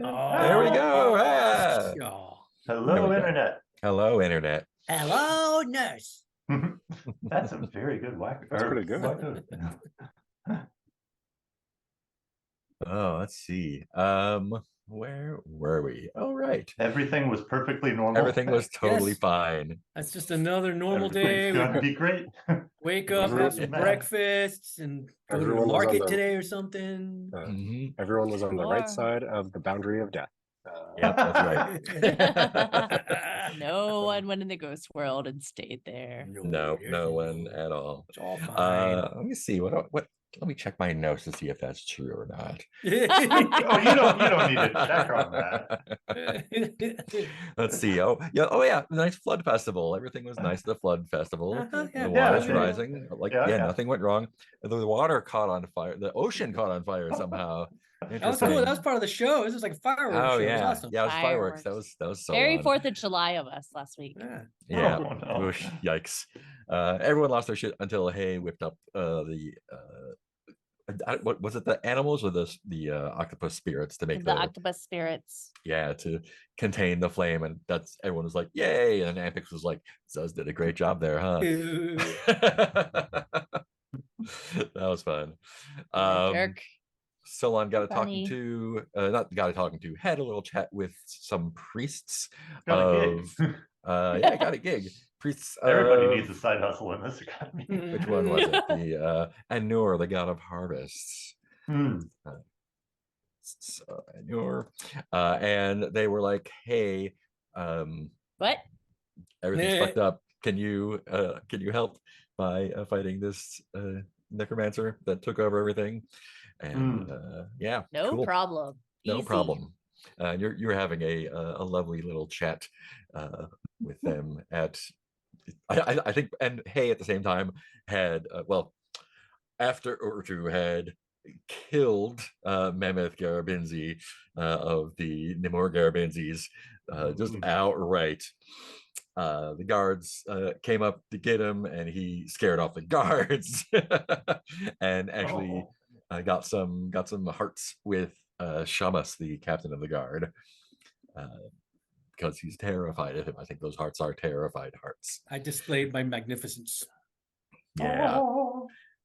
There we go. Hello, Internet. Hello, Internet. Hello, nurse. That's a very good whack. That's pretty good. Oh, let's see. Where were we? Oh, right. Everything was perfectly normal. Everything was totally fine. That's just another normal day. It's gonna be great. Wake up, have some breakfast, and go to the market today or something. Everyone was on the right side of the boundary of death. Yep, that's right. No one went in the ghost world and stayed there. No one at all. It's all fine. Let me see what. Let me check my notes to see if that's true or not. Oh, you don't need to check on that. Let's see. Oh yeah, nice flood festival. Everything was nice at the flood festival. The water's rising. Nothing went wrong. The water caught on fire. The ocean caught on fire somehow. That was cool. That was part of the show. This was like a fireworks show. Yeah, it was awesome. Yeah, it was fireworks. That was so very 4th of July of us last week. Yeah. Oosh, yikes. Everyone lost their shit until Hay whipped up what was it, the animals or the octopus spirits to make the octopus spirits, to contain the flame, and that's everyone was like yay, and Ampix was like, Zuz did a great job there, huh? That was fun. Jerk. Solon had a little chat with some priests got a gig. Priests. Everybody needs a side hustle in this economy. Which one was it? The Anur, the god of harvests. Anur, and they were like, "Hey, what? Everything's fucked up. Can you help by fighting this necromancer that took over everything?" And no problem. No problem. You're having a lovely little chat with them at. I think, and Hay at the same time had after Urtu had killed Mammoth Garabinzi of the Nimor Garabinzis just outright. The guards came up to get him, and he scared off the guards, and actually got some hearts with Shamus, the captain of the guard. Because he's terrified of him. I think those hearts are terrified hearts. I displayed my magnificence. Yeah.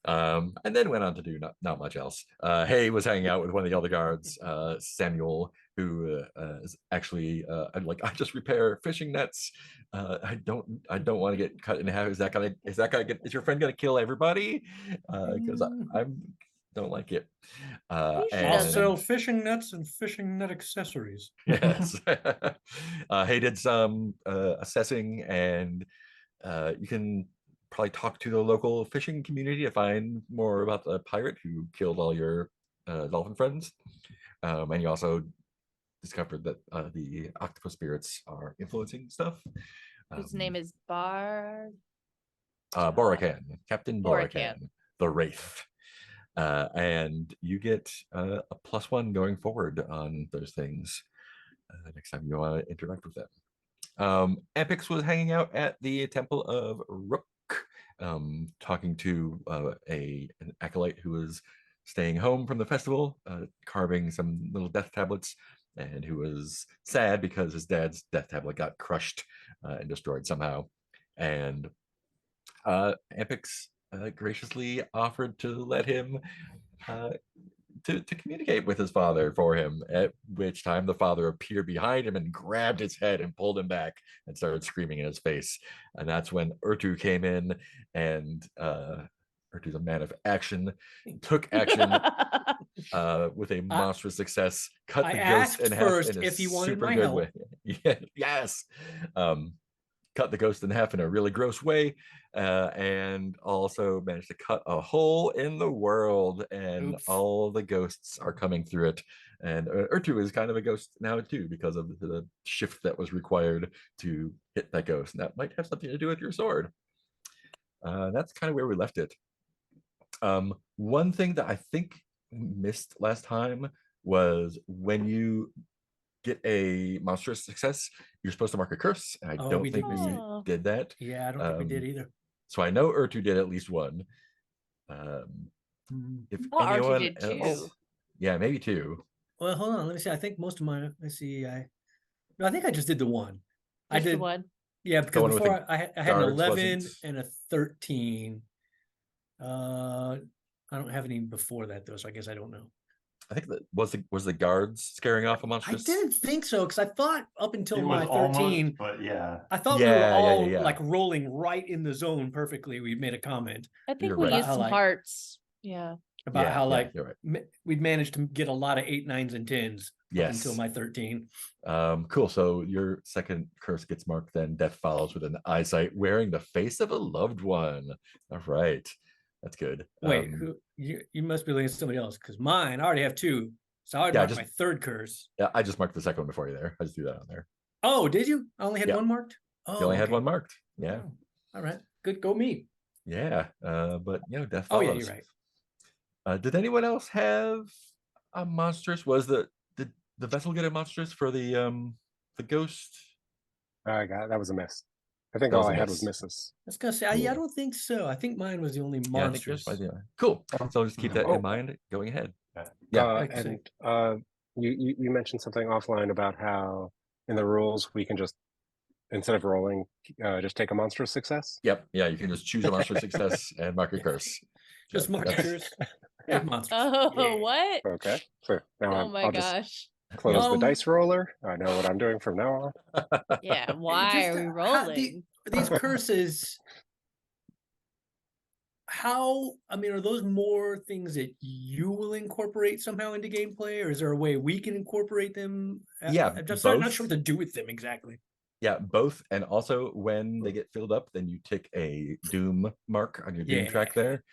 And then went on to do not much else. Hay was hanging out with one of the other guards, Samuel, who is actually I just repair fishing nets. I don't want to get cut in half. Is your friend gonna kill everybody? Because I don't like it. I'll sell fishing nets and fishing net accessories. Yes. Hay did some assessing, and you can probably talk to the local fishing community to find more about the pirate who killed all your dolphin friends. And you also discovered that the octopus spirits are influencing stuff. His name is Borakan, Captain Borakan, the Wraith. And you get a +1 going forward on those things next time you want to interact with them. Ampix was hanging out at the Temple of Rook, talking to an acolyte who was staying home from the festival, carving some little death tablets, and who was sad because his dad's death tablet got crushed and destroyed somehow. And Ampix graciously offered to let him to communicate with his father for him, at which time the father appeared behind him and grabbed his head and pulled him back and started screaming in his face. And that's when Urtu came in, and Urtu's a man of action, took action with a monstrous success, cut the ghost in half in a super good way. Yes. Cut the ghost in half in a really gross way, and also managed to cut a hole in the world, and all the ghosts are coming through it. And Urtu is kind of a ghost now too, because of the shift that was required to hit that ghost, and that might have something to do with your sword. That's kind of where we left it. One thing that I think missed last time was when you get a monstrous success, you're supposed to mark a curse, and I don't think we did that. Yeah, I don't think we did either. So I know Urtu did at least one. If anyone did else, too. Yeah, maybe two. Well, hold on. Let me see. I think most of mine. Let's see. No, I think I just did the one. I Just the did. one. Yeah, because one with before the I had an guards 11 wasn't- and a 13. I don't have any before that though, so I guess I don't know. I think that was the guards scaring off a I monstrous. didn't think so because I thought up until It my was 13, almost, but yeah. I thought we were Yeah, all yeah. like rolling right in the zone perfectly. We made a comment I think You're we right. used How, some like- hearts. Yeah. about Yeah, how yeah, like you're right. we'd managed to get a lot of 8, 9s, and 10s up Yes. until my 13. Cool. So your second curse gets marked, then death follows with an eyesight wearing the face of a loved one. All right. That's good. Wait, who you must be looking at somebody else because mine I already have 2. So I would Yeah, mark just- my third curse. Yeah, I just marked the second one before you there. I just threw that on there. Oh, did you? I only had Yeah. one marked? Oh, You only had okay. one marked. Yeah. Oh, all right. Good. Go me. Yeah. But death Oh, follows. yeah, you're right. Did anyone else have a monstrous? Did the vessel get a monstrous for the ghost? That was a miss. I think That all was I a had was miss. misses. I was gonna say, I don't think so. I think mine was the only Yeah, I think yours monstrous. might be- Cool. So just keep that Oh. in mind going ahead. Yeah. Like I said. And you mentioned something offline about how in the rules we can just, instead of rolling, just take a monstrous success. Yep. Yeah, you can just choose a monstrous success and mark your curse. Just So that's- monsters. Yeah. Just monsters. Oh, Yeah. what? Okay, so now Oh my I'll just gosh. close the Um, dice roller. I know what I'm doing from now on. Yeah. Why Just, are we how- rolling? these curses, I mean, are those more things that you will incorporate somehow into gameplay, or is there a way we can incorporate them? Yeah, I'm just not both. sure what to do with them exactly. Yeah, both. And also when they get filled up, then you tick a doom mark on your doom track there.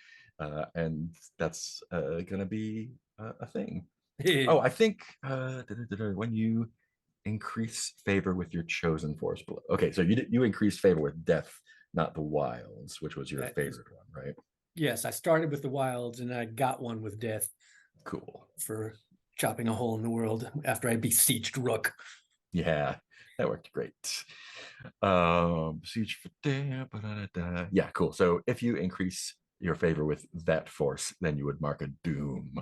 And that's gonna be a thing. Oh, I think when you increase favor with your chosen force below. Okay, so you increase favor with death, not the wilds, which was your That is- favorite one, right? Yes, I started with the wilds and I got one with death Cool. for chopping a hole in the world after I besieged Rook. Yeah, that worked great. Siege for yeah, cool. So if you increase your favor with that force, then you would mark a doom.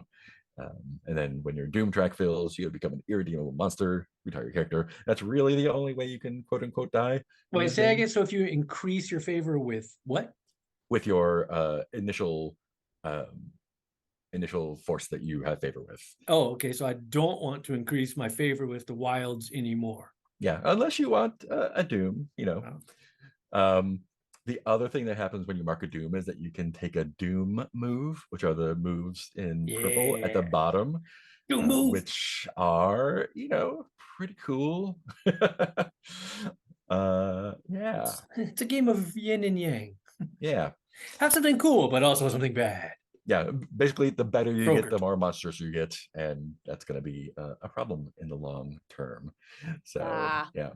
And then when your doom track fills, you become an irredeemable monster, retire your character. That's really the only way you can quote unquote die. in Wait, this say game. again. So if you increase your favor with what? With your initial force that you have favor with. Oh, okay. So I don't want to increase my favor with the wilds anymore. Yeah, unless you want a doom, The other thing that happens when you mark a doom is that you can take a doom move, which are the moves in purple at the Yeah. bottom, Doom move. which are, pretty cool. Yeah, It's a game of yin and yang. yeah. Have something cool, but also something bad. Yeah, basically, the better you get, the Kroger. more monsters you get, and that's going to be a problem in the long term. So, Ah. yeah.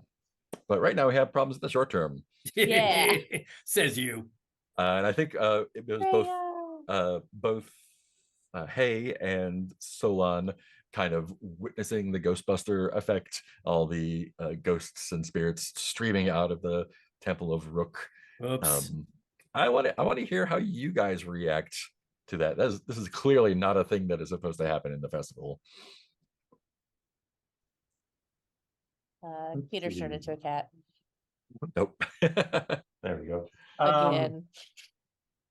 But right now we have problems in the short term, Yeah. Says you. and I think it was both Hay and Solon kind of witnessing the Ghostbuster effect, all the ghosts and spirits streaming out of the Temple of Rook. Oops. I want to hear how you guys react to that. This is clearly not a thing that is supposed to happen in the festival. Peter turned into a cat Nope. There we go. again.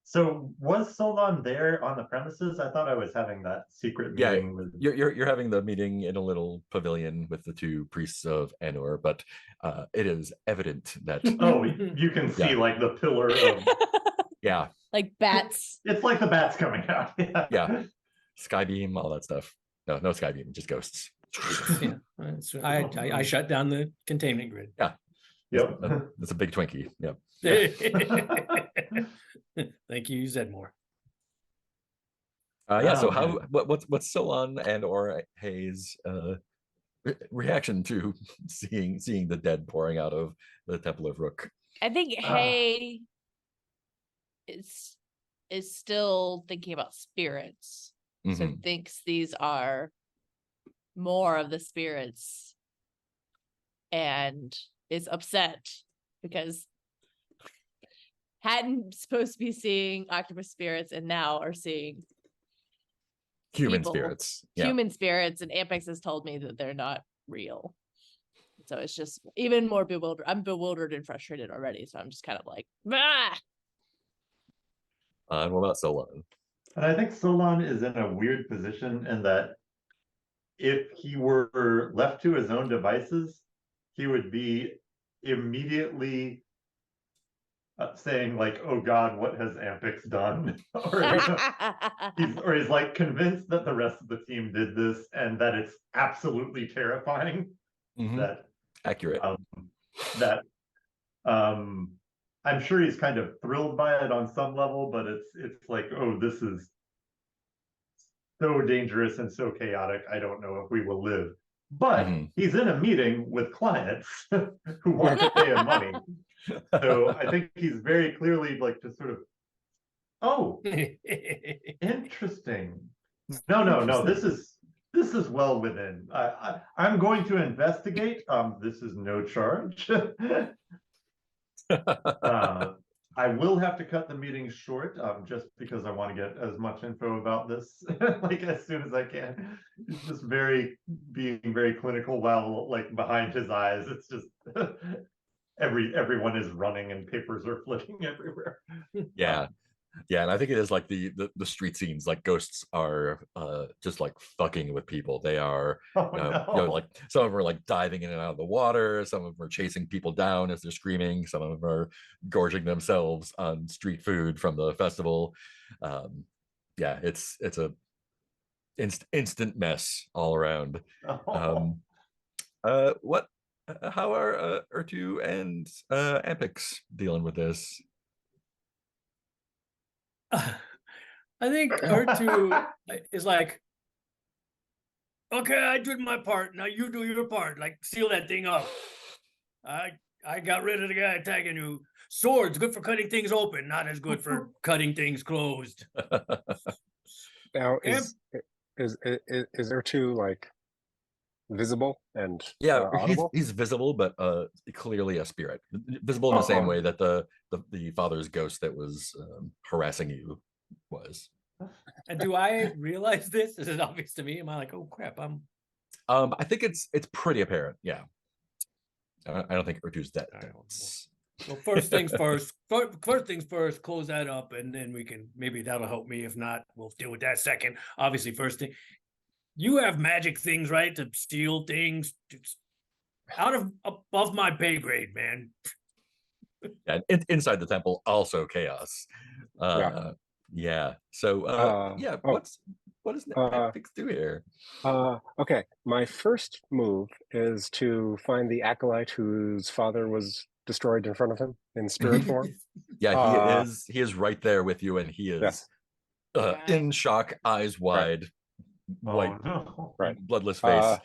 So was Solon there on the premises? I thought I was having that secret Yeah, meeting with. you're having the meeting in a little pavilion with the two priests of Anur, but it is evident that Oh, you can see Yeah. like the pillar of. yeah, Like bats. It's like the bats coming out. Yeah. Skybeam, all that stuff. No Skybeam, just ghosts. Yeah. So I shut down the containment grid. Yep. That's a big Twinkie. Yep. Thank you, Zedmore. Yeah. So Oh, how man. what's Solon and or Hayes reaction to seeing the dead pouring out of the Temple of Rook? I think Ah. Hay is still thinking about spirits. So Mhm. thinks these are more of the spirits and is upset because hadn't supposed to be seeing octopus spirits and now are seeing Human people, spirits. Yeah. human spirits, and Apex has told me that they're not real. So it's just even more bewildered. I'm bewildered and frustrated already. So I'm just kind of like, ah! And what about Solon? And I think Solon is in a weird position in that if he were left to his own devices, he would be immediately saying like, "Oh God, what has Ampix done?" or he's like convinced that the rest of the team did this and that it's absolutely terrifying. Mhm. That Accurate. that I'm sure he's kind of thrilled by it on some level, but it's like, oh, this is so dangerous and so chaotic. I don't know if we will live. But he's in a meeting with clients who want to pay him money. So I think he's very clearly like just sort of, oh, interesting. No. This is well within. I'm going to investigate. This is no charge. I will have to cut the meeting short, just because I want to get as much info about this like as soon as I can. He's just being very clinical while like behind his eyes. It's just everyone is running and papers are flipping everywhere. Yeah. Yeah, and I think it is like the street scenes, like ghosts are just like fucking with people. They are, Oh no. like some of them are like diving in and out of the water, some of them are chasing people down as they're screaming, some of them are gorging themselves on street food from the festival. Yeah, it's a instant mess all around. What how are Ertu and Ampix dealing with this? I think R2 is like, okay, I did my part. Now you do your part. Like, seal that thing up. I got rid of the guy attacking you. Swords, good for cutting things open, not as good for cutting things closed. Now, Amp- is there two like visible and Yeah, audible? he's visible, but clearly a spirit. Visible in the same way that the father's ghost that was harassing you was. And do I realize this? Is it obvious to me? Am I like, oh crap, I think it's pretty apparent. Yeah, I don't think Urtu's that All right, dense. well, first things first. First things first, close that up, and then we can, maybe that'll help me. If not, we'll deal with that second. Obviously, first thing, you have magic things, right? To steal things. It's out of above my pay grade, man. Yeah, inside the temple, also chaos. Yeah. So yeah, what does Netflix do here? Okay, my first move is to find the acolyte whose father was destroyed in front of him in spirit form. Yeah, he is right there with you, and he is Yes. in shock, eyes wide, white, Right. bloodless face.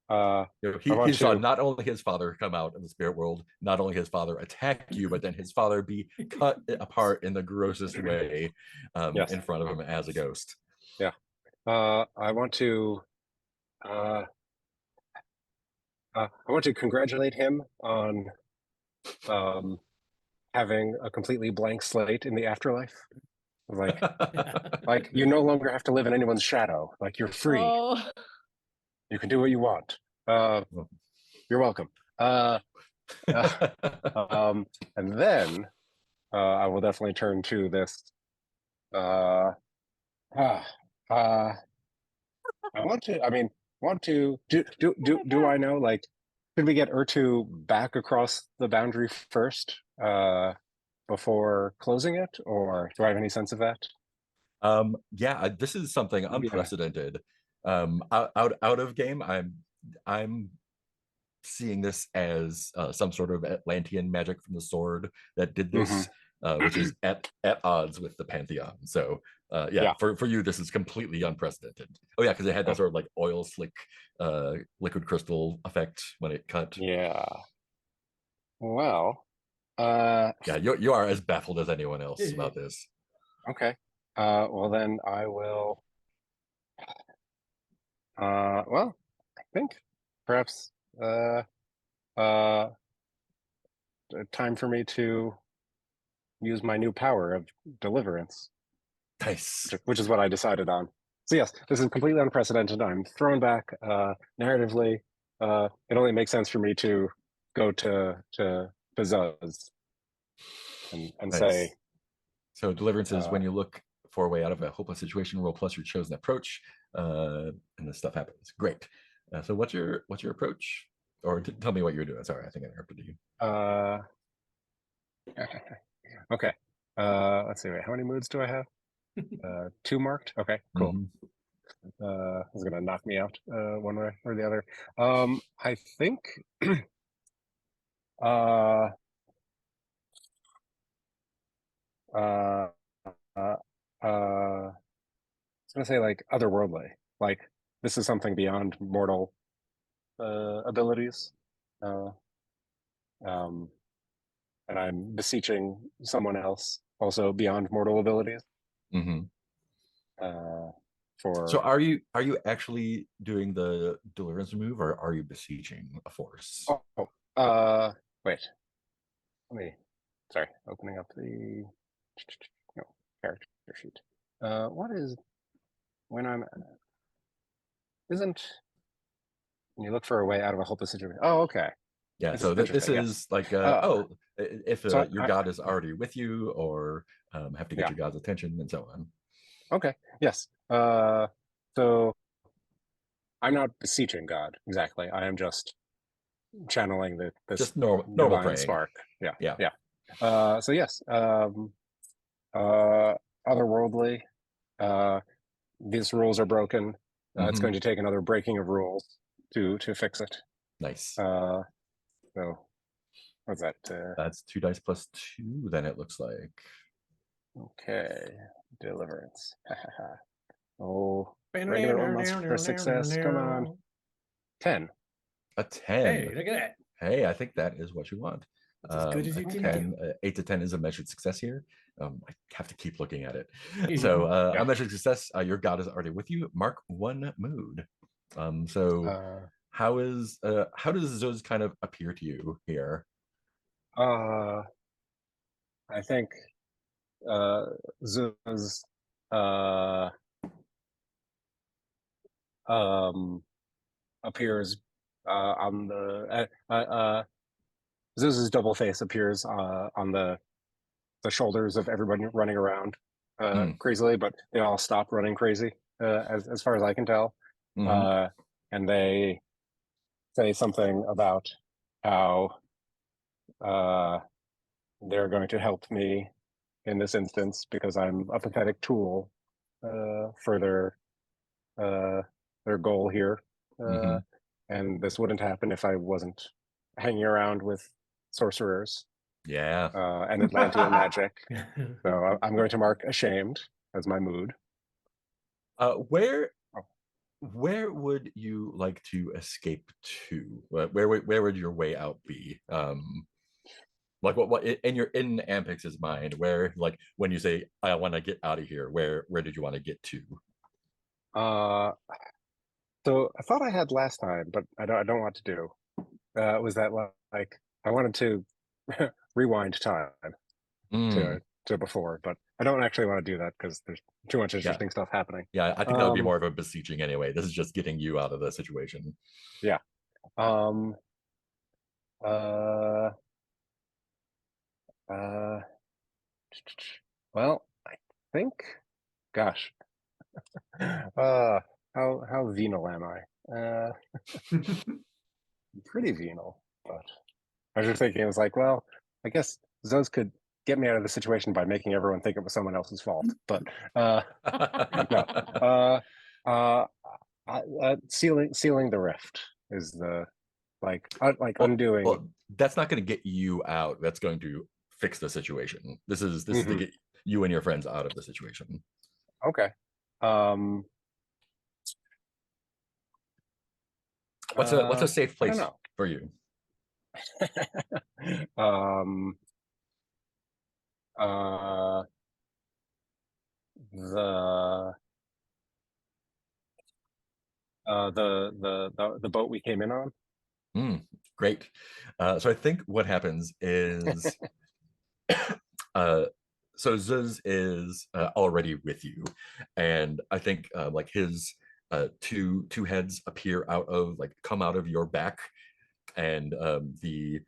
He saw to- not only his father come out in the spirit world, not only his father attack you, but then his father be cut apart in the grossest way in front of him as a ghost. Yeah. I want to congratulate him on having a completely blank slate in the afterlife. Like you no longer have to live in anyone's shadow. Like you're free. Oh. You can do what you want. You're welcome. And then I will definitely turn to this. I want to. Do I know? Like, should we get Ertu back across the boundary first, before closing it, or do I have any sense of that? Yeah, this is something unprecedented. Out of game, I'm seeing this as some sort of Atlantean magic from the sword that did this, which is at odds with the Pantheon. So yeah, for you, this is completely unprecedented. Oh yeah, because it had that sort of like oil slick liquid crystal effect when it cut. Yeah. Well, yeah, you are as baffled as anyone else about this. Okay. Well then I will. Well, I think perhaps time for me to use my new power of deliverance. Nice. Which is what I decided on. So yes, this is completely unprecedented. I'm thrown back narratively. It only makes sense for me to go to Zuz and Nice. say, So deliverance is when you look for a way out of a hopeless situation, roll plus your chosen approach, and this stuff happens. Great. So what's your approach? Or tell me what you're doing. Sorry, I think I interrupted you. okay. Let's see. Wait, how many moods do I have? 2 marked. Okay, cool. Mhm. Is gonna knock me out one way or the other. I think uh uh uh I was gonna say like otherworldly. Like this is something beyond mortal abilities. Um and I'm beseeching someone else also beyond mortal abilities. Mhm. For So are you actually doing the deliverance move, or are you beseeching a force? wait. Let me sorry, opening up the no, character sheet. What is when I'm isn't when you look for a way out of a hopeless situation? Oh, okay. Yeah. This So is this interesting. Yes. is like if So your god is already with you, or have to get Yeah. your god's attention, and so on. Okay. Yes. So I'm not beseeching God exactly. I am just channeling this Just normal divine praying. spark. Yeah. Yeah. Yeah. So yes. Otherworldly. These rules are broken. It's Mhm. going to take another breaking of rules to fix it. Nice. So what's that? That's 2 dice plus 2. Then it looks like. Okay, deliverance. Oh, regular or must for success. Come on, 10. A 10. Hey, look at that. Hey, I think that is what you want. That's as good as A you can 10, do. 8 to 10 is a measured success here. I have to keep looking at it. Mhm. So Yeah. a measured success, your god is already with you. Mark 1 mood. So how does Zuz kind of appear to you here? I think Zuz appears on the Zuz's double face appears on the shoulders of everybody running around crazily, but they all stop running crazy as far as I can tell. Mhm. And they say something about how they're going to help me in this instance because I'm a pathetic tool for their goal here. Mhm. And this wouldn't happen if I wasn't hanging around with sorcerers Yeah. and Atlantean magic. So I'm going to mark ashamed as my mood. Where would you like to escape to? Where would your way out be? Like what in Ampex's mind, where like when you say I want to get out of here, where did you want to get to? So I thought I had last time, but I don't want to do. Was that like I wanted to rewind time Mm, to before, but I don't actually want to do that because there's too much yeah. interesting stuff happening. Yeah, I think that would be more of a beseeching anyway. This is just getting you out of the situation. Yeah. Well, I think, gosh, how venal am I? Pretty venal, but I was just thinking, it was like, well, I guess Zos could get me out of the situation by making everyone think it was someone else's fault. But no, sealing the rift is the like undoing. Well, that's not going to get you out. That's going to fix the situation. This is to get you and your friends out of the situation. Okay. What's a safe place for you? The boat we came in on. Great. So I think what happens is so Zuz is already with you, and I think like his two heads appear come out of your back, and the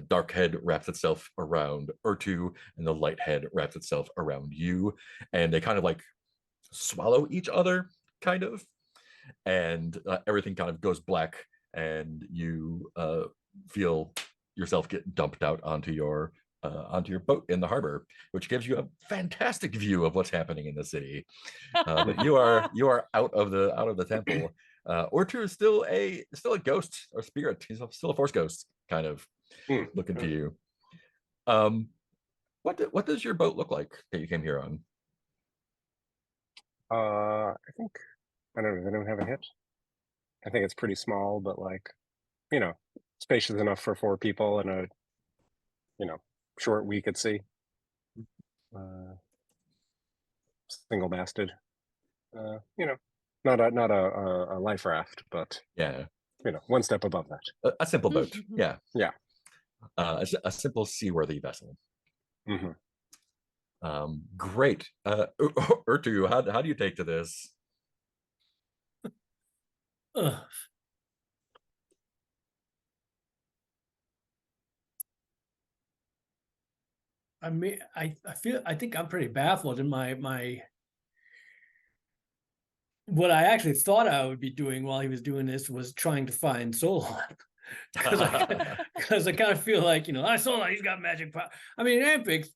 dark head wraps itself around Urtu, and the light head wraps itself around you, and they kind of like swallow each other, kind of, and everything kind of goes black, and you feel yourself get dumped out onto your boat in the harbor, which gives you a fantastic view of what's happening in the city. But you are out of the temple. Ortur is still a ghost or spirit. He's still a force ghost, kind of looking to you. What does your boat look like that you came here on? I think I don't know. Does anyone have a hit? I think it's pretty small, but like, you know, spacious enough for 4 people and a, you know, short week at sea. Single masted. You know, not a life raft, but Yeah, you know, one step above that. a simple boat. Yeah, Yeah. A simple seaworthy vessel. Mm-hmm. Great. Urtu, how do you take to this? Ugh. I mean, I think I'm pretty baffled in my what I actually thought I would be doing while he was doing this was trying to find Solon. Because I kind of feel like, Solon, he's got magic power. I mean, Ampix,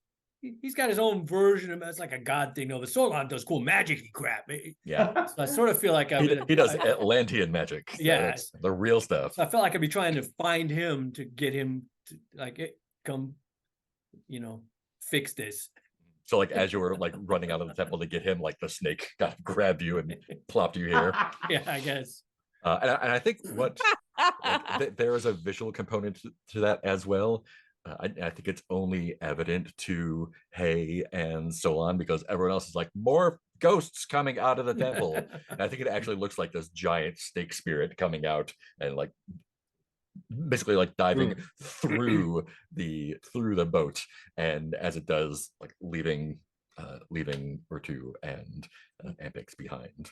he's got his own version of it's like a god thing. But Solon does cool magic crap. Yeah. So I sort of feel like he does Atlantean magic. So Yeah. that's the real stuff. So I felt like I'd be trying to find him to get him to come, fix this. So like as you were like running out of the temple to get him, like the snake kind of grabbed you and plopped you here. Yeah, I guess. And I think there is a visual component to that as well. I think it's only evident to Hay and Solon because everyone else is like, more ghosts coming out of the temple. And I think it actually looks like this giant snake spirit coming out and like basically like diving through the boat, and as it does, like leaving Urtu and Ampix behind.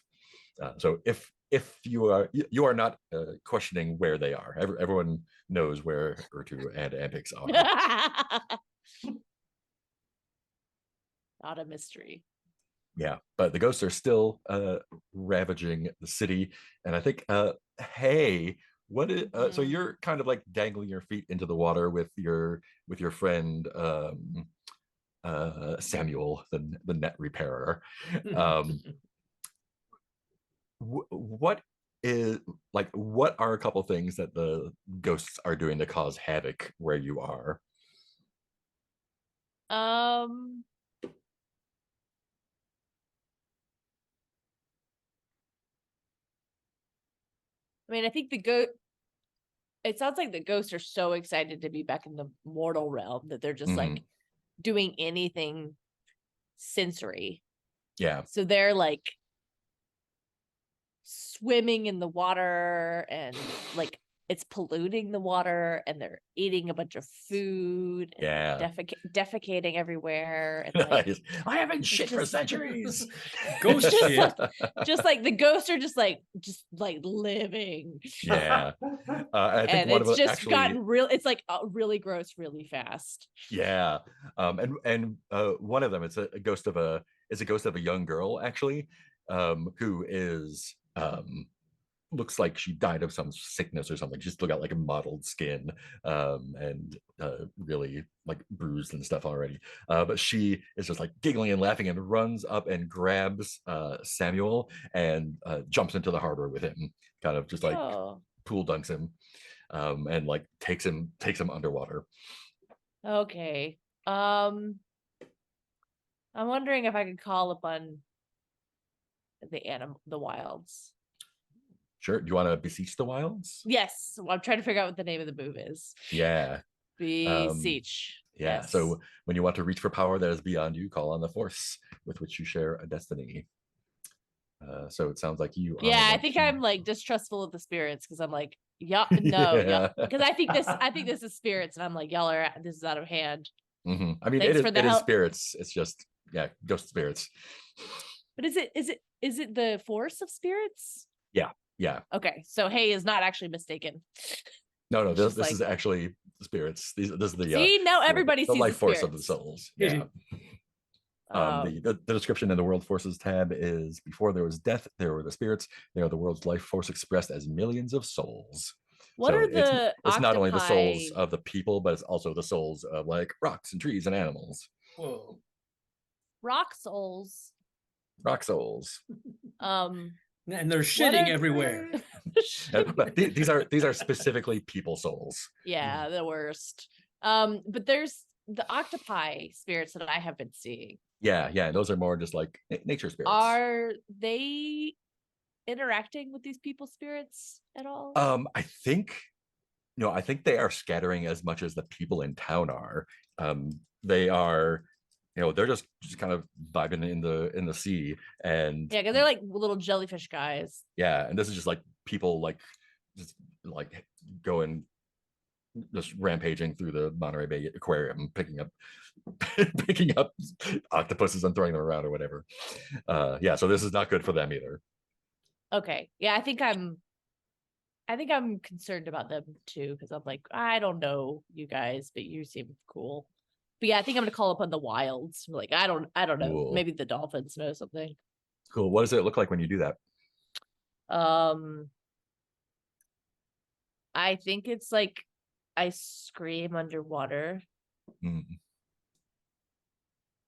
So if you are not questioning where they are, everyone knows where Urtu and Ampix are. Not a mystery. Yeah, but the ghosts are still ravaging the city, and I think hey, so you're kind of like dangling your feet into the water with your friend Samuel, the net repairer. What are a couple things that the ghosts are doing to cause havoc where you are? I mean, I think it sounds like the ghosts are so excited to be back in the mortal realm that they're just like doing anything sensory. Yeah. So they're like swimming in the water and like it's polluting the water, and they're eating a bunch of food. And Yeah. Defecating everywhere. And like, I haven't shit for centuries. Ghost shit. Just like the ghosts are just like living. Yeah. I think and one it's of them just actually, gotten real. It's like really gross, really fast. Yeah. And one of them, it's a ghost of a young girl actually, who is looks like she died of some sickness or something. She's still got like a mottled skin, and really like bruised and stuff already. But she is just like giggling and laughing and runs up and grabs Samuel and jumps into the harbor with him, kind of just like pool dunks him, and like takes him underwater. Okay. I'm wondering if I could call upon the wilds. Sure. Do you want to beseech the wilds? Yes. Well, I'm trying to figure out what the name of the move is. Yeah. Beseech. Yeah. Yes. So when you want to reach for power that is beyond you, call on the force with which you share a destiny. So it sounds like you. Yeah, I think I'm like distrustful of the spirits because I'm like, no, because I think this is spirits, and I'm like, this is out of hand. I mean, Thanks for the it is help. spirits. It's just ghost spirits. But is it the force of spirits? Yeah. Okay, so Hay is not actually mistaken. No, It's this just is actually the spirits. This is the See, now everybody the sees life the force of the spirits. souls. Yeah. The description in the World Forces tab is: before there was death, there were the spirits. They are the world's life force expressed as millions of souls. What So are the it's not only the souls octopi? of the people, but it's also the souls of like rocks and trees and animals. Whoa. Rock souls. Rock souls. And they're What shitting are everywhere. But these are specifically people souls. Yeah, the worst. But there's the octopi spirits that I have been seeing. Yeah. Those are more just like nature spirits. Are they interacting with these people spirits at all? I think they are scattering as much as the people in town are. They are, they're just kind of vibing in the sea, and Yeah, because they're like little jellyfish guys. yeah, and this is just like people like just like going, just rampaging through the Monterey Bay Aquarium, picking up octopuses and throwing them around or whatever. Yeah, so this is not good for them either. Okay. Yeah, I think I'm concerned about them too, because I'm like, I don't know you guys, but you seem cool. But yeah, I think I'm gonna call up on the wilds. Like, I don't know. Cool. Maybe the dolphins know something. Cool. What does it look like when you do that? I think it's like I scream underwater. Mm.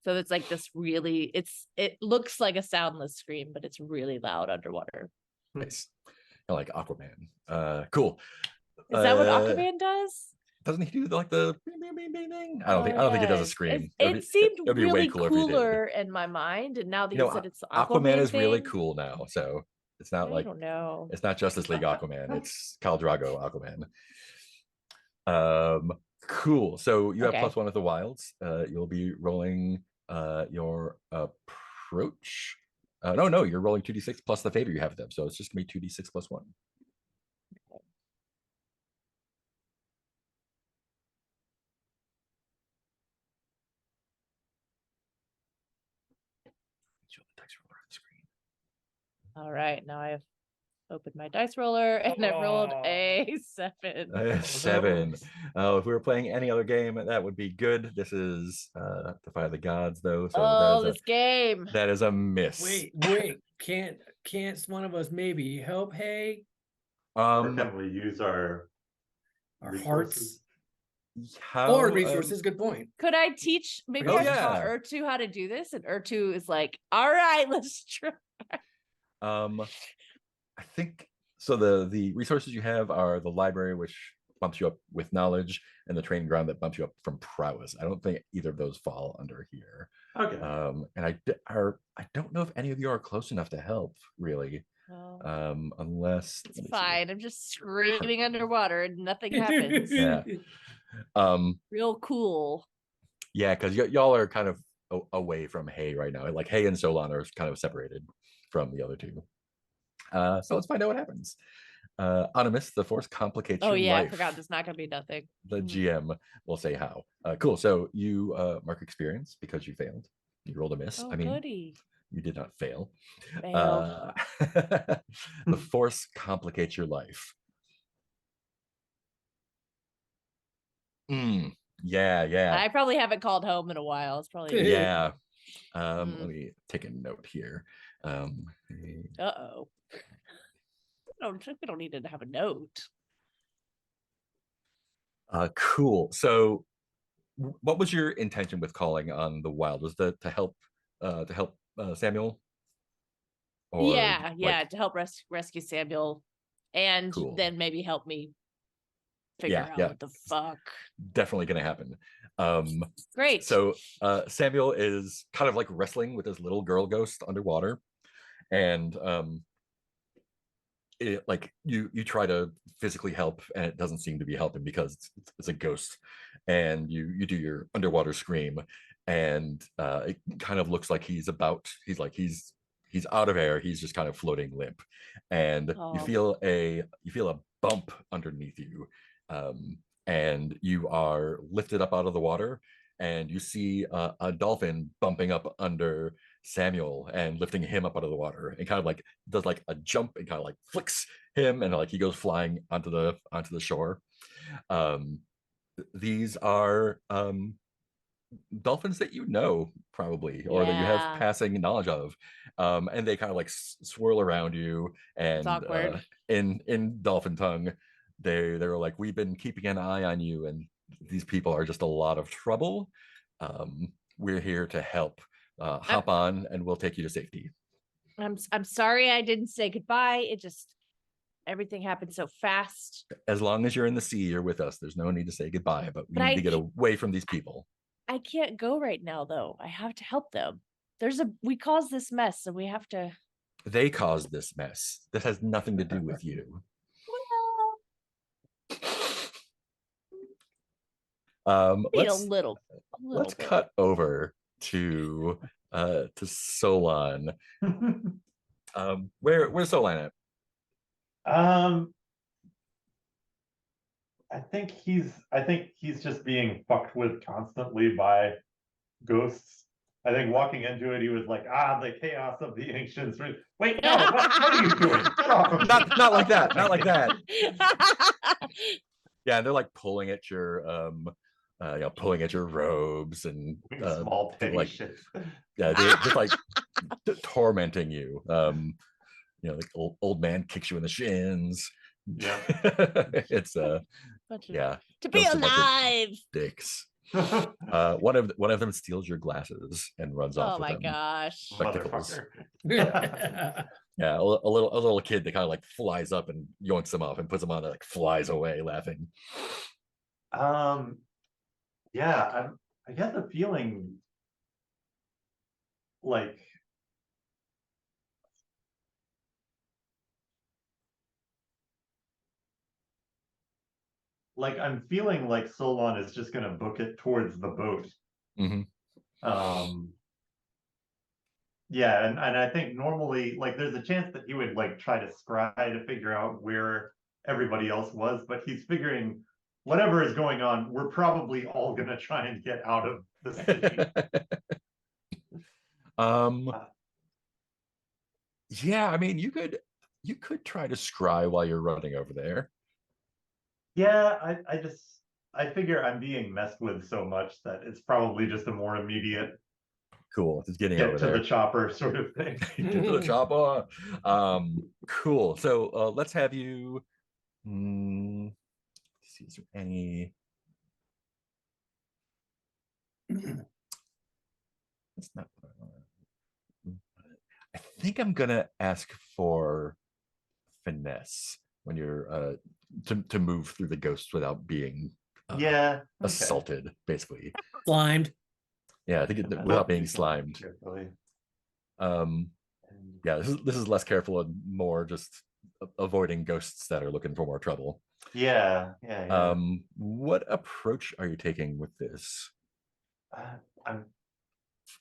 So it's like this really, it looks like a soundless scream, but it's really loud underwater. Nice. I like Aquaman. Cool. Is that what Aquaman does? Doesn't he do like the bing, bing, bing, bing, bing? I don't think he does a scream. It seemed it'd be way really cooler if he did. cooler in my mind, and now that you said it's the Aquaman is really thing, cool now, so it's not I like, don't know. it's not Justice League Aquaman, it's Khal Drago Aquaman. Cool. So you have Okay. +1 with the wilds. You'll be rolling your approach. No, you're rolling 2d6 plus the favor you have with them, so it's just gonna be 2d6 plus 1. Show the dice roller on the screen. All right, now I've opened my dice roller and I've rolled a 7. 7. If we were playing any other game, that would be good. This is Defy the Gods, though. So this game. that is a miss. Wait, can't one of us maybe help Hay? Or can we use our Hearts how, or resources? Good point. Could I teach? Maybe Oh, I taught yeah. Ertu how to do this, and Ertu is like, "All right, let's try." I think so. The resources you have are the library, which bumps you up with knowledge, and the training ground that bumps you up from prowess. I don't think either of those fall under here. Okay. And I don't know if any of you are close enough to help, really. Oh, Unless it's fine. I'm just screaming underwater and nothing happens. Yeah. Real cool. Yeah, because y'all are kind of away from Hay right now. Like Hay and Solon are kind of separated from the other two. So let's find out what happens. Animus, the force complicates your Yeah, life. I forgot there's not gonna be nothing. The GM will say how. Cool. So you mark experience because you failed. You rolled a miss. Oh, I mean, goody. you did not fail. Failed. The force complicates your life. Yeah. I probably haven't called home in a while. It's probably Yeah. Let me take a note here. Uh-oh. We don't need to have a note. Cool. So what was your intention with calling on the wild? Was that to help Samuel? Or Yeah, to help rescue Samuel, and Cool. then maybe help me figure out what the fuck. Definitely gonna happen. Great. So Samuel is kind of like wrestling with this little girl ghost underwater, and it, like you try to physically help, and it doesn't seem to be helping because it's a ghost, and you do your underwater scream, and it kind of looks like he's out of air. He's just kind of floating limp, and you feel a bump underneath you, and you are lifted up out of the water, and you see a dolphin bumping up under Samuel and lifting him up out of the water, and kind of like does like a jump and kind of like flicks him, and like he goes flying onto the shore. Um, these are dolphins that you know probably, or that you have Yeah. passing knowledge of, and they kind of like swirl around you, It's and awkward. in dolphin tongue, they're like, we've been keeping an eye on you, and these people are just a lot of trouble. We're here to help. Hop on and we'll take you to safety. I'm sorry I didn't say goodbye. It just everything happened so fast. As long as you're in the sea, you're with us. There's no need to say goodbye, but we But need to get away from these people. I can't go right now though. I have to help them. We caused this mess and we have to. They caused this mess. This has nothing to do with you. Need a Let's little let's bit. cut over to Solon. Where's Solon at? I think he's just being fucked with constantly by ghosts. I think walking into it, he was like, the chaos of the ancients. Wait, no, what are you doing? Get off of me. Not like that. Not like that. Yeah, and they're like pulling at your pulling at your robes and Small petty like shit. yeah, they're just like tormenting you. Like old man kicks you in the shins. Yeah. It's yeah. To be Ghosts are a bunch of alive. dicks. One of them steals your glasses and runs off Oh with my them. gosh. Spectacles. Motherfucker. Yeah, a little kid that kind of like flies up and yoinks them off and puts them on and like flies away laughing. Yeah, I get the feeling like I'm feeling like Solon is just gonna book it towards the boat. Yeah, and I think normally like there's a chance that he would like try to scry to figure out where everybody else was, but he's figuring whatever is going on, we're probably all gonna try and get out of the city. Yeah, I mean you could try to scry while you're running over there. Yeah, I figure I'm being messed with so much that it's probably just a more immediate Cool. Just getting get over to there. the chopper sort of thing. Get to the chopper. Cool. So let's have you see, is there any that's not I think I'm gonna ask for finesse when you're to move through the ghosts without being Yeah, okay. assaulted, basically. Slimed. Yeah, I think without being slimed. Carefully. Yeah, this is less careful and more just avoiding ghosts that are looking for more trouble. Yeah. What approach are you taking with this? I'm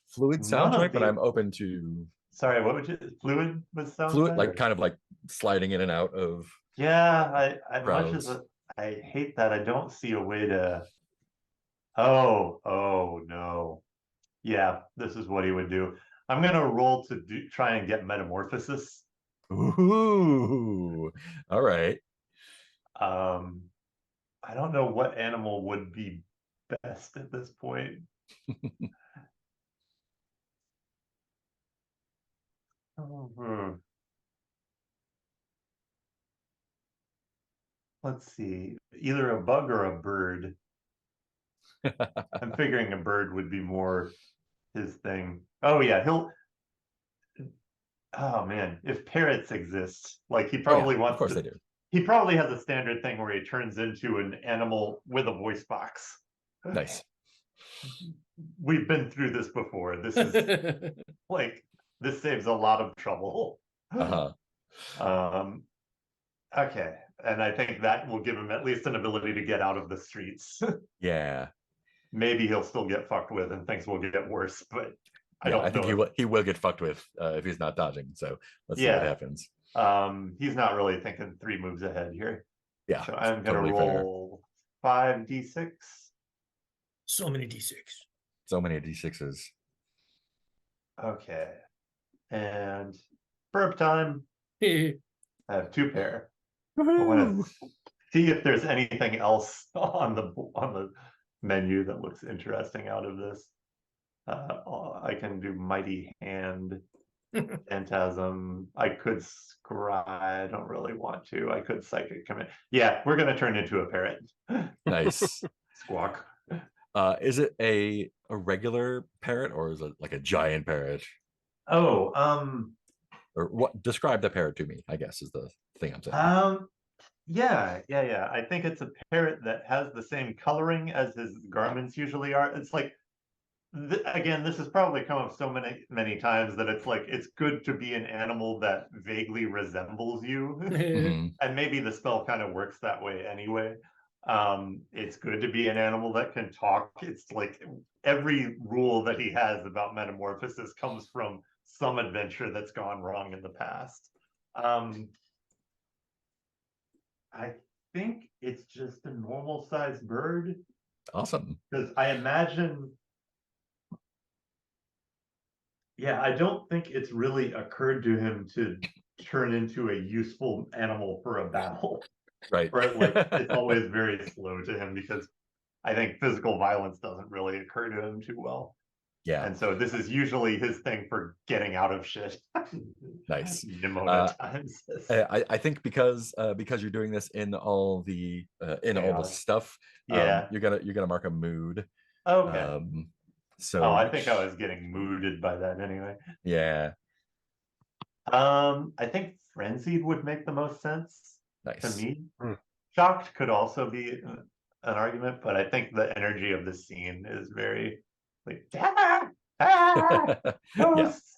Fluid sound check, but I'm open to sorry, what would you fluid with sound? fluid, like kind of like sliding in and out of. Yeah, I much crowds. as I hate that, I don't see a way to. Oh no. Yeah, this is what he would do. I'm gonna roll to try and get metamorphosis. Ooh, all right. I don't know what animal would be best at this point. Let's see, either a bug or a bird. I'm figuring a bird would be more his thing. Oh yeah, oh man, if parrots exist, like he probably wants of course to, they do. he probably has a standard thing where he turns into an animal with a voice box. Nice. We've been through this before. This is like, this saves a lot of trouble. Okay, and I think that will give him at least an ability to get out of the streets. Yeah. Maybe he'll still get fucked with and things will get worse, but I don't think know. he will get fucked with if he's not dodging. So let's see what happens. He's not really thinking 3 moves ahead here. Yeah. So I'm gonna totally roll 5d6. So many D6. So many D6s. Okay. And burp time. I have 2 pair. I want to see if there's anything else on the menu that looks interesting out of this. I can do Mighty Hand, Phantasm. I could Scry. I don't really want to. I could Psychic Command. Yeah, we're gonna turn into a parrot. Nice. Squawk. Is it a regular parrot or is it like a giant parrot? Oh, Or what? Describe the parrot to me, I guess, is the thing I'm saying. yeah. I think it's a parrot that has the same coloring as his garments usually are. It's like, again, this has probably come up so many times that it's like, it's good to be an animal that vaguely resembles you. Mhm. And maybe the spell kind of works that way anyway. It's good to be an animal that can talk. It's like every rule that he has about metamorphosis comes from some adventure that's gone wrong in the past. I think it's just a normal sized bird, Awesome. because I imagine, yeah, I don't think it's really occurred to him to turn into a useful animal for a battle. Right. Or like, it's always very slow to him because I think physical violence doesn't really occur to him too well. Yeah. And so this is usually his thing for getting out of shit. Nice. Nimona times. I think because you're doing this in all the Chaos. stuff, Yeah. you're gonna mark a mood. Okay. So I think I was getting mooded by that anyway. Yeah. I think frenzied would make the most sense to Nice. me. Hmm. Shocked could also be an argument, but I think the energy of the scene is very like Yeah. ghosts,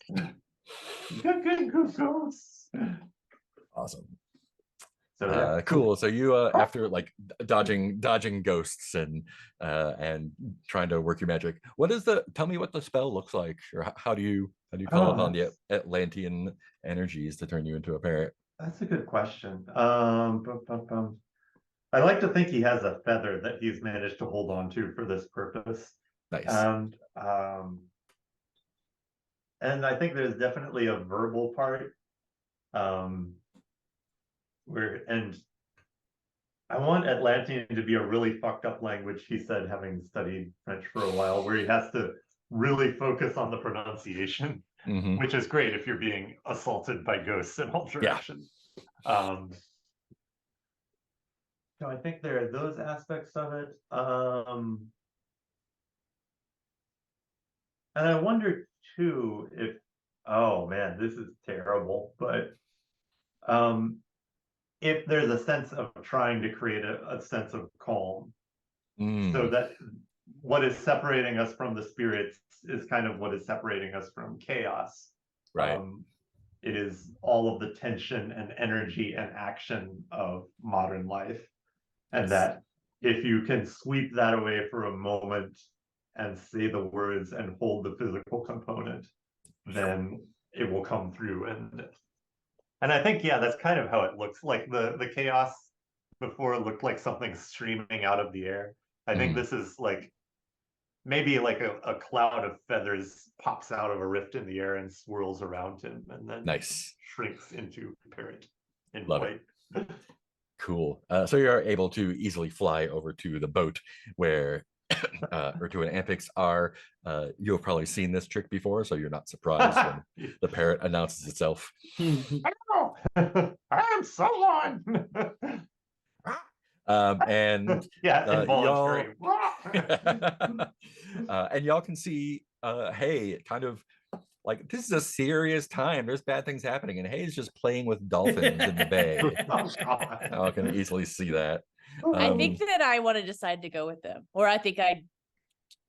good ghosts. Awesome. So yeah, Cool. So you after like dodging ghosts and trying to work your magic, tell me what the spell looks like, or how do you call upon the Atlantean energies to turn you into a parrot? That's a good question. I like to think he has a feather that he's managed to hold on to for this purpose. Nice. And I think there's definitely a verbal part. And I want Atlantean to be a really fucked up language, he said, having studied French for a while, where he has to really focus on the pronunciation, Mhm. which is great if you're being assaulted by ghosts in all directions. So I think there are those aspects of it. And I wonder too if, oh man, this is terrible, but if there's a sense of trying to create a sense of calm, so that what is separating us from the spirits is kind of what is separating us from chaos. Right. It is all of the tension and energy and action of modern life. And that if you can sweep that away for a moment and say the words and hold the physical component, then it will come through. And I think, yeah, that's kind of how it looks. Like the chaos before looked like something streaming out of the air. I think this is like maybe like a cloud of feathers pops out of a rift in the air and swirls around him, and then Nice. shrinks into a parrot in Love white. Cool. So you're able to easily fly over to the boat where or to an Ampix are. You've probably seen this trick before, so you're not surprised when the parrot announces itself. Hello, I am someone. And Yeah, y'all involuntary. and y'all can see hey, kind of like this is a serious time. There's bad things happening, and Hay's just playing with dolphins in the bay. Oh, God. I can easily see that. I think that I want to decide to go with them, or I think I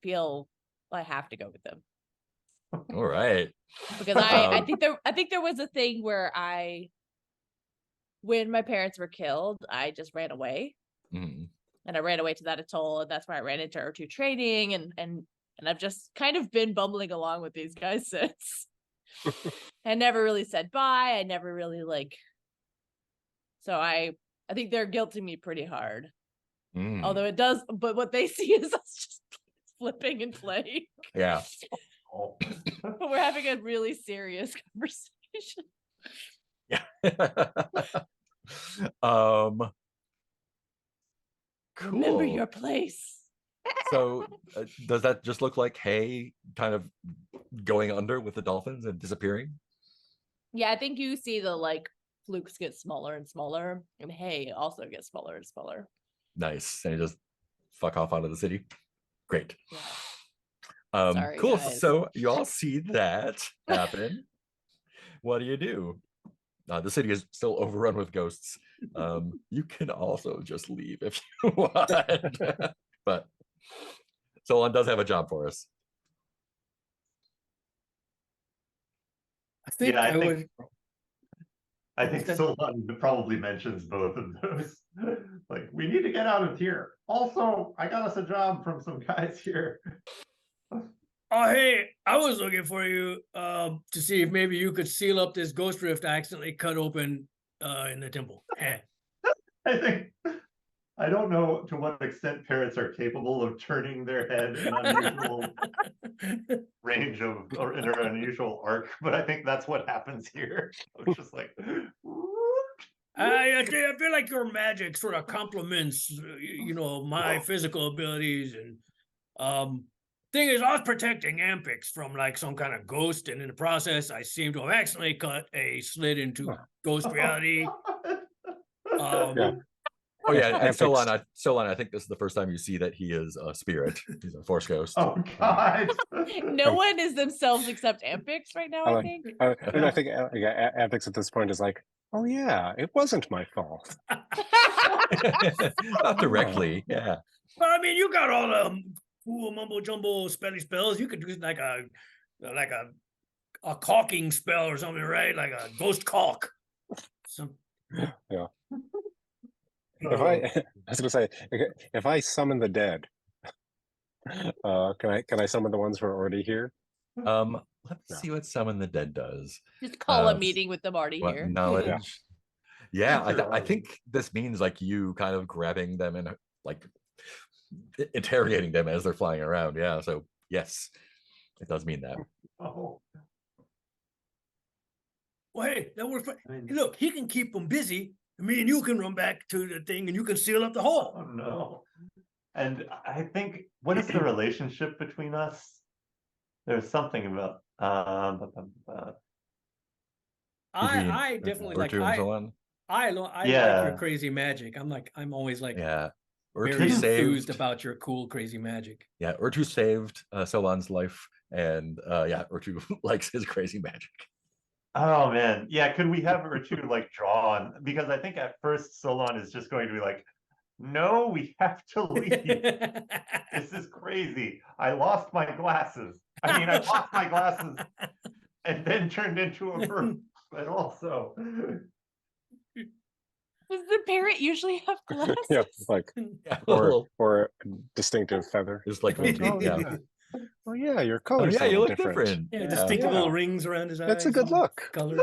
feel I have to go with them. All right. Because I think there was a thing where when my parents were killed, I just ran away. Mhm. And I ran away to that atoll, and that's where I ran into R2 trading, and I've just kind of been bumbling along with these guys since. I never really said bye. I never really so I think they're guilting me pretty hard. Mm. Although it does, but what they see is us just flipping and playing. Yeah. Oh. But we're having a really serious conversation. Yeah. Cool. Remember your place. So does that just look like hay kind of going under with the dolphins and disappearing? Yeah, I think you see the like flukes get smaller and smaller, and hay also gets smaller and smaller. Nice. And you just fuck off out of the city. Great. Yeah. Sorry, Cool. guys. So you all see that happen. What do? The city is still overrun with ghosts. You can also just leave if you want. But Solon does have a job for us. I think Yeah, I I think- would. I think Okay. Solon probably mentions both of those. Like, we need to get out of here. Also, I got us a job from some guys here. Oh, hey, I was looking for you to see if maybe you could seal up this ghost rift I accidentally cut open in the temple. I think I don't know to what extent parrots are capable of turning their head in unusual range of or in an unusual arc, but I think that's what happens here. I was just like, I feel like your magic sort of complements, my physical abilities. And thing is, I was protecting Ampix from like some kind of ghost, and in the process, I seem to have accidentally cut a slit into ghost reality. Yeah. Oh yeah, and Ampix. Solon, I think this is the first time you see that he is a spirit. He's a force ghost. oh God. No one is themselves except Ampix right now, I like- think. And I think Ampix at this point is like, oh yeah, it wasn't my fault. Not directly, yeah. But I mean, you got all the cool mumbo jumbo spelly spells. You could do like a caulking spell or something, right? Like a ghost caulk. Some If I was gonna say, if I summon the dead, can I summon the ones who are already here? Let me Yeah. see what Summon the Dead does. Just call a Um, meeting with them already What here. knowledge? Yeah, I Sure. think this means like you kind of grabbing them and like interrogating them as they're flying around. Yeah, so yes, it does mean that. Oh, Well, hey, that works. I mean, Look, he can keep them busy. Me and you can run back to the thing, and you can seal up the hole. oh no. And I think, what is the relationship between us? There's something about I definitely like Urtu and so on. I like Yeah. your crazy magic. I'm always like Yeah, very Urtu enthused saved. about your cool crazy magic. Yeah, Urtu saved Solon's life, and yeah, Urtu likes his crazy magic. Oh man, yeah. Could we have her two like drawn? Because I think at first Solon is just going to be like, "No, we have to leave. This is crazy. I lost my glasses. I mean, I lost my glasses, and then turned into a bird. But also, Does the parrot usually have glasses? Yeah, like Yeah, or a distinctive feather. just like Oh, yeah. yeah. Oh yeah, your Oh colors. yeah, you look different. Yeah, Yeah. distinctive Yeah. little rings around his eyes. That's a good and look. Colors.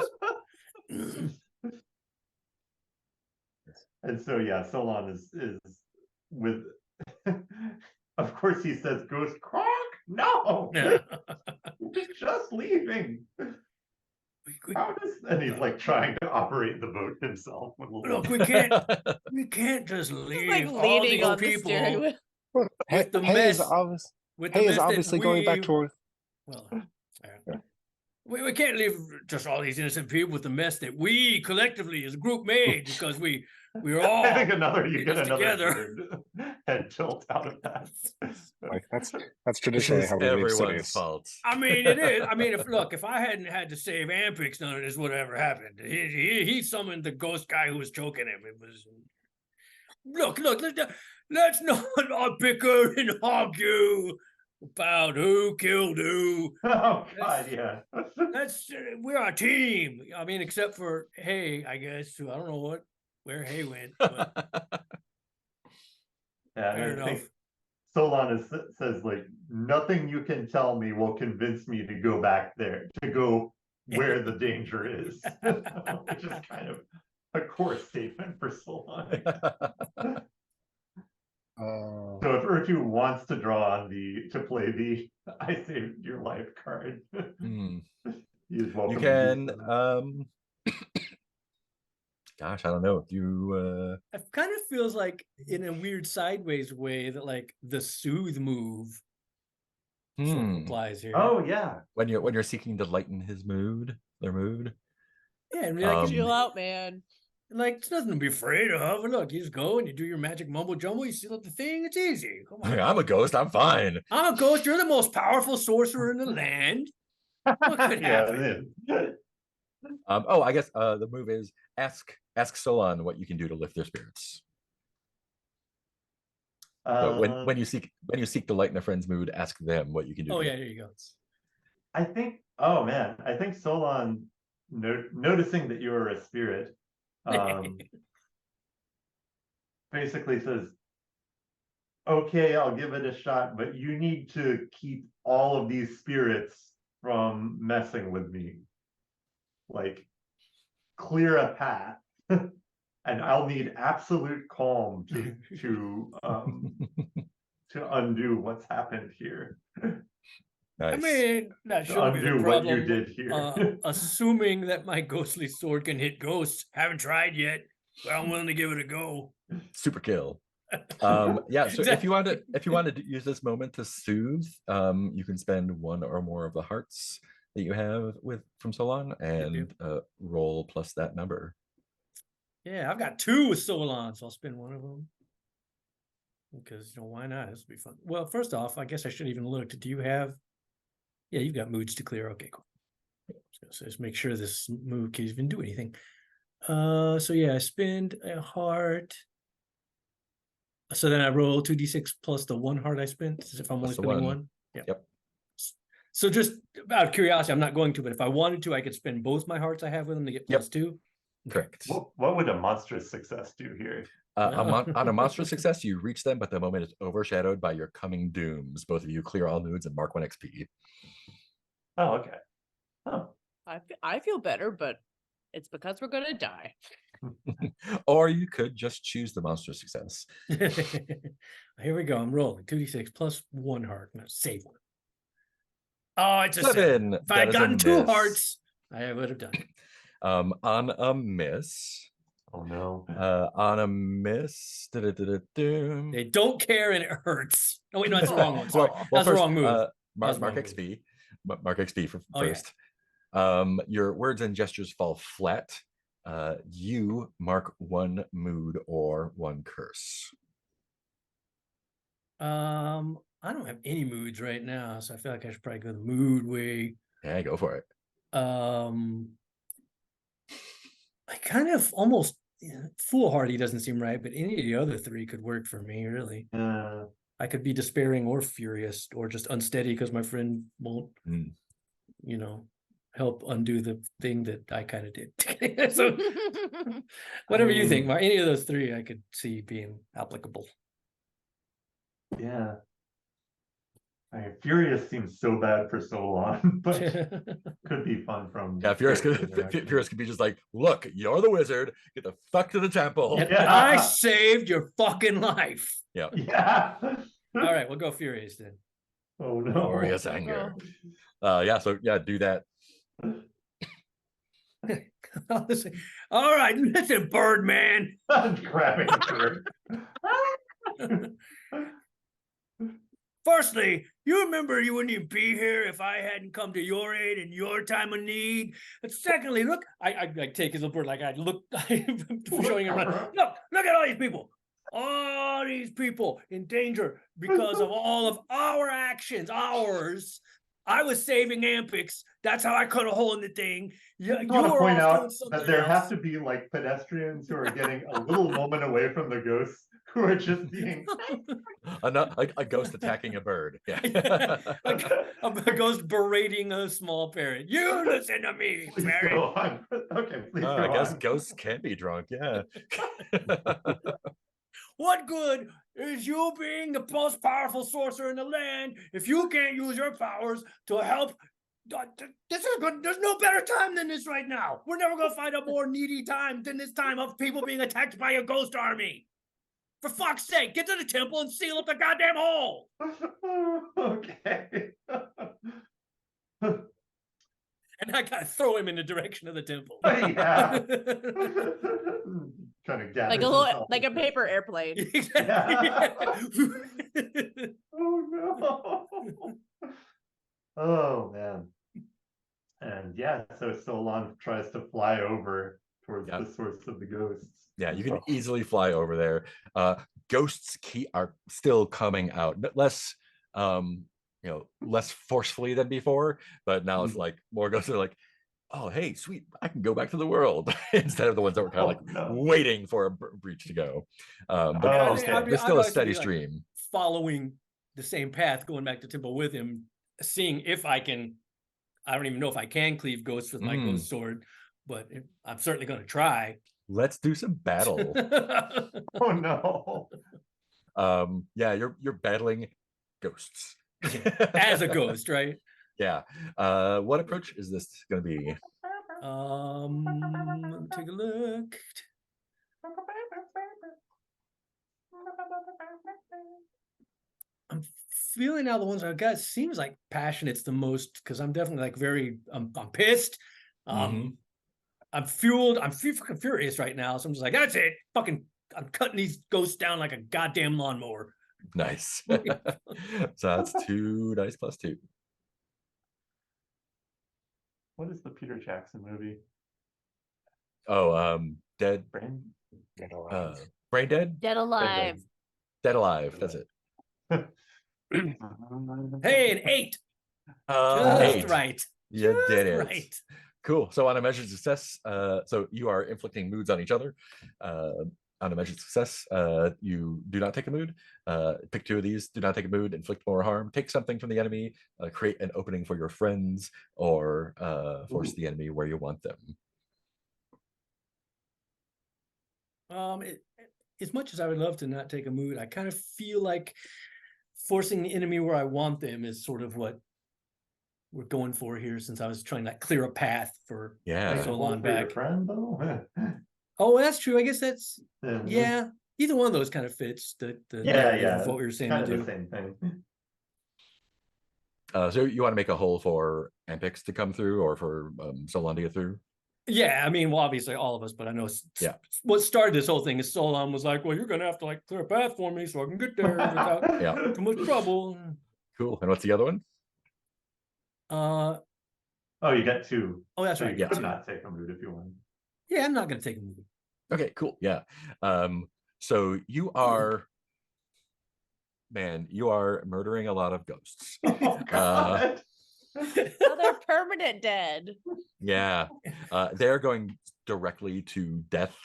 and so yeah, Solon is with. Of course, he says, "Ghost Kronk, no, Yeah. we're just leaving." We- How does and he's like trying to operate the boat himself. With a little- Look, we can't just Just leave like all leaning these on the steering people wheel. Well, hay, With the hay is mess- obvious. with Hay the is mess that obviously going back we- toward. Well, we can't leave just all these innocent people with the mess that we collectively as a group made because we're all. I think you in get this another together. weird head tilt out of that. Like that's This traditionally is how we leave everyone's cities. fault. I mean, it is. I mean, if I hadn't had to save Ampix, none of this would have ever happened. He summoned the ghost guy who was choking him. It was look. Let's not bicker and argue about who killed who. Oh God, yeah. We're a team. I mean, except for Hay, I guess. Who I don't know where Hay went. But Yeah, fair and I think enough. Solon says like, nothing you can tell me will convince me to go back there, to go where the danger is, which is kind of a core statement for Solon. So if Urtu wants to draw on to play the I saved your life card, Hmm. he is welcome You to do can so. gosh, I don't know if you It kind of feels like in a weird sideways way that like the soothe move sort of applies here. Oh yeah. when you're seeking to lighten their mood. Yeah, and like, Chill out, man. like it's nothing to be afraid of. Look, you just go and you do your magic mumbo jumbo. You seal up the thing. It's easy. Come on. I'm a ghost. I'm fine. I'm a ghost. You're the most powerful sorcerer in the land. What could happen? Oh, I guess the move is ask Solon what you can do to lift their spirits. So when you seek to lighten a friend's mood, ask them what you can do. Oh yeah, there you go. I think. Oh man, I think Solon, noticing that you are a spirit, basically says, "Okay, I'll give it a shot, but you need to keep all of these spirits from messing with me. Like, clear a path." And I'll need absolute calm to undo what's happened here. Nice. I mean, that To shouldn't be the undo what problem. you did here. Assuming that my ghostly sword can hit ghosts. Haven't tried yet, but I'm willing to give it a go. Super kill. Yeah, so if you want to use this moment to soothe, you can spend one or more of the hearts that you have from Solon and roll plus that number. Yeah, I've got 2 with Solon, so I'll spend one of them. Because why not? This will be fun. Well, first off, I guess I should even look. Do you have? Yeah, you've got moods to clear. Okay, cool. So just make sure this move can even do anything. So yeah, I spend a heart. So then I roll 2d6 plus the 1 heart I spent, as if I'm only spending one. Yeah. Yep. So just out of curiosity, I'm not going to, but if I wanted to, I could spend both my hearts I have with them to get plus 2. Correct. What would a monstrous success do here? On a monstrous success, you reach them, but the moment is overshadowed by your coming dooms. Both of you clear all moods and mark 1 XP. Oh, okay. Oh. I feel better, but it's because we're gonna die. Or you could just choose the monstrous success. Here we go. I'm rolling 2d6 plus 1 heart. I'm gonna save one. Oh, it's a 7. If I had gotten 2 hearts, I would have done it. On a miss. Oh no. On a miss. They don't care and it hurts. Oh wait, no, that's the wrong one. Sorry. That's the wrong move. Mark XP. Mark XP for first. Your words and gestures fall flat. You mark 1 mood or 1 curse. I don't have any moods right now, so I feel like I should probably go the mood way. Yeah, go for it. I kind of almost foolhardy doesn't seem right, but any of the other 3 could work for me, really. I could be despairing or furious or just unsteady because my friend won't, help undo the thing that I kind of did. So whatever you think, any of those 3 I could see being applicable. Yeah. I mean, Furious seems so bad for so long, but could be fun from. Yeah, Furious could be just like, look, you're the wizard. Get the fuck to the temple. Yeah. I saved your fucking life. Yeah. Yeah. All right, we'll go Furious then. Oh no. Glorious anger. Yeah, so yeah, do that. All right, listen, Birdman. I'm grabbing the bird. Firstly, you remember you wouldn't even be here if I hadn't come to your aid in your time of need. And secondly, look, I take his little bird like I look, showing him around. Look at all these people. All these people in danger because of all of our actions, ours. I was saving Ampix. That's how I cut a hole in the thing. You want to point out that there have to be like pedestrians who are getting a little moment away from the ghosts who are just being a ghost attacking a bird. Yeah. a ghost berating a small parrot. You listen to me, parrot. Okay, please I guess ghosts can be drunk. Yeah. What good is you being the most powerful sorcerer in the land if you can't use your powers to help? This is good. There's no better time than this right now. We're never going to find a more needy time than this time of people being attacked by a ghost army. For fuck's sake, get to the temple and seal up the goddamn hole. Okay. And I gotta throw him in the direction of the temple. Yeah. Kind of Like a little, like a paper airplane. Exactly. Oh no. Oh man. And yeah, so Solon tries to fly over towards Yep. the source of the ghosts. Yeah, you can easily fly over there. Ghosts are still coming out, but less less forcefully than before. But now it's like more ghosts are like, oh hey, sweet, I can go back to the world instead of the ones that were kind of like waiting for a breach to go. But Oh, there's still a steady stream. Following the same path, going back to temple with him, seeing if I can. I don't even know if I can cleave ghosts with my ghost sword, but I'm certainly going to try. Let's do some battle. Oh no. Yeah, you're battling ghosts. As a ghost, right? Yeah. What approach is this going to be? Let me take a look. I'm feeling now the ones I've got seems like passionate's the most, because I'm definitely like very I'm pissed. I'm fueled. I'm fucking furious right now. So I'm just like, that's it. Fucking I'm cutting these ghosts down like a goddamn lawnmower. Nice. So that's 2 dice plus 2. What is the Peter Jackson movie? Oh, dead. Brain? Brain dead. Dead alive. Dead alive. That's it. Hey, an 8. Just 8. right. You Just did it. right. Cool. So on a measured success, so you are inflicting moods on each other. On a measured success, you do not take a mood. Pick 2 of these. Do not take a mood. Inflict more harm. Take something from the enemy. Create an opening for your friends, or force the enemy where you want them. As much as I would love to not take a mood, I kind of feel like forcing the enemy where I want them is sort of what we're going for here, since I was trying to clear a path for so long back. Friend, though? Oh, that's true. I guess that's Yeah. Either one of those kind of fits the Yeah. what we were saying Kind to of do. the same thing. So you want to make a hole for Ampix to come through, or for Solon to get through? Yeah, I mean, well, obviously all of us, but I know what started this whole thing is Solon was like, well, you're gonna have to like clear a path for me so I can get there without too much trouble. Cool. And what's the other one? Oh, you got 2. Oh, that's So right. you Yeah, could not take a mood if you want. yeah, I'm not gonna take a mood. Okay, cool. Yeah. So you are, man, you are murdering a lot of ghosts. Oh, God. Oh, they're permanent dead. Yeah. They're going directly to death,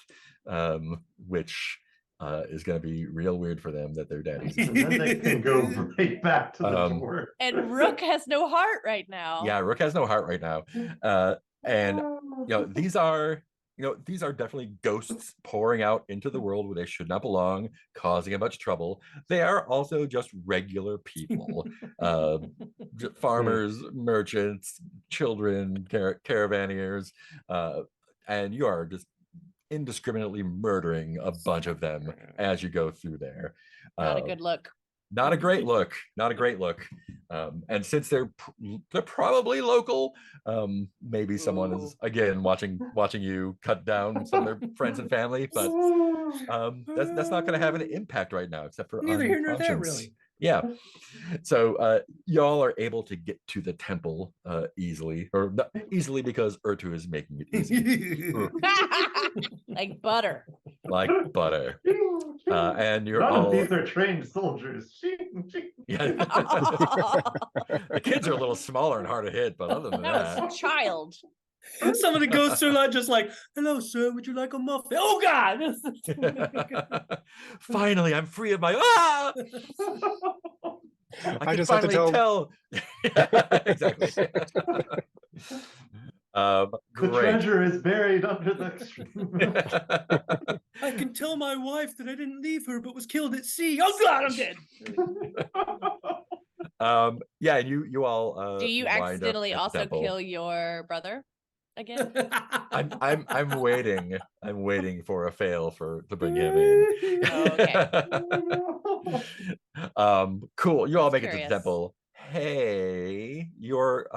which is going to be real weird for them that they're dead. And then they can go right back to the door. And Rook has no heart right now. Yeah, Rook has no heart right now. And these are definitely ghosts pouring out into the world where they should not belong, causing a bunch of trouble. They are also just regular people, farmers, merchants, children, caravaneers, and you are just indiscriminately murdering a bunch of them as you go through there. Not a good look. Not a great look. Not a great look. And since they're probably local, maybe someone is again watching you cut down some of their friends and family, but that's not going to have an impact right now, except for Neither on here nor there, conscience. really. Yeah. So y'all are able to get to the temple easily, or not easily because Ertu is making it easy. Like butter. Like butter. And you're None all... of these are trained soldiers. Yeah. The kids are a little smaller and hard to hit, but other than That that, was a child. Some of the ghosts are not just like, hello, sir, would you like a muffin? Oh, God! finally, I'm free of my... Ah! I just can have to finally tell- Yeah, exactly. The Great. treasure is buried under the... I can tell my wife that I didn't leave her but was killed at sea. Oh, God, I'm dead. Yeah, and you all Do you wind up accidentally at the also temple. kill your brother? again? I'm waiting. I'm waiting for a fail to bring him in. Oh, okay. Cool. You all Just make it to the curious. temple. Hey, you're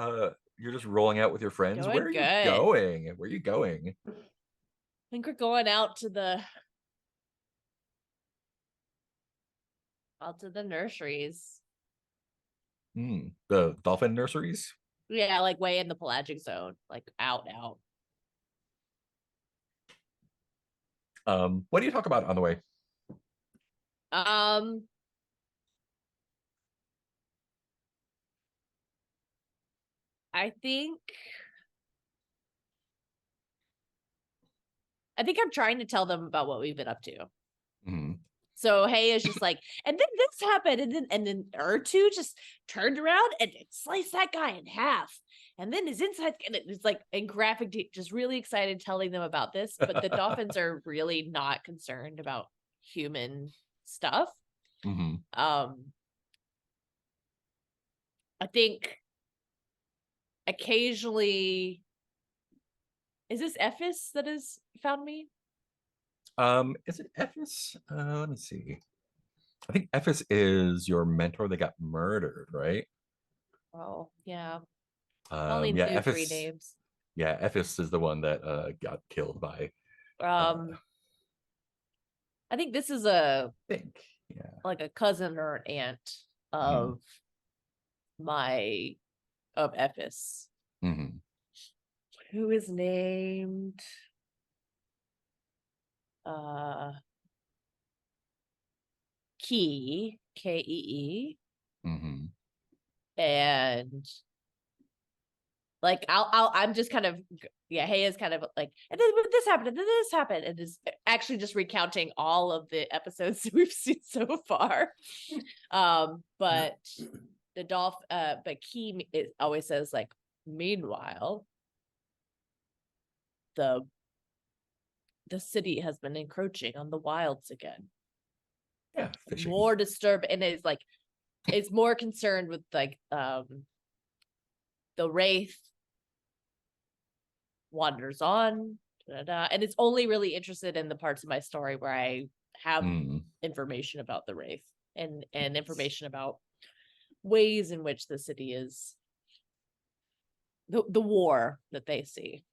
just rolling out with your friends. Doing Where are you good. going? Where are you going? I think we're going out to the nurseries. The dolphin nurseries? Yeah, like way in the pelagic zone, like out. What do you talk about on the way? I think I'm trying to tell them about what we've been up to. Mhm. So Hay is just like, and then this happened, and then Ertu just turned around and sliced that guy in half. And then his inside, and it's like in graphic, just really excited telling them about this. But the dolphins are really not concerned about human stuff. Mhm. I think occasionally, is this Ephes that has found me? Is it Ephes? Let me see. I think Ephes is your mentor that got murdered, right? Oh, yeah. I only Yeah, knew 3 Ephes. names. Yeah, Ephes is the one that got killed by. I think this is I think, yeah. like a cousin or an aunt of Ephes, Mm-hmm. who is named Kee, Kee. Mm-hmm. And like I'm just kind of, yeah, Hay is kind of like, and then this happened, and then this happened, and is actually just recounting all of the episodes that we've seen so far. But but Key always says like, meanwhile, the city has been encroaching on the wilds again. Yeah, fishing. More disturbed, and it's more concerned with like the wraith wanders on, and it's only really interested in the parts of my story where I have information about the wraith and information about ways in which the city is the war that they see.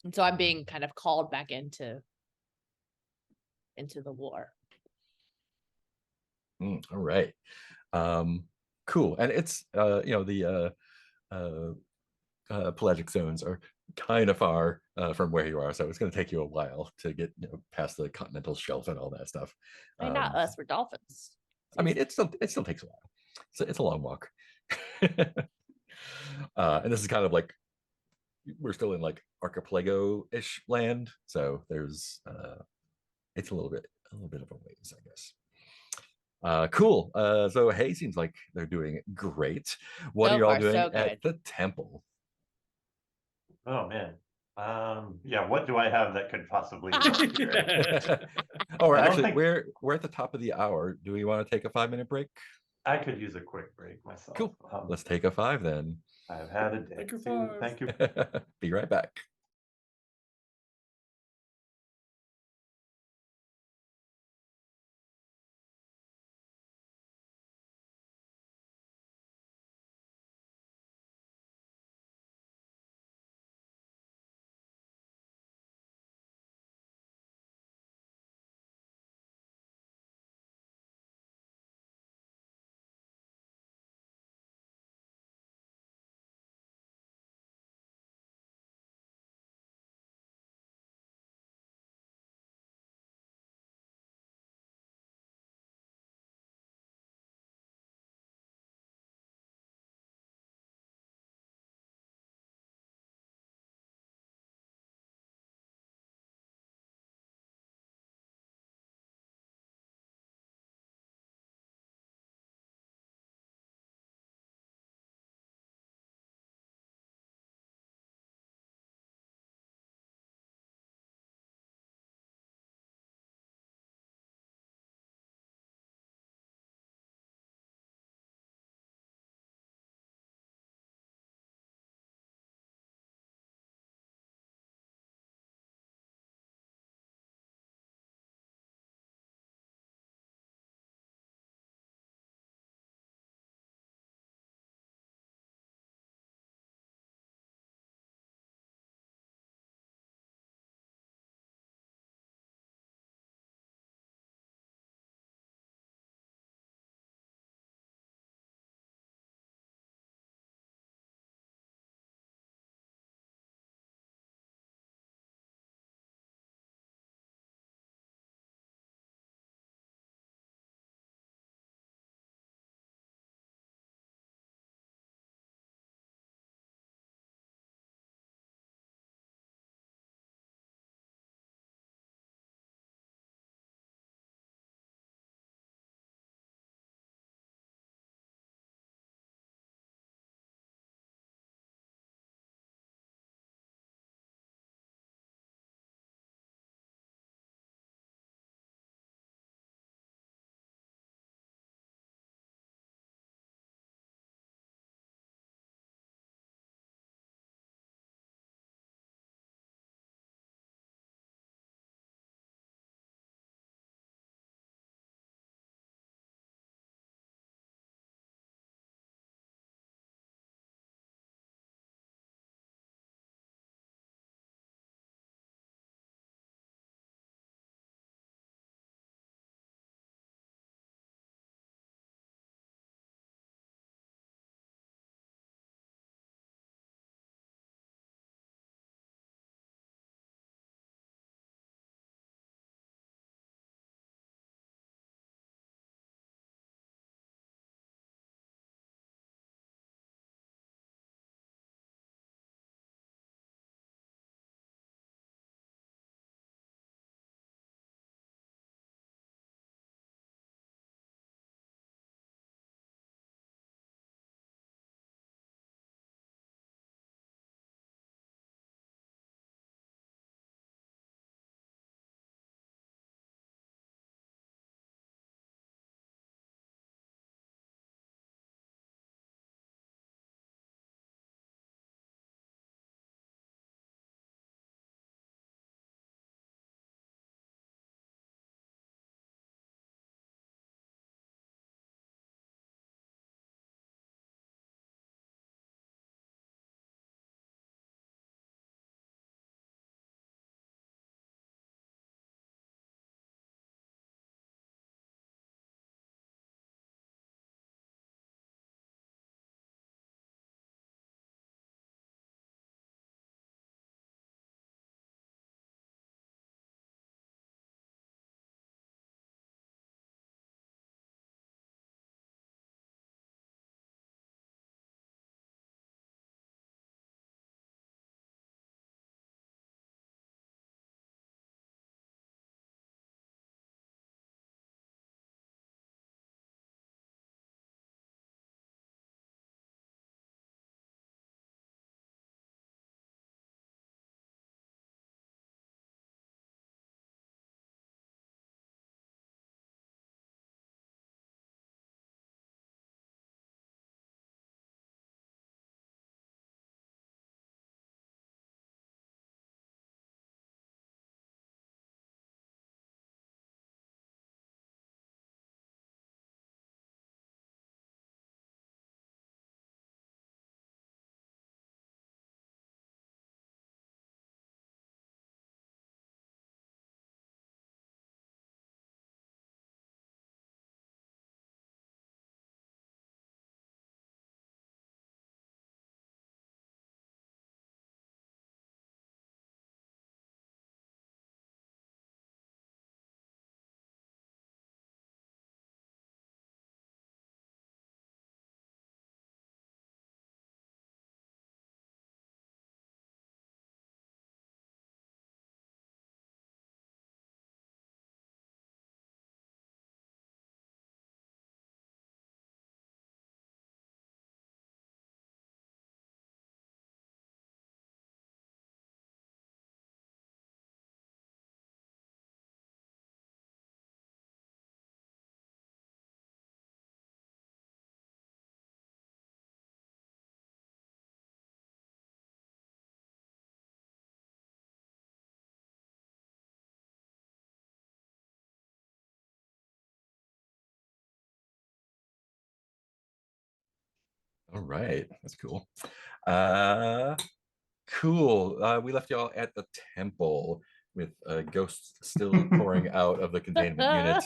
And so I'm being kind of called back into the war. All right. Cool. And it's the pelagic zones are kind of far from where you are, so it's going to take you a while to get past the continental shelf and all that stuff. I mean, not us, we're dolphins. I mean, it still takes a while. So it's a long walk. And this is kind of like we're still in like archipelago-ish land, so there's it's a little bit of a ways, I guess. Cool. So Hay seems like they're doing great. What So are you all far, doing so at good. the temple? Oh man. Yeah, what do I have that could possibly help here? Or I don't actually, think- we're at the top of the hour. Do we want to take a 5-minute break? I could use a quick break myself. Cool. Let's take a 5 then. I've had a day. Take your too. 5. Thank you. Be right back. All right, that's cool. Cool. We left y'all at the temple with ghosts still pouring out of the containment unit.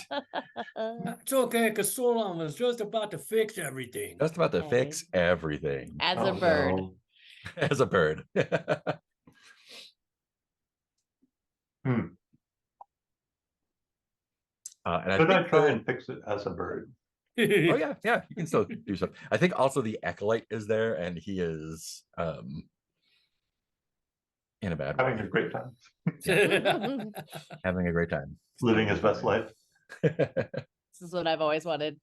It's okay, because Solon was just about to fix everything. Just about to Hey. fix everything As Oh, a bird. no. as a bird. Hmm. And I Could I think try and fix it as a bird? oh yeah, you can still do stuff. I think also the acolyte is there, and he is in a bad Having way, a great time, having a great time, living his best life. This is what I've always wanted.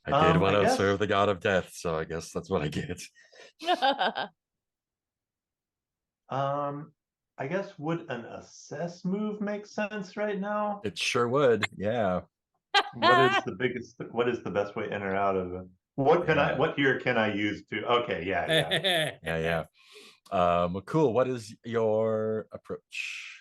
I did want I to guess- serve the god of death, so I guess that's what I get. I guess would an assess move make sense right now? It sure would, yeah. What is the biggest? What is the best way in or out of it? What can I? Yeah. What here can I use to? Okay, yeah. Yeah. Cool. What is your approach?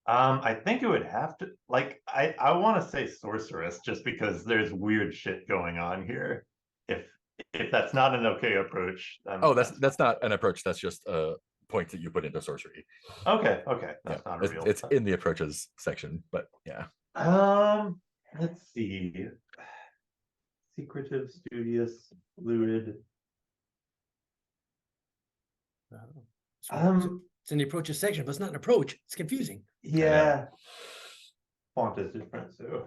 I think it would have to like I want to say sorceress just because there's weird shit going on here. If that's not an okay approach, then Oh, that's not an approach. That's just a point that you put into sorcery. okay. Yeah, That's not a real. it's in the approaches section, but yeah. Let's see. Secretive, studious, looted. It's in the approaches section, but it's not an approach. It's confusing. Yeah. Font is different, so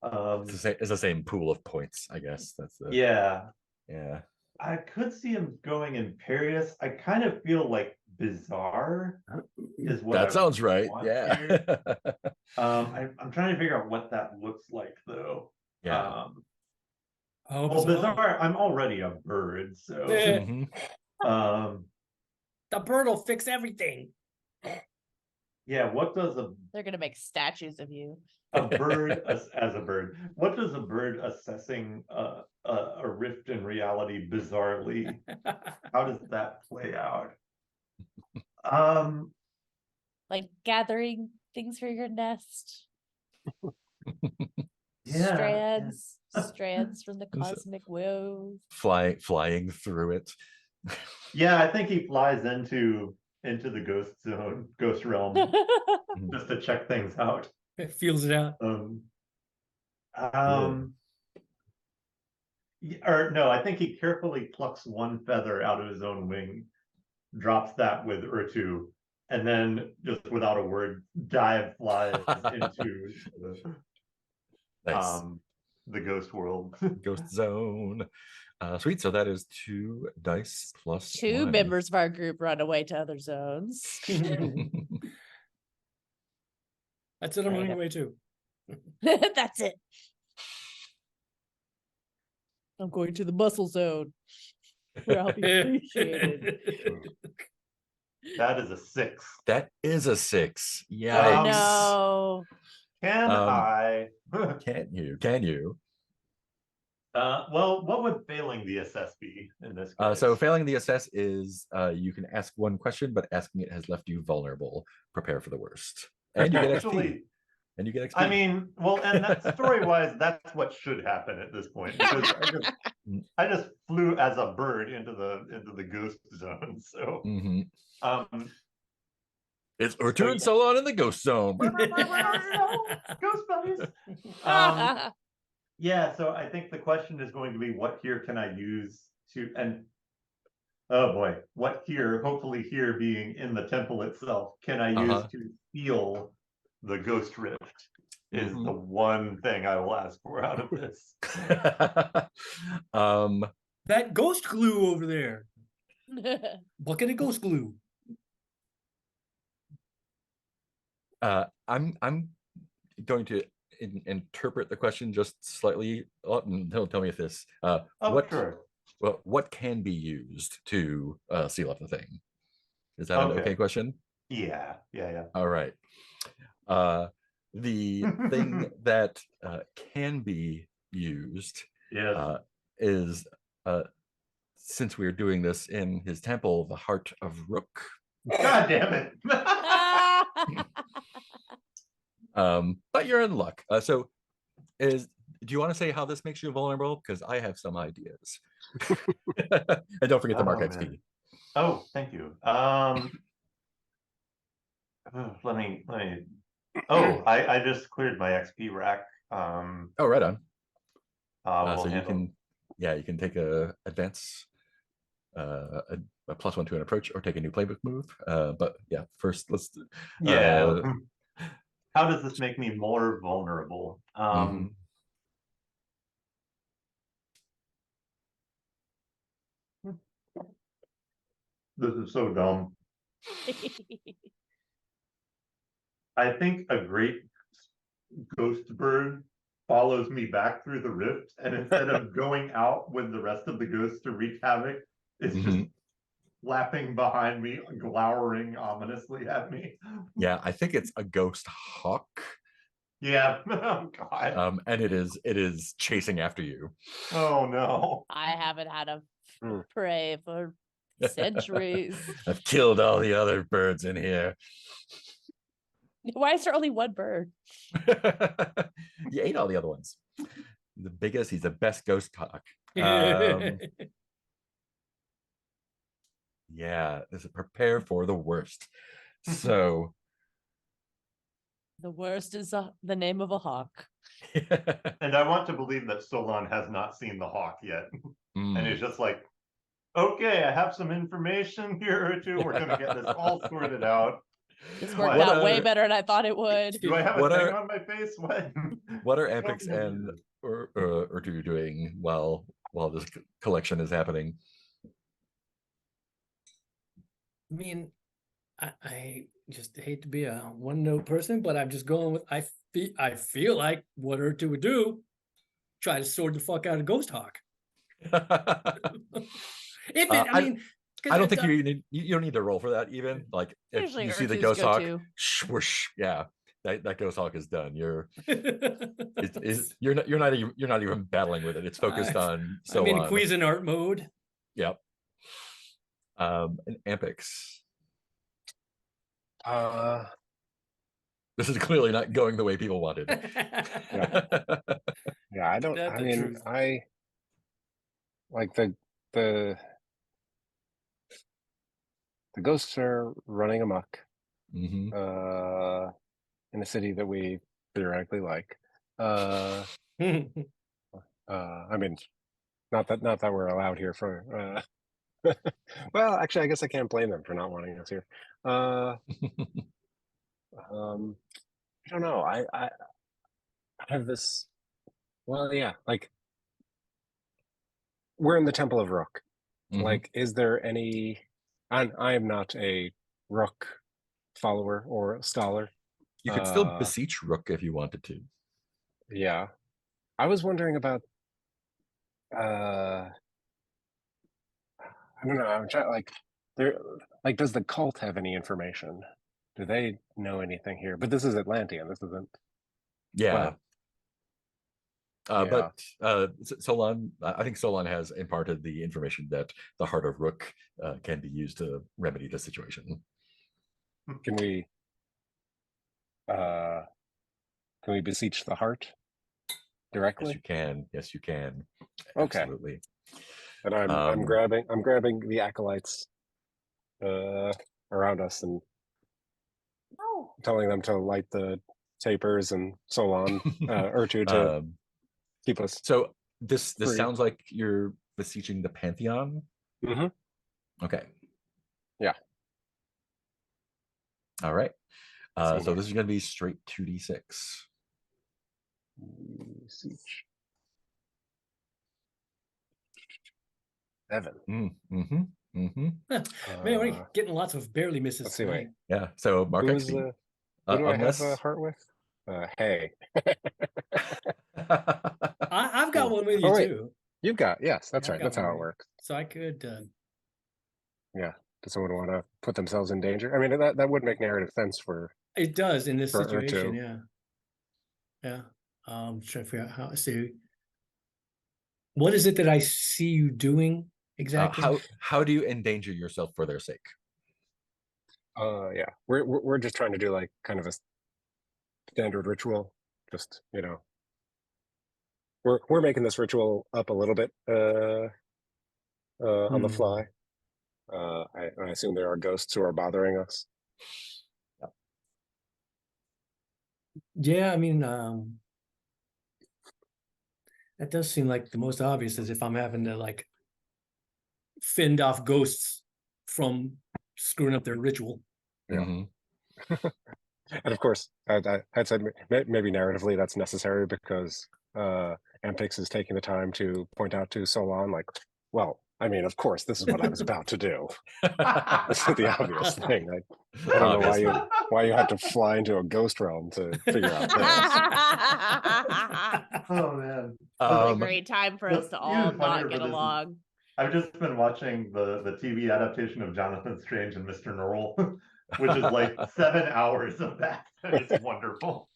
It's the same pool of points, I guess. That's the yeah. yeah. I could see him going imperious. I kind of feel like bizarre is what That I sounds right. want Yeah. here. I'm trying to figure out what that looks like though. Yeah. Oh, Well, bizarre. I'm already a bird, so Mhm. the bird will fix everything. yeah. What does They're gonna make statues of you. a bird as a bird? What does a bird assessing a rift in reality bizarrely? How does that play out? Like gathering things for your nest. Yeah. Strands from the cosmic wove. Flying through it. Yeah, I think he flies into the ghost zone, ghost realm, just to check things out. It feels it out. Or no, I think he carefully plucks one feather out of his own wing, drops that with Urtu, and then just without a word, dive flies into Nice. the ghost world. Ghost zone. Sweet. So that is 2 dice plus Two 1. members of our group run away to other zones. That's it. I'm running away too. That's it. I'm going to the muscle zone where I'll be appreciated. That is a 6. That is a 6. Oh Yikes. no. Can I? Can you? Well, what would failing the assess be in this case? So failing the assess is you can ask one question, but asking it has left you vulnerable. Prepare for the worst. And you get XP. Actually, And you get XP. I mean, well, and that story-wise, that's what should happen at this point because I just flew as a bird into the ghost zone. So, Mhm. It's So, Urtu and yeah. Solon in the ghost zone. ghost buddies. Yeah, so I think the question is going to be what here can I use to and oh boy, what here, hopefully here being in the temple itself, can I use to feel the ghost rift is the one thing I will ask for out of this. That ghost glue over there. Bucket of ghost glue. I'm going to interpret the question just slightly. He'll tell me if this. Sure. What can be used to seal up the thing? Is that an okay question? Yeah. All right. The thing that can be used is since we're doing this in his temple, the heart of Rook. God damn it. But you're in luck. So do you want to say how this makes you vulnerable? Because I have some ideas. And don't forget to mark Oh, XP. man. Oh, thank you. Let me. Oh, I just cleared my XP rack. Oh, right on. We'll So you handle. can, yeah, you can take a advance, a +1 to an approach, or take a new playbook move. But yeah, first let's. Yeah. How does this make me more vulnerable? Mhm. This is so dumb. I think a great ghost bird follows me back through the rift, and instead of going out with the rest of the ghosts to wreak havoc, it's just lapping behind me, glowering ominously at me. Yeah, I think it's a ghost hawk. Yeah. Oh God. And it is chasing after you. Oh no. I haven't had a Hmm. prey for centuries. I've killed all the other birds in here. Why is there only one bird? You ate all the other ones. The biggest, he's the best ghost hawk. Yeah, this is prepare for the worst. So The worst is the name of a hawk. And I want to believe that Solon has not seen the hawk yet. And he's Mm. just like, okay, I have some information here or two. We're gonna get this all sorted out. This What worked out way are- better than I thought it would. Do I have a What thing are- on my face? What? What are Show Epics me and this. or do you doing while this collection is happening? I mean, I just hate to be a one note person, but I'm just going with I feel like what Urtu would do, try to sword the fuck out of Ghost Hawk. If it, I mean, I don't think you don't need to roll for that even. Like if Usually you see the Urtu's ghost hawk, go-to. swoosh, yeah, that ghost hawk is done. You're It's- you're not even battling with it. It's focused on I'm in Solon. Cuisinart mode. Yep. And Ampix. This is clearly not going the way people wanted. Yeah, I don't. That's I the mean, truth. I like the ghosts are running amok Mhm. in a city that we theoretically like. I mean, not that we're allowed here for. Well, actually, I guess I can't blame them for not wanting us here. I don't know. I have this. Well, yeah, like we're in the Temple of Rook. Mhm. Like, is there any? I am not a Rook follower or scholar. You could still beseech Rook if you wanted to. Yeah, I was wondering about. I don't know. I'm trying like there. Like, does the cult have any information? Do they know anything here? But this is Atlantean. This isn't. Yeah. Well, But Solon, I think Solon has imparted the information that the heart of Rook can be used to remedy the situation. can we beseech the heart Yes, directly? you can. Yes, you can. Okay. Absolutely. And I'm grabbing the acolytes around us and telling them to light the tapers and Solon Urtu to keep us. So this free. sounds like you're beseeching the Pantheon. Mm-hmm. Okay. Yeah. All right. So So this is going to be straight 2d6. Beseech. 7. Mm-hmm. Mm-hmm. Man, we're getting lots of barely misses. Let's see, wait. Yeah. So mark Who's XP. who do I Unless have a heart with? Hey. I've got one with you Oh, wait. too. You've got, yes, that's Yeah, I've right. got That's how one it with you. works. So I could. Yeah. Does someone want to put themselves in danger? I mean, that would make narrative sense for. It does in this For situation. Urtu. Yeah. Yeah. Trying to figure out how to see. What is it that I see you doing exactly? how do you endanger yourself for their sake? Yeah. We're just trying to do like kind of a standard ritual. Just, we're making this ritual up a little bit on the fly. I assume there are ghosts who are bothering us. Yeah, I mean, that does seem like the most obvious is if I'm having to like fend off ghosts from screwing up their ritual. Yeah. Mhm. And of course, I'd said maybe narratively that's necessary because Ampix is taking the time to point out to Solon, like, well, I mean, of course, this is what I was about to do. This is the obvious thing. I don't know why you had to fly into a ghost realm to figure out this. Oh man. What a Um, great time for the- us to even all funnier not for get this is- along. I've just been watching the TV adaptation of Jonathan Strange and Mr. Norrell, which is like 7 hours of that. And it's wonderful.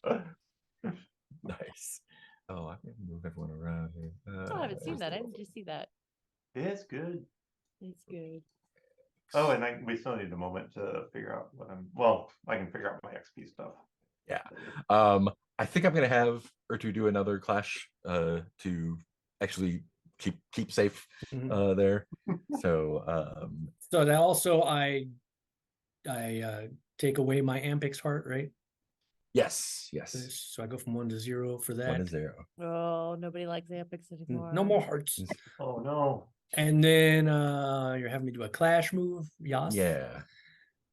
Nice. Oh, I'm gonna move everyone around here. Oh, I haven't seen Where's that. the I roll? need to see that. It's good. It's good. Oh, and we still need a moment to figure out what I can figure out my XP stuff. Yeah. I think I'm gonna have Ertu do another clash to actually keep safe Mhm. there. So So that also I take away my Ampix heart, right? yes. So I go from 1 to 0 for that. 1-0. Oh, nobody likes Apex anymore. No more hearts. Oh no. And then you're having me do a clash move, Yas. Yeah.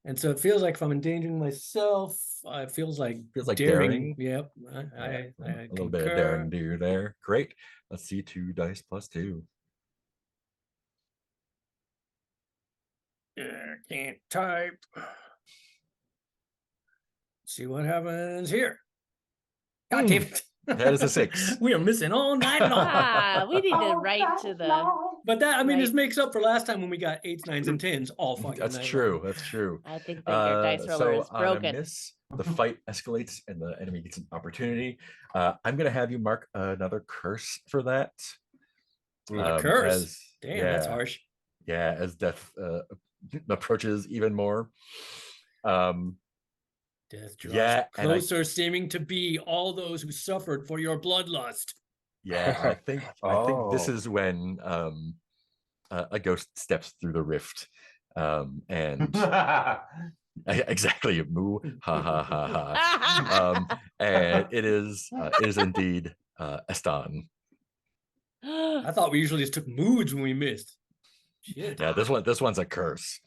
And so it feels like if I'm endangering myself, it feels like daring. Yep. Yeah, I a little bit of concur. daring do there. Great. Let's see 2 dice plus 2. Yeah, can't type. See what happens here. God damn it. That is a 6. We are missing all night long. Ah, we need to write to the. But that, I mean, this Right. makes up for last time when we got 8s, 9s, and 10s all fucking That's night true. long. That's true. I think that your dice roller So is on a broken. miss, the fight escalates and the enemy gets an opportunity. I'm gonna have you mark another curse for that. A curse? As, Damn, that's harsh. Yeah, as death approaches even more. Death draws Yeah, and closer, seeming to be all those who suffered for your bloodlust. yeah, I think this Oh. is when a ghost steps through the rift, and exactly, moo, ha ha ha ha. And it is indeed Estan. I thought we usually just took moods when we missed. Shit. Yeah, this one's a curse.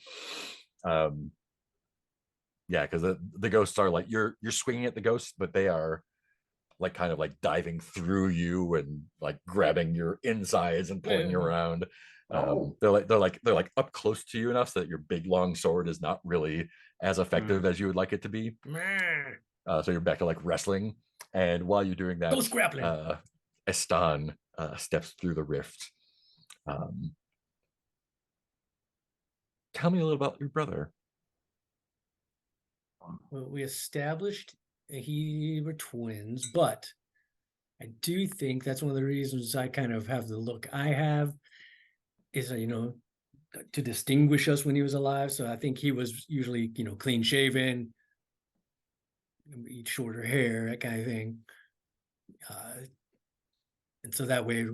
Yeah, because the ghosts are like you're swinging at the ghosts, but they are like kind of like diving through you and like grabbing your insides and pulling you Yeah. around. Oh. They're like up close to you enough so that your big long sword is not really as effective as you would like it to be. Meh. So you're back to like wrestling, and while you're doing that, Ghost grappling. Estan steps through the rift. Tell me a little about your brother. Well, we established he were twins, but I do think that's one of the reasons I kind of have the look I have is, to distinguish us when he was alive. So I think he was usually, clean shaven, eat shorter hair, that kind of thing. And so that way,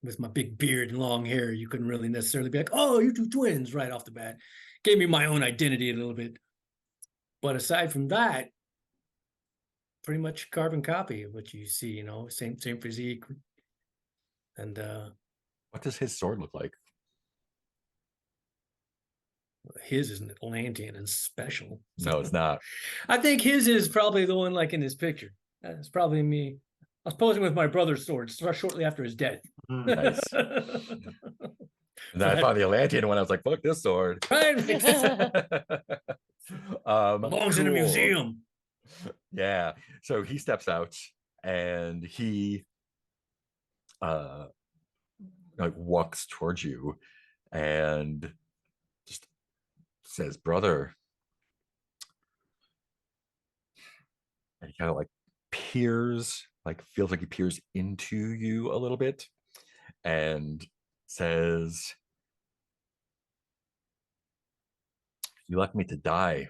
with my big beard and long hair, you couldn't really necessarily be like, oh, you two twins right off the bat. Gave me my own identity a little bit. But aside from that, pretty much carbon copy of what you see, same physique. And What does his sword look like? his is an Atlantean and special. No, it's not. I think his is probably the one like in his picture. That's probably me. I was posing with my brother's sword shortly after his death. Nice. And then I found the Atlantean one. I was like, "Fuck this sword." Right? Belongs Belongs in a museum. Yeah. So he steps out and he like walks towards you and just says, "Brother." And he kind of like peers, like feels like he peers into you a little bit and says, "You left me to die.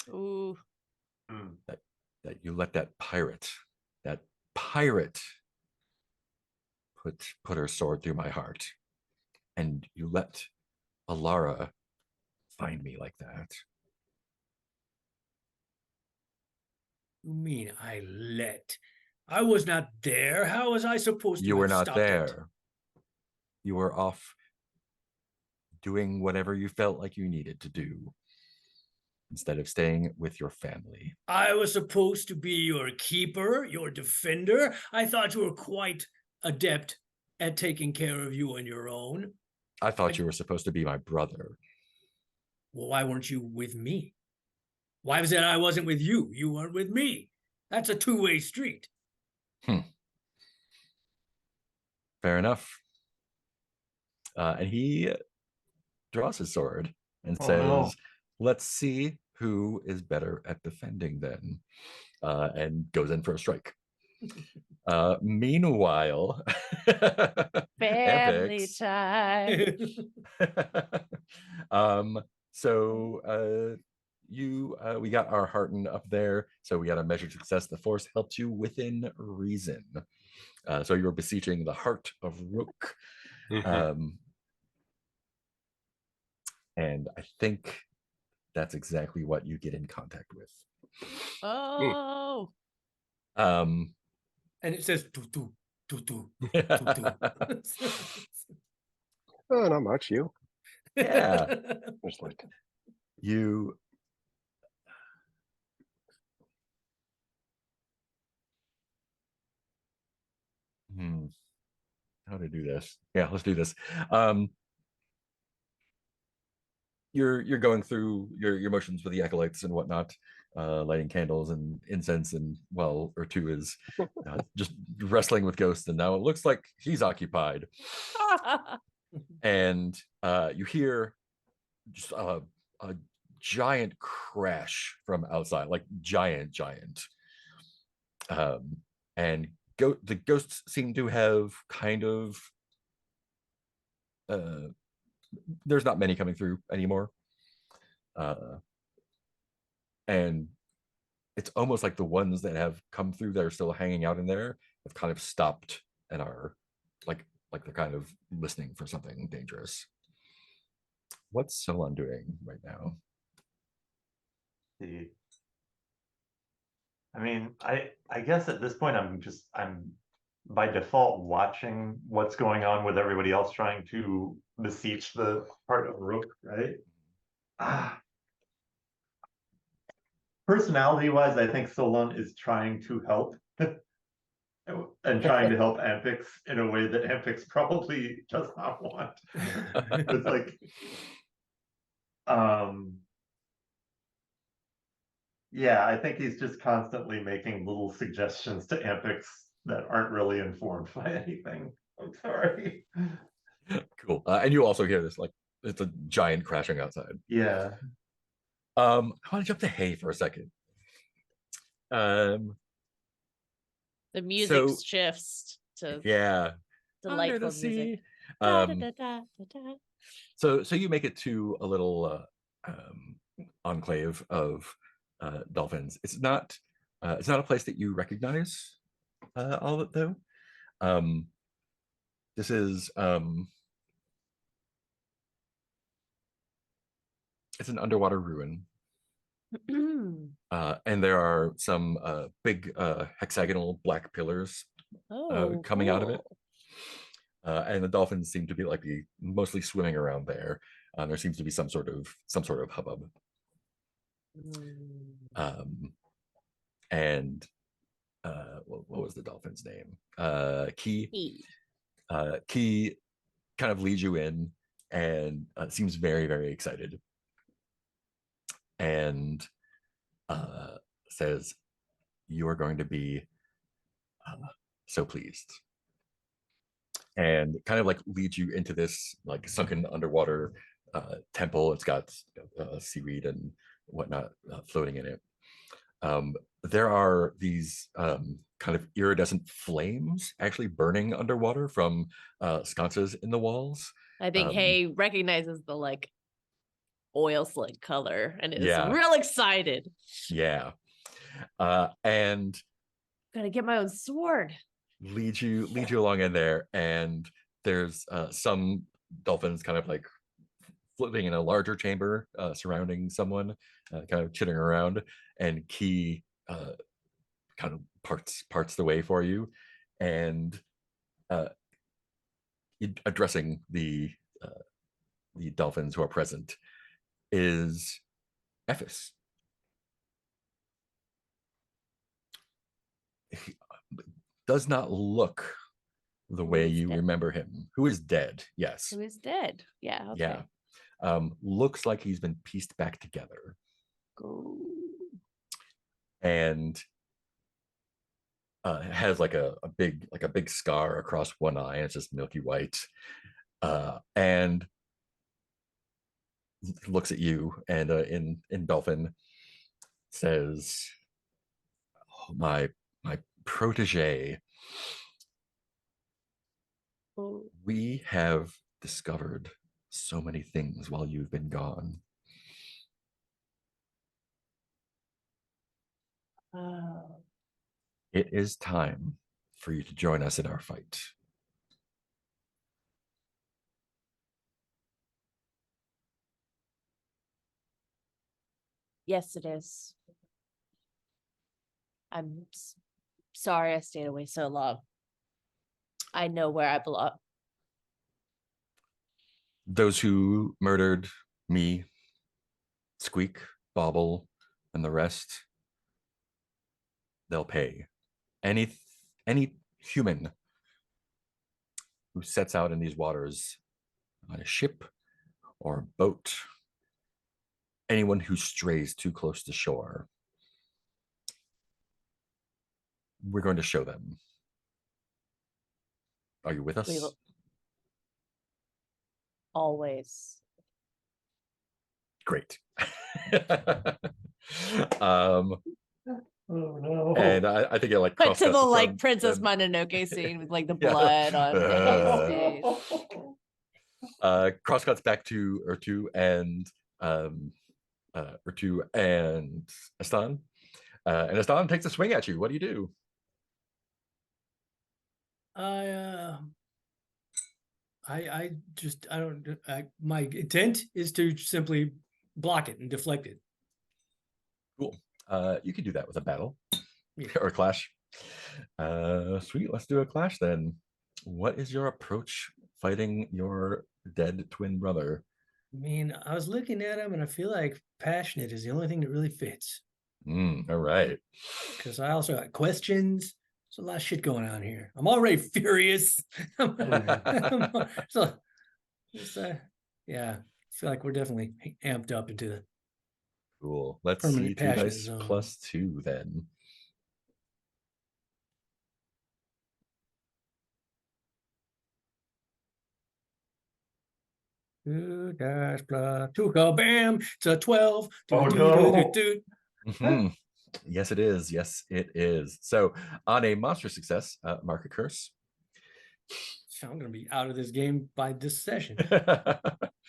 Ooh. That you let that pirate, that pirate put her sword through my heart, and you let Alara find me like that. You mean I let? I was not there. How was I supposed to You were have not stopped it? there. You were off doing whatever you felt like you needed to do instead of staying with your family. I was supposed to be your keeper, your defender. I thought you were quite adept at taking care of you on your own. I thought you were supposed to be my brother. Well, why weren't you with me? Why was it I wasn't with you? You weren't with me. That's a two-way street. Fair enough. And he draws his sword and Oh, says, no. let's see who is better at defending then. And goes in for a strike. Meanwhile, Family Ampix, time. so we got our Hearten up there, so we got a measured success. The force helped you within reason. So you were beseeching the heart of Rook. And I think that's exactly what you get in contact with. Oh. Um And it says tutu, tutu, yeah. tutu. Oh, not much. You. Just like You how to do this? Yeah, let's do this. You're going through your motions with the acolytes and whatnot, lighting candles and incense, and well, or two is just wrestling with ghosts, and now it looks like he's occupied. And you hear just a giant crash from outside, like giant. And the ghosts seem to have kind of there's not many coming through anymore, and it's almost like the ones that have come through that are still hanging out in there have kind of stopped and are like they're kind of listening for something dangerous. What's Solon doing right now? See. I mean, I guess at this point I'm by default watching what's going on with everybody else trying to beseech the heart of Rook, right? Personality wise, I think Solon is trying to help and trying to help Ampix in a way that Ampix probably does not want. It's like yeah, I think he's just constantly making little suggestions to Ampix that aren't really informed by anything. I'm sorry. Cool. And you also hear this, like, it's a giant crashing outside. Yeah. I want to jump to Hay for a second. The music shifts to delightful music. So you make it to a little enclave of dolphins. It's not a place that you recognize all of it though. This is it's an underwater ruin. And there are some big hexagonal black pillars coming out of it. And the dolphins seem to be mostly swimming around there. There seems to be some sort of hubbub. And what was the dolphin's name? Key. Key kind of leads you in and seems very, very excited. And says, "You are going to be so pleased," and kind of leads you into this sunken underwater temple. It's got seaweed and whatnot floating in it. There are these kind of iridescent flames actually burning underwater from sconces in the walls. I think Hay recognizes the oil slick color and is real excited. Yeah. And Gotta get my own sword. lead you along in there, and there's some dolphins kind of like floating in a larger chamber surrounding someone, kind of chitting around, and Key kind of parts the way for you, and addressing the dolphins who are present is Ephes. He does not look the way is you dead. remember him. Who is dead? Yes. Who is dead? Yeah. Okay. Yeah. Looks like he's been pieced back together, Go. and has like a big scar across one eye. It's just milky white, and looks at you, and in Dolphin says, oh, my protege, Oh. we have discovered so many things while you've been gone. It is time for you to join us in our fight. Yes, it is. I'm sorry I stayed away so long. I know where I belong. Those who murdered me, Squeak, Bobble, and the rest, they'll pay. Any human who sets out in these waters on a ship or a boat, anyone who strays too close to shore, we're going to show them. Are you with us? We will always. Great. Oh no. And I think it like But to the crosscuts like from Princess them. Mononoke scene with like the Yeah. blood on Eddie's face. Crosscuts back to Urtu and Astan. And Astan takes a swing at you. What do you do? My intent is to simply block it and deflect it. Cool. You can do that with a battle. Yeah. Or a clash. Sweet, let's do a clash then. What is your approach fighting your dead twin brother? I mean, I was looking at him and I feel like passionate is the only thing that really fits. All right. Because I also got questions. There's a lot of shit going on here. I'm already furious. So, yeah, I feel like we're definitely amped up into the Cool. Let's permanent see, 2 passion dice zone. plus 2 then. Two dash plus two, go bam. It's a 12. Oh, no. Mhm. Yes, it is. Yes, it is. So on a monster success, mark a curse. So I'm gonna be out of this game by this session.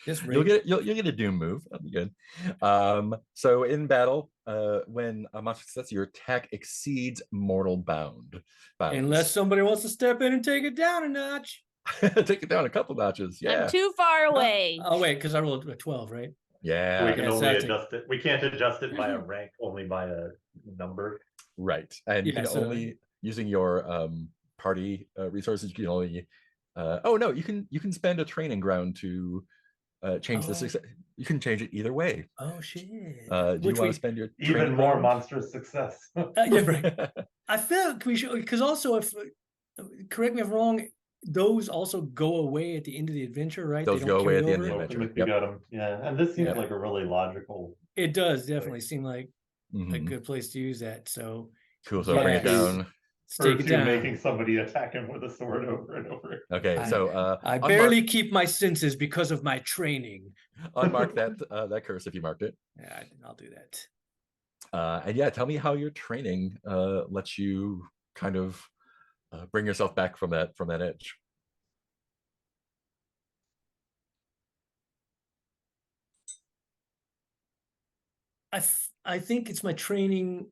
This You'll rate. get you'll get a doom move. That'll be good. So in battle, when a monster success, your attack exceeds mortal bounds. Unless somebody wants to step in and take it down a notch. Take it down a couple notches. Yeah. I'm too far away. Oh wait, because I rolled a 12, right? Yeah. We can Yes, only that's it. adjust it. We can't adjust it by a rank, only by a number. Right. And you Yeah, can so- only, using your party resources, you can only oh no, you can spend a training ground to change the Oh. success. You can change it either way. Oh shit. Do you Which want we- to spend your Even training more ground? monstrous success. Yeah, right. I feel like we should, because also if correct me if I'm wrong, those also go away at the end of the adventure, right? Those They go don't away carry at the end of the over? adventure. Ultimately, got them. Yeah, and this seems Yeah. like a really logical. It does definitely seem like a Mhm. good place to use that. So Cool. So I'll bring it Yes. down. let's take it Urtu down. making somebody attack him with a sword over and over. Okay. So I unmark- barely keep my senses because of my training. unmark that curse if you marked it. Yeah, I'll do that. And yeah, tell me how your training lets you kind of bring yourself back from that edge. I think it's my training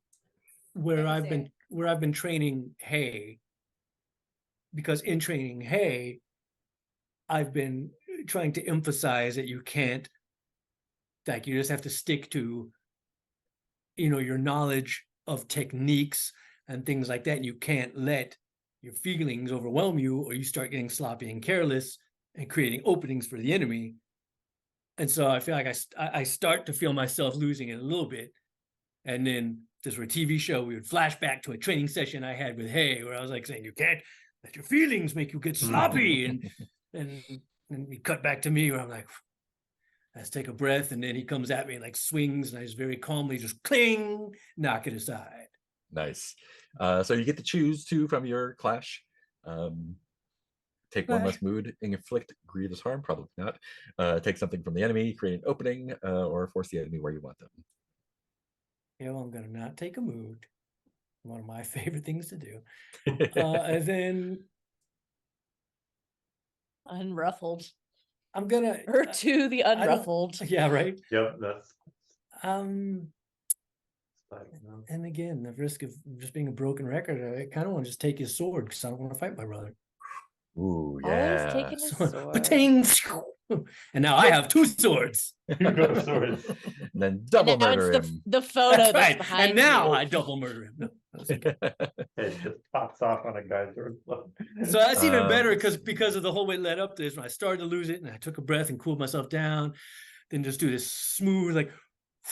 where I've been where I've been training hay, because in training hay, I've been trying to emphasize that you can't, like, you just have to stick to, your knowledge of techniques and things like that. And you can't let your feelings overwhelm you, or you start getting sloppy and careless and creating openings for the enemy. And so I feel like I start to feel myself losing it a little bit. And then this for a TV show, we would flash back to a training session I had with Hay, where I was like saying, you can't let your feelings make you get sloppy. and we cut back to me where I'm like, let's take a breath. And then he comes at me and like swings, and I just very calmly just cling, knock it aside. Nice. So you get to choose two from your clash. Take one less mood, inflict grievous harm, probably not. Take something from the enemy, create an opening, or force the enemy where you want them. I'm gonna not take a mood. One of my favorite things to do. And then Unruffled. I'm gonna to the I don't- unruffled. Yeah, right. Yep, that's And like, again, the risk of just being a broken record, I kind of want to just take his sword because I don't want to fight my brother. Ooh, Always yeah. taking his So, sword. ba-ting! And now I have two swords. you go swords. And then And double now murder it's him. the photo That's that's right. behind And now you. I double murder him. No, that's okay. It just pops off on a guy's sword. So that's even better Let's because of the whole way it led up to this. When I started to lose it, and I took a breath and cooled myself down, then just do this smooth, like,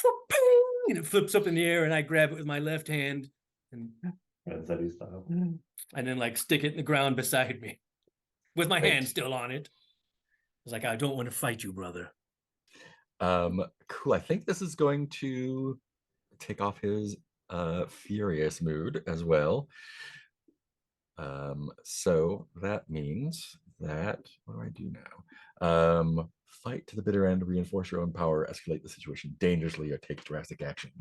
whoop-ping, and it flips up in the air, and I grab it with my left hand, and Renzetti style. then like stick it in the ground beside me, with my Great. hand still on it. I was like, I don't want to fight you, brother. Cool. I think this is going to take off his furious mood as well. So that means that, what do I do now? Fight to the bitter end, reinforce your own power, escalate the situation dangerously, or take drastic action.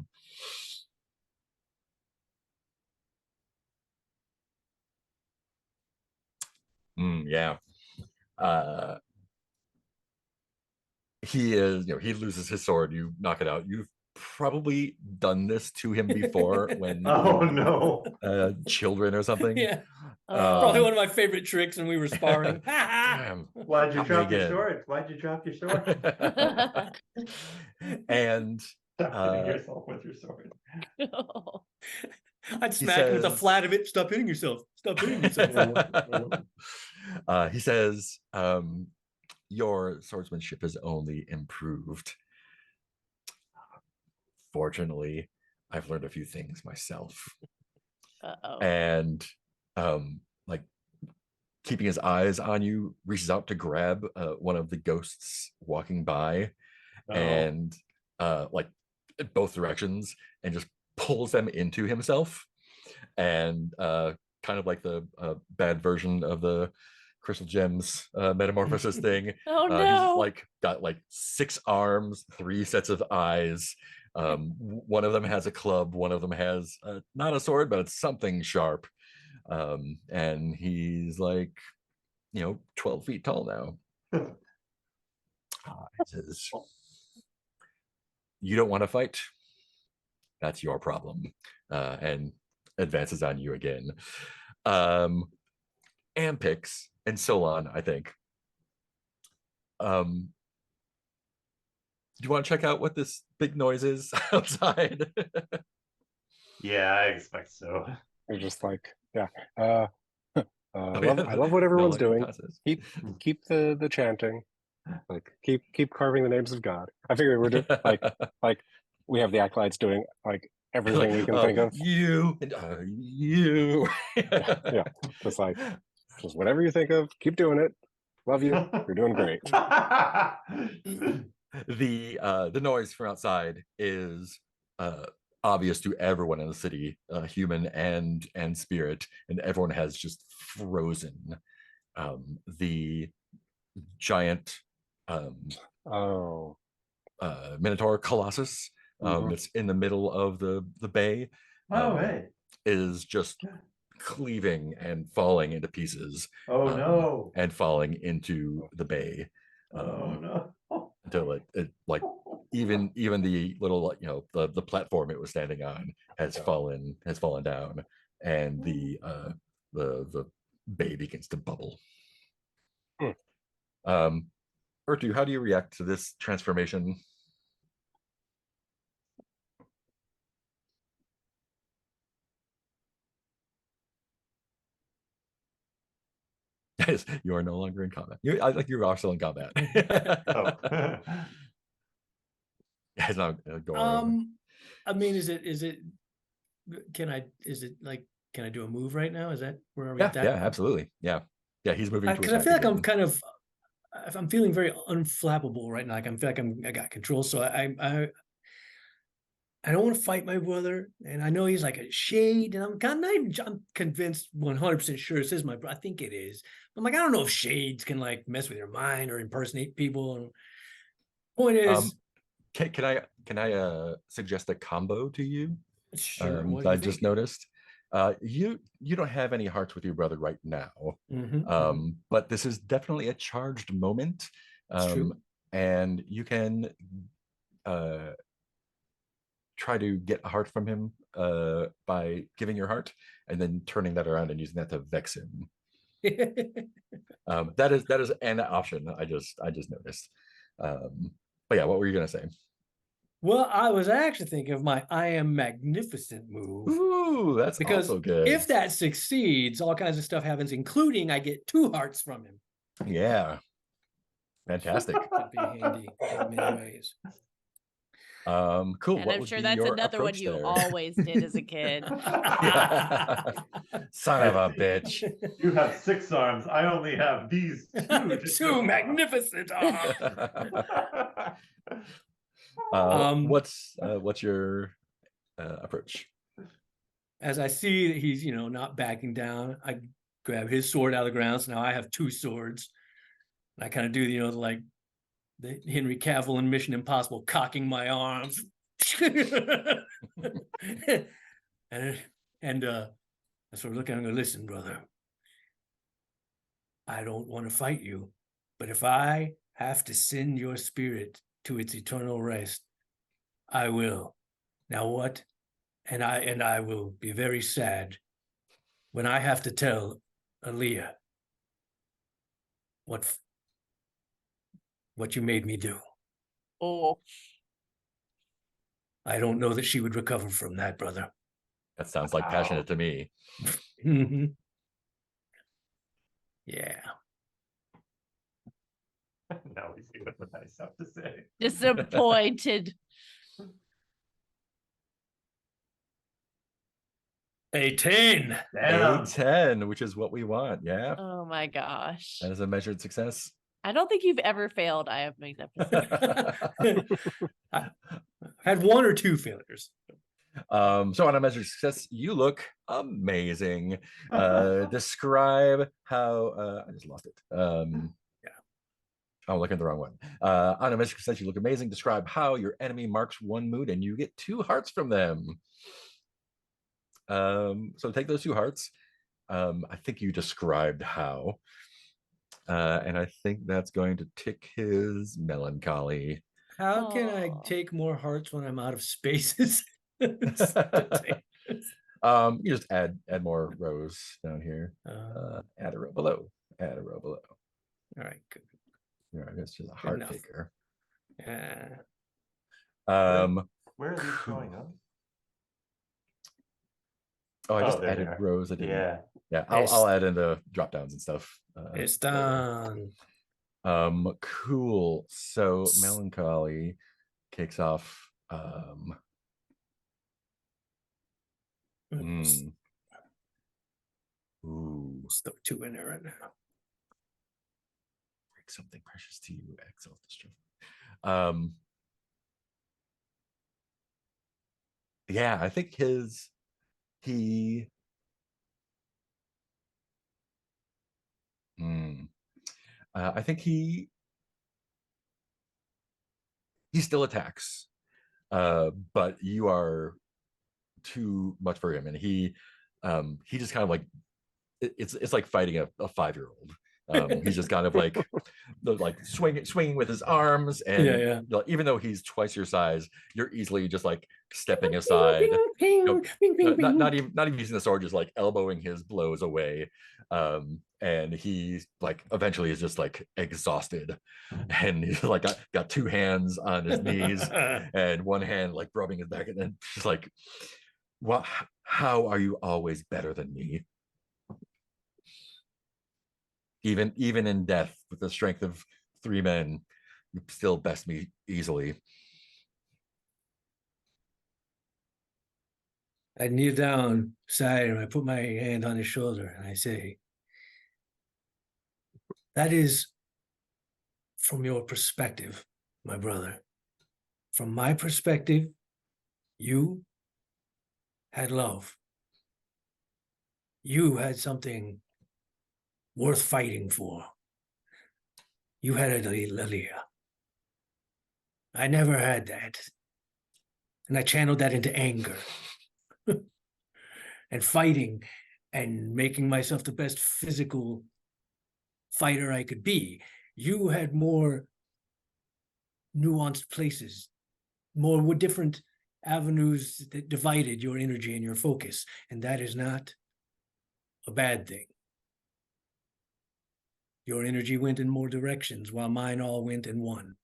Yeah. He is, he loses his sword, you knock it out. You've probably done this to him before when Oh no. children or something. Yeah, Oh. probably one of my favorite tricks when we were sparring. Damn. Why'd you Got me drop your again. sword? Why'd you drop your sword? And Stop hitting yourself with your sword. I'd smack him with the says- flat of it. Stop hitting yourself. Stop hitting yourself. He says, your swordsmanship has only improved. Fortunately, I've learned a few things myself. Uh-oh. And like keeping his eyes on you, reaches out to grab one of the ghosts walking by, and like in both directions, and just pulls them into himself. And kind of like the bad version of the crystal gems metamorphosis thing. Oh He's no. like got like 6 arms, 3 sets of eyes. One of them has a club, one of them has not a sword, but it's something sharp. And he's like, 12 feet tall now. He says, you don't want to fight? That's your problem. And advances on you again. Ampix and Solon, I think. Do you want to check out what this big noise is outside? Yeah, I expect so. They're just like, yeah. I yeah, love what everyone's no, like, doing. Keep the chanting. Like keep carving the names of God. I figure we're just like we have the acolytes doing like everything we can think of. You and you. Yeah. Just whatever you think of, keep doing it. Love you. You're doing great. The noise from outside is obvious to everyone in the city, human and spirit, and everyone has just frozen. The giant Minotaur Colossus that's in the middle of the bay Hey. is just cleaving and falling into pieces. Oh no. And falling into the bay. Oh no. Until it like even the little the platform it was standing on has fallen down. and the bay begins to bubble. Urtu, how do you react to this transformation? Yes, you are no longer in combat. I like you are still in combat. Oh. It's not going. I mean, is it? Can I? Is it like? Can I do a move right now? Is that where are we Yeah, at that? yeah, absolutely. Yeah, yeah. He's moving to Because I attack feel like I'm again. kind of, I'm feeling very unflappable right now. Like I feel like I got control. So I don't want to fight my brother, and I know he's like a shade, and I'm convinced 100% sure this is my brother. I think it is. I'm like, I don't know if shades can like mess with your mind or impersonate people. And point is, Can I suggest a combo to you? sure. What that do I you just think? noticed. You don't have any hearts with your brother right now. Mhm. But this is definitely a charged moment. It's true. And you can try to get a heart from him by giving your heart and then turning that around and using that to vex him. That is an option. I just noticed. But yeah, what were you gonna say? Well, I was actually thinking of my I am magnificent move. Ooh, that's Because also good. if that succeeds, all kinds of stuff happens, including I get 2 hearts from him. Yeah, fantastic. Could be handy in many ways. Cool. And What I'm would sure be that's your another one approach you there? always did as a kid. Yeah. Son of a bitch. You have 6 arms. I only have these 2. to show Two off. magnificent arms. What's your approach? As I see that he's, not backing down, I grab his sword out of the ground. So now I have 2 swords. And I kind of do, like the Henry Cavill in Mission Impossible, cocking my arms. and I sort of look at him and go, listen, brother, I don't want to fight you, but if I have to send your spirit to its eternal rest, I will. Now what? And I will be very sad when I have to tell Aaliyah what you made me do. Oh, I don't know that she would recover from that, brother. That sounds like passionate to me. Yeah. Now we see what the nice have to say. disappointed. A 10. Damn. A 10, which is what we want. Yeah, Oh my gosh. that is a measured success. I don't think you've ever failed. I have magnificent. I had 1 or 2 failures. So on a measured success, you look amazing. Describe how I just lost it. Yeah. I'm looking at the wrong one. On a measured success, you look amazing. Describe how your enemy marks 1 mood and you get 2 hearts from them. So take those 2 hearts. I think you described how. And I think that's going to tick his melancholy. How can I Aw. take more hearts when I'm out of spaces? You just add more rows down here. Add a row below. Add a row below. All right, good. All right, it's just a heart enough. taker. Where are these showing up? Oh, I just there they added are. rows. I didn't. Yeah. Yeah, I'll add in the drop downs and stuff. It's later. done. Cool. So melancholy kicks off. Ooh, Let's throw 2 in there right now. break something precious to you, exalt destruction. Yeah, I think I think he still attacks, but you are too much for him, and he just kind of like it's like fighting a 5-year-old. He's just kind of like swinging with his arms, and Yeah, yeah. you know, even though he's twice your size, you're easily just like stepping aside. Ping, You know, ping, ping, ping, not even using the sword, just like elbowing his blows away. And he like eventually is just like exhausted, and he's like got two hands on his knees and one hand like rubbing his back, and then just like, what? How are you always better than me? Even in death, with the strength of 3 men, you still best me easily. I kneel down beside him. I put my hand on his shoulder and I say, that is from your perspective, my brother. From my perspective, you had love. You had something worth fighting for. You had a Lilia. I never had that. And I channeled that into anger and fighting and making myself the best physical fighter I could be. You had more nuanced places, more different avenues that divided your energy and your focus. And that is not a bad thing. Your energy went in more directions while mine all went in one.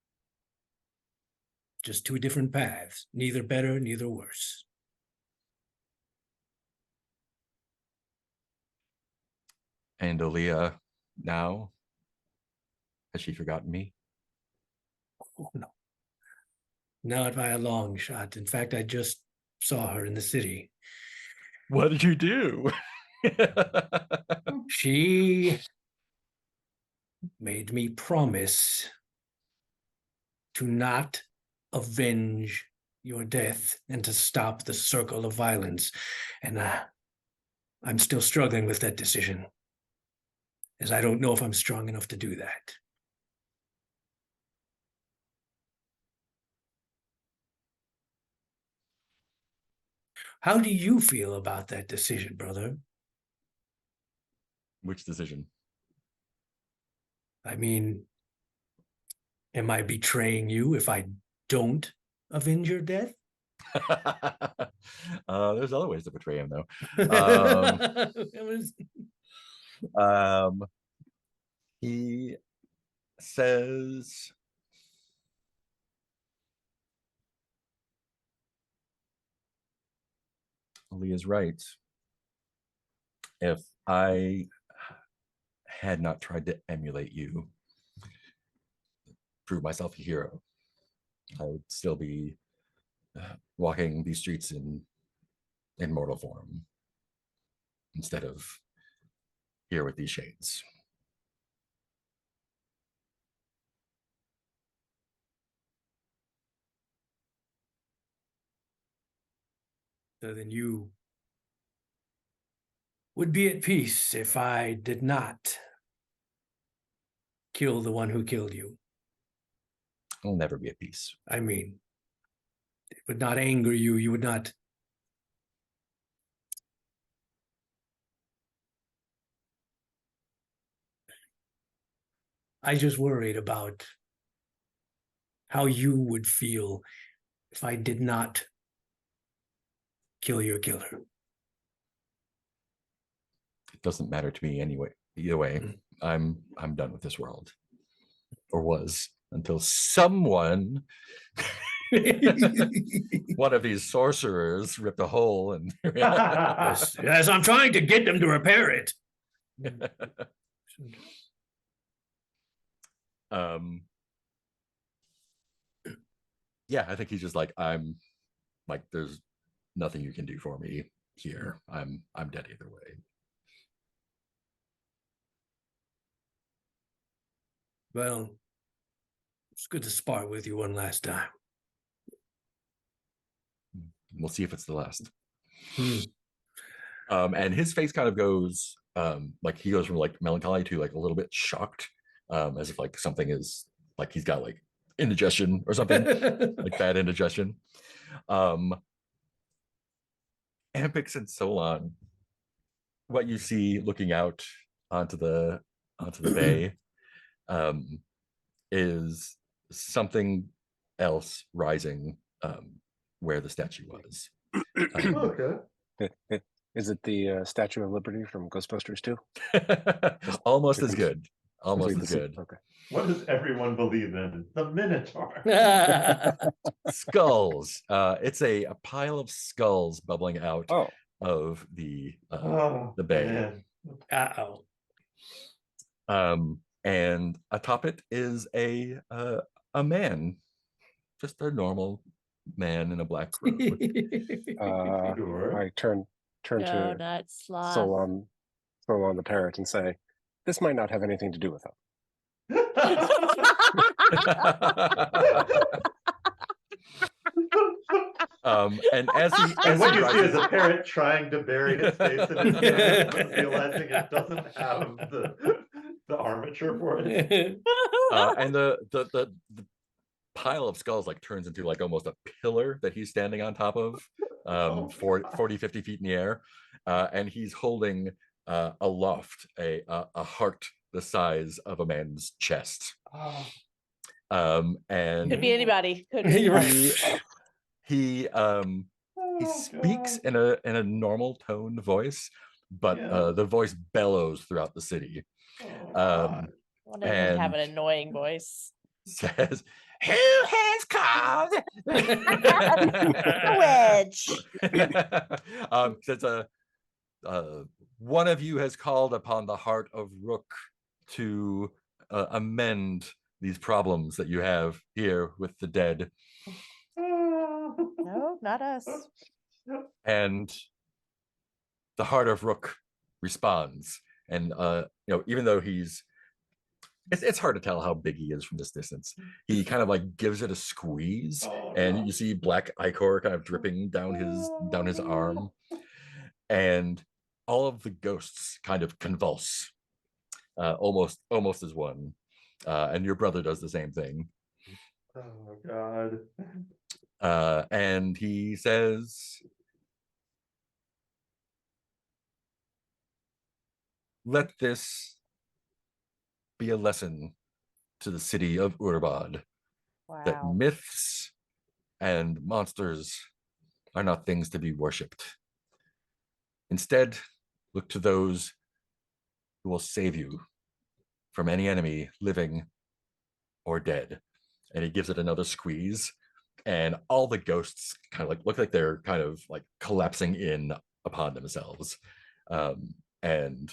Just two different paths, neither better, neither worse. And Aaliyah, now, has she forgotten me? Oh, no. Not by a long shot. In fact, I just saw her in the city. What did you do? She made me promise to not avenge your death and to stop the circle of violence. And I'm still struggling with that decision, as I don't know if I'm strong enough to do that. How do you feel about that decision, brother? Which decision? I mean, am I betraying you if I don't avenge your death? There's other ways to betray him, though. He says, Leah's right. If I had not tried to emulate you, prove myself a hero, I would still be walking these streets in mortal form instead of here with these shades. So then you would be at peace if I did not kill the one who killed you. I'll never be at peace. I mean, it would not anger you. You would not. I just worried about how you would feel if I did not kill your killer. It doesn't matter to me anyway. Either way, I'm done with this world, or was, until someone, one of these sorcerers, ripped a hole and. Yes, I'm trying to get them to repair it. Yeah, I think he's just like, I'm like, there's nothing you can do for me here. I'm dead either way. Well, it's good to spar with you one last time. We'll see if it's the last. Hmm. And his face kind of goes like he goes from like melancholy to like a little bit shocked, as if like something is like he's got like indigestion or something, like bad indigestion. Ampix and Solon, what you see looking out onto the onto the bay, is something else rising where the statue was. Okay. Is it the Statue of Liberty from Ghostbusters 2? Almost to as good. Almost as good. Okay. What does everyone believe in? The Minotaur. Skulls. It's a pile of skulls bubbling out Oh, of the Oh, bay. man. Uh-oh. And atop it is a man, just a normal man in a black robe. Sure. I turn to Donut sloth. Solon the parrot and say, "This might not have anything to do with him." And as he And what you see rises- is a parrot trying to bury its face in its hands, but realizing it doesn't have the armature for it. and the pile of skulls like turns into like almost a pillar that he's standing on top of, Oh, 40, 50 feet in the air, and he's holding aloft a heart the size of a man's chest. Oh, And Could be anybody. Could be You're anybody. he speaks God. in a normal toned voice, but Yeah. the voice bellows throughout the city. Oh, Um, Wonder if they have an and- annoying voice. Says, "Who has called?" Wedge. Says one of you has called upon the heart of Rook to amend these problems that you have here with the dead. No, not us. And the heart of Rook responds, and even though it's hard to tell how big he is from this distance, he kind of like gives it a squeeze, Oh, and no. you see black ichor kind of dripping down his arm, and all of the ghosts kind of convulse, almost as one, and your brother does the same thing. Oh God. And he says, "Let this be a lesson to the city of Urbad that Wow. myths and monsters are not things to be worshipped. Instead, look to those who will save you from any enemy, living or dead." And he gives it another squeeze, and all the ghosts kind of like look like they're kind of like collapsing in upon themselves. And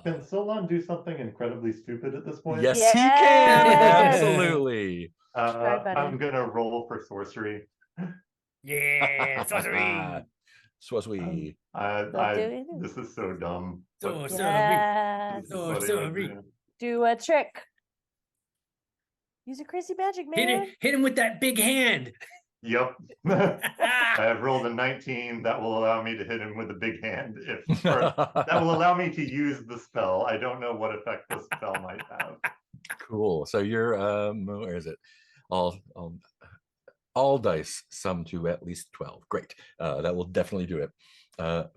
Can Solon do something incredibly stupid at this point? yes, he can. Yes. Absolutely. Try, buddy. I'm gonna roll for sorcery. Yeah, sorcery. Sorcery. This is so dumb. So but sorry. Yes. this is so what I sorry. do. Do a trick. Use a crazy magic, man. Hit him with that big hand. Yep. I have rolled a 19 that will allow me to hit him with a big hand. That will allow me to use the spell. I don't know what effect the spell might have. Cool. So you're where is it? All dice sum to at least 12. Great. That will definitely do it.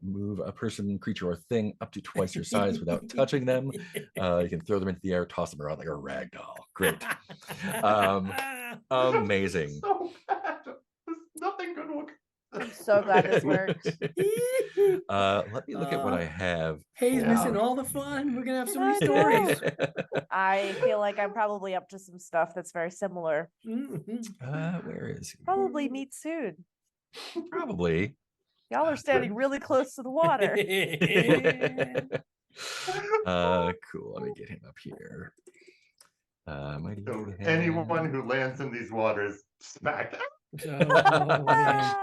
Move a person, creature, or thing up to twice your size without touching them. You can throw them into the air, toss them around like a rag doll. Great. Amazing. So bad. Nothing good will. I'm so glad this worked. Let me look at what I have. Hey, he's for- missing all the fun. We're gonna have so I many stories. I feel like I'm probably up to some stuff that's very similar. Mhm. Where is he? Probably meet soon. Probably. Y'all are standing really close to the water. Cool. Let me get him up here. Mighty So Hand. anyone who lands in these waters, smack. So, oh, man.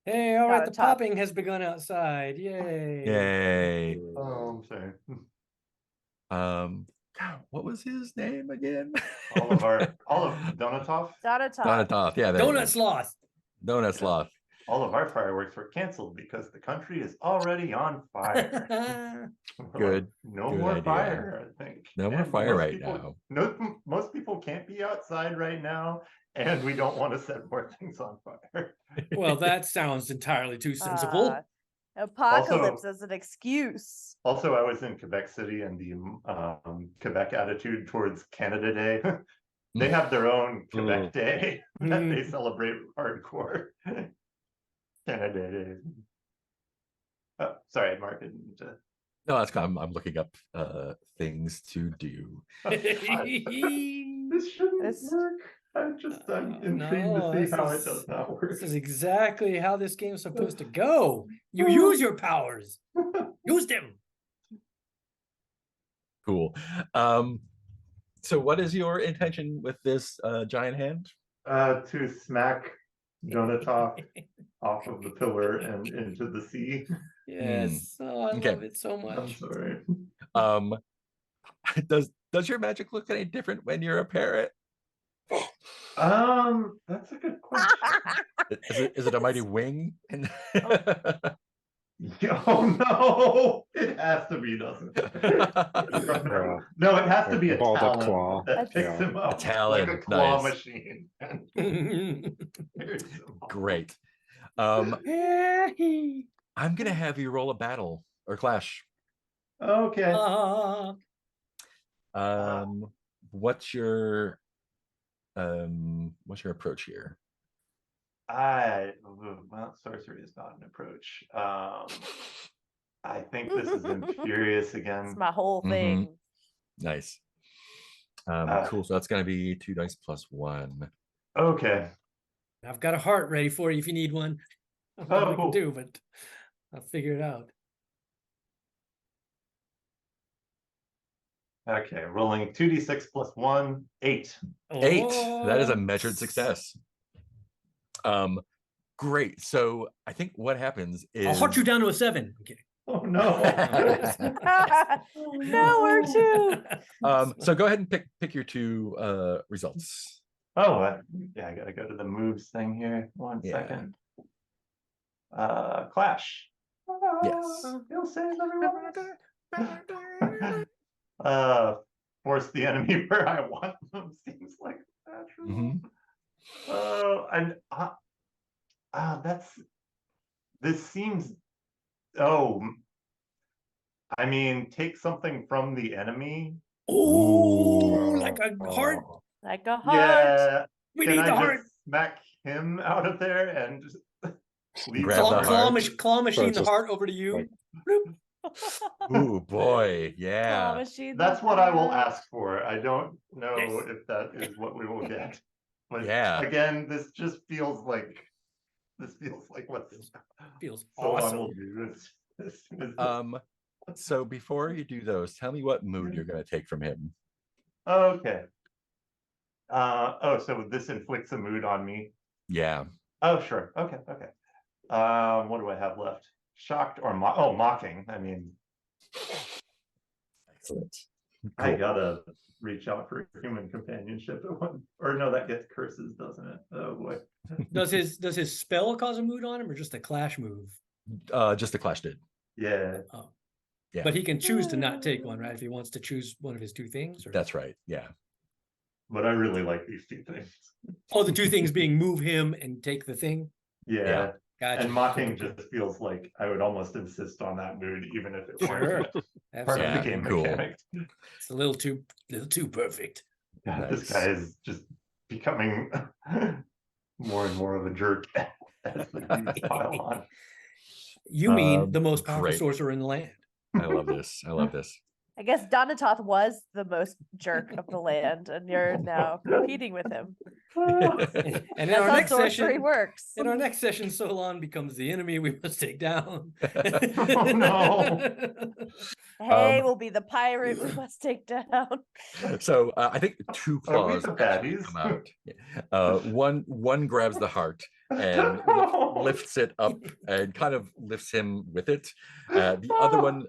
Hey, all right, Got the a top. popping has begun outside. Yay. Yay. Oh, sorry. What was his name again? Oliver Donatov. Donatov. Donatov. Yeah, there it Donut is. sloth. Donut sloth. All of our fireworks were canceled because the country is already on fire. We're Good, no good more idea. fire, I think. No more And fire most right people- now. No, most people can't be outside right now, and we don't want to set more things on fire. Well, that sounds entirely too sensible. Apocalypse as an excuse. Also, I was in Quebec City, and the Quebec attitude towards Canada Day. They have their own Quebec Day that they celebrate hardcore. Canada Day. Oh, sorry, Mark didn't mean to. No, that's I'm looking up things to do. This shouldn't work. I'm intrigued No, to see this how it is- does not work. This is exactly how this game's supposed to go. You use your powers. Use them. Cool. So what is your intention with this giant hand? To smack Donatov off of the pillar and into the sea. Yes. Oh, I Okay. love it so I'm much. sorry. Does your magic look any different when you're a parrot? That's a good question. Is it a mighty wing? Oh no, it has to be, doesn't it? No, it has to be a Balled up talon claw. that picks Yeah. him up. A talon, like a claw nice. machine. Great. I'm gonna have you roll a battle or clash. Okay. What's your approach here? Well, sorcery is not an approach. I think this is Imperious again. It's my whole thing. Nice. Cool. So that's gonna be 2 dice plus 1. Okay. I've got a heart ready for you if you need one. I don't know what I can do, but I'll figure it out. Okay, rolling 2d6 plus 1, 8. 8. That is a Oh. measured success. Great. So I think what happens is I'll hunt you down to a 7. I'm kidding. Oh no. No, R2. So go ahead and pick your 2 results. Oh, yeah, I gotta go to the moves thing here. One Yeah. second. Clash. Yes. You'll save everyone. Force the enemy where I want them. Seems like natural. Mhm. And this seems. Oh, I mean, take something from the enemy. Oh, like a heart. Like a heart. Yeah. We Can need I the just heart. smack him out of there and just leave Grab him the Claw, heart. claw machine the just heart over to you. like- Ooh boy, Claw yeah. machine That's the what I will heart. ask for. I don't know Yes. if that is what we will get. But Yeah. again, this feels like what Feels Solon awesome. will do. So before you do those, tell me what mood you're gonna take from him. Okay. So this inflicts a mood on me. Yeah. Oh, sure. Okay. What do I have left? Shocked or mocking. I mean, Excellent. I Cool. gotta reach out for human companionship at one, or no, that gets curses, doesn't it? Oh boy. Does his spell cause a mood on him or just a clash move? Just the clash did. Yeah. Oh. Yeah. But he can choose to not take one, right? If he wants to choose one of his 2 things. Or... That's right. Yeah. But I really like these 2 things. Oh, the 2 things being move him and take the thing. Yeah. Gotcha. And mocking Cool. just feels like I would almost insist on that mood, even if it Sure. weren't part Absolutely. of the game cool. mechanic. It's a little too perfect. God, this Nice. guy is just becoming more and more of a jerk as the dudes pile on. You mean the most powerful great. sorcerer in the land? I love this. I love this. I guess Donatoth was the most jerk of the land, and you're now competing with him. And in That's our how next sorcery session, works. in our next session, Solon becomes the enemy we must take down. Oh, no. Hey, we'll be the pirate we must take down. So I think 2 Are we claws the actually baddies? come out. One grabs the heart and lifts it up and kind of lifts him with it. The other one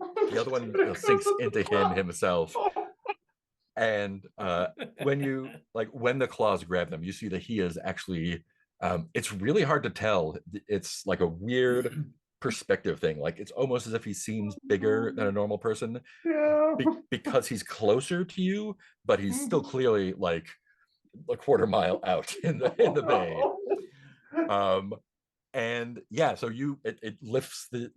sinks into him himself. And when the claws grab them, you see that he is actually. It's really hard to tell. It's like a weird perspective thing. Like it's almost as if he seems bigger than a normal person Yeah. because he's closer to you, but he's still clearly like a quarter mile out in the bay. And yeah, so it lifts it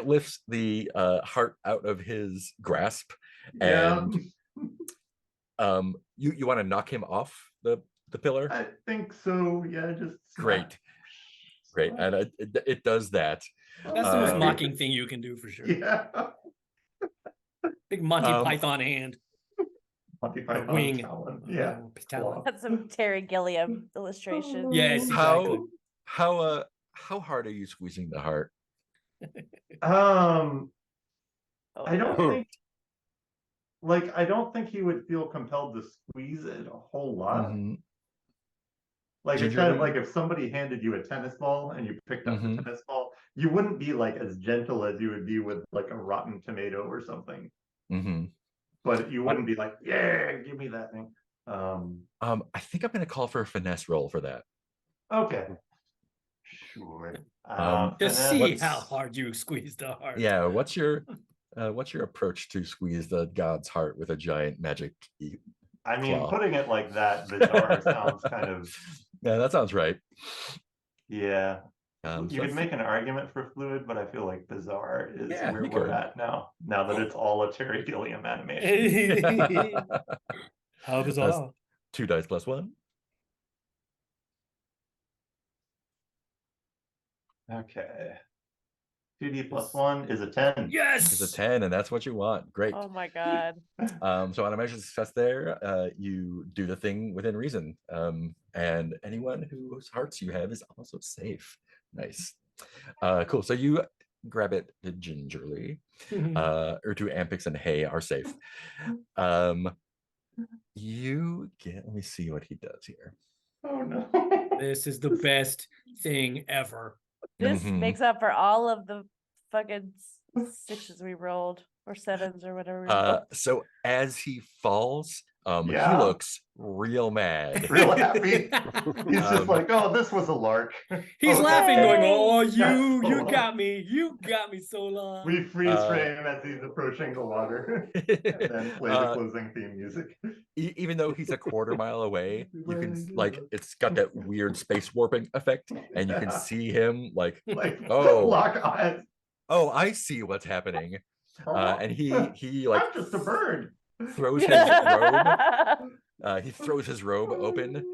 lifts the heart out of his grasp, Yeah, and you want to knock him off the pillar. I think so. Yeah, just Great, great, and it does that. That's the most Um, mocking thing you can do for sure. Yeah. Big Monty Um, Python hand. Monty A Python wing. talon. Yeah. Talon. That's some Terry Gilliam illustration. Yes, exactly. How hard are you squeezing the heart? Um, Oh, I don't no. think, I don't think he would feel compelled to squeeze it a whole lot. Mhm, Like it's kind of Gingerly? like if somebody handed you a tennis ball and you picked up Mhm. the tennis ball, you wouldn't be like as gentle as you would be with like a rotten tomato or something. mhm. But you wouldn't be like, yeah, give me that thing. I think I'm gonna call for a finesse roll for that. Okay. Sure. Um, To see What's- how hard you squeeze the heart. Yeah, what's your approach to squeeze the god's heart with a giant magic I mean, claw? putting it like that, bizarre sounds kind of, Yeah, that sounds right. yeah. So You could make an argument for fluid, but I feel like bizarre is Yeah, where you we're could. at now. Now that it's all a Terry Gilliam animation. How bizarre. 2 dice plus 1. Okay. 2D plus 1 is a 10. Yes. Is a 10, and that's what you want. Great. Oh my god. So on a measure of success there, you do the thing within reason. And anyone whose hearts you have is also safe. Nice. Cool. So you grab it gingerly. Urtu, Ampix, and Hay are safe. You get, let me see what he does here. Oh no. This is the best thing ever. This Mhm. makes up for all of the fucking sixes we rolled, or sevens, or whatever we rolled. So as he falls, he Yeah. looks real mad. Real happy. He's just Um, like, oh, this was a lark. He's Oh, laughing, Yay. going, "Oh, That's you so got me, you got me so long." We freeze Uh, frame as he's approaching the water and then play the closing theme music. Even though he's a quarter mile away, you can it's got that weird space warping effect, and you can Yeah. see him like, Like, Oh. lock eyes. oh, I see what's happening. And he like I'm just a bird. throws his robe. He throws his robe open,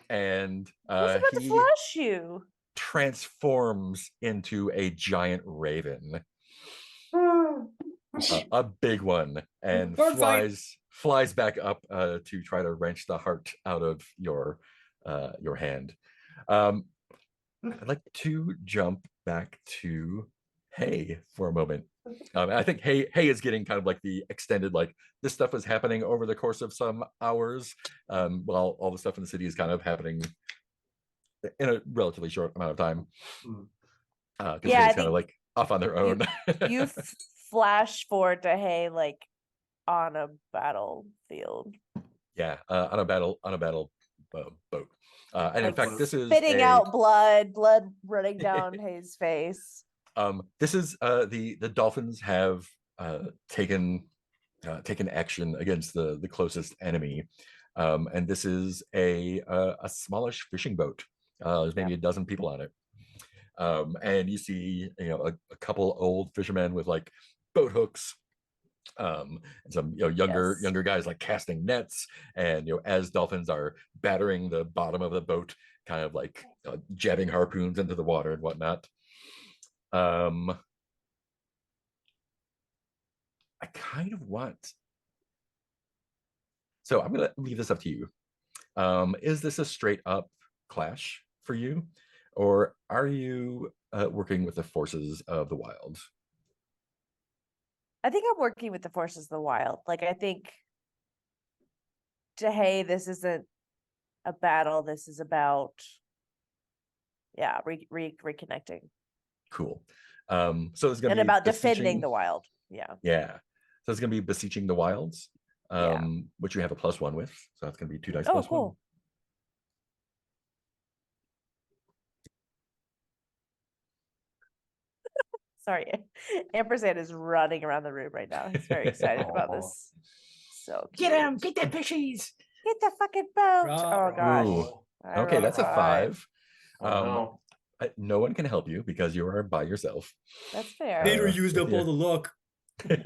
and He's about to he flash you. transforms into a giant raven, a big one, and Bird fight. flies back up to try to wrench the heart out of your hand. I'd like to jump back to Hay for a moment. I think Hay is getting kind of like the extended, like, this stuff is happening over the course of some hours, while all the stuff in the city is kind of happening in a relatively short amount of time. Because Yeah, I Hay's kind of think like off on their own. You flash forward to Hay like on a battlefield, Yeah, on a battle boat. And in like fact, this is spitting out blood running down Hay's face. This is the dolphins have taken action against the closest enemy, and this is a smallish fishing boat. There's maybe a dozen people on it, and you see a couple old fishermen with like boat hooks, and some younger guys like casting nets, and as dolphins are battering the bottom of the boat, kind of like jabbing harpoons into the water and whatnot. I kind of want, so I'm gonna leave this up to you. Is this a straight up clash for you, or are you working with the forces of the wild? I think I'm working with the forces of the wild. Like, I think to Hay, this isn't a battle. This is about, reconnecting. Cool. So it's gonna And be about defending beseeching the wild. Yeah. Yeah. So it's gonna be beseeching the wilds, Yeah. which you have a +1 with. So that's gonna be 2 dice Oh, plus cool. 1. Sorry. Ampersand is running around the room right now. He's very excited about this. So Get cute. him! Get that fishies! Get the fucking boat. Oh gosh. Ooh. I Okay, rolled that's a 5. Oh, no. No one can help you because you are by yourself. That's fair. Peter Uh, used up yeah. all the luck. Yep.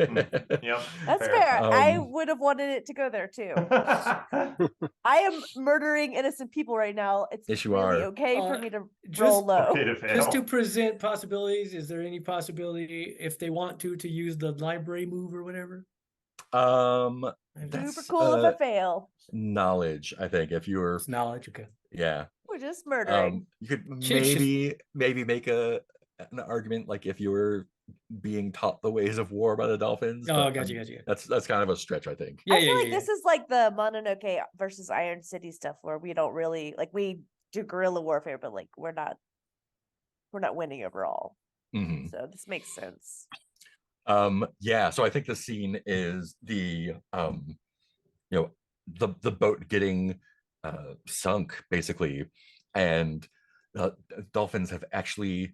That's fair. I Um, would have wanted it to go there too. I am murdering innocent people right now. It's Yes, you really are. okay for me to roll Just- low. Okay to Just to fail. present possibilities, is there any possibility if they want to use the library move or whatever? Super That's cool if I fail. knowledge, I think. If you were, It's knowledge, okay. yeah, We're just murdering. you could She's just- maybe make an argument like if you were being taught the ways of war by the dolphins. Oh, but, gotcha, gotcha. That's kind of a stretch, I think. Yeah, I feel yeah, like yeah, this is like the Mononoke versus Iron City stuff where we don't really like we do guerrilla warfare, but like we're not winning overall. Mhm. So this makes sense. Yeah, so I think the scene is the the boat getting sunk basically, and dolphins have actually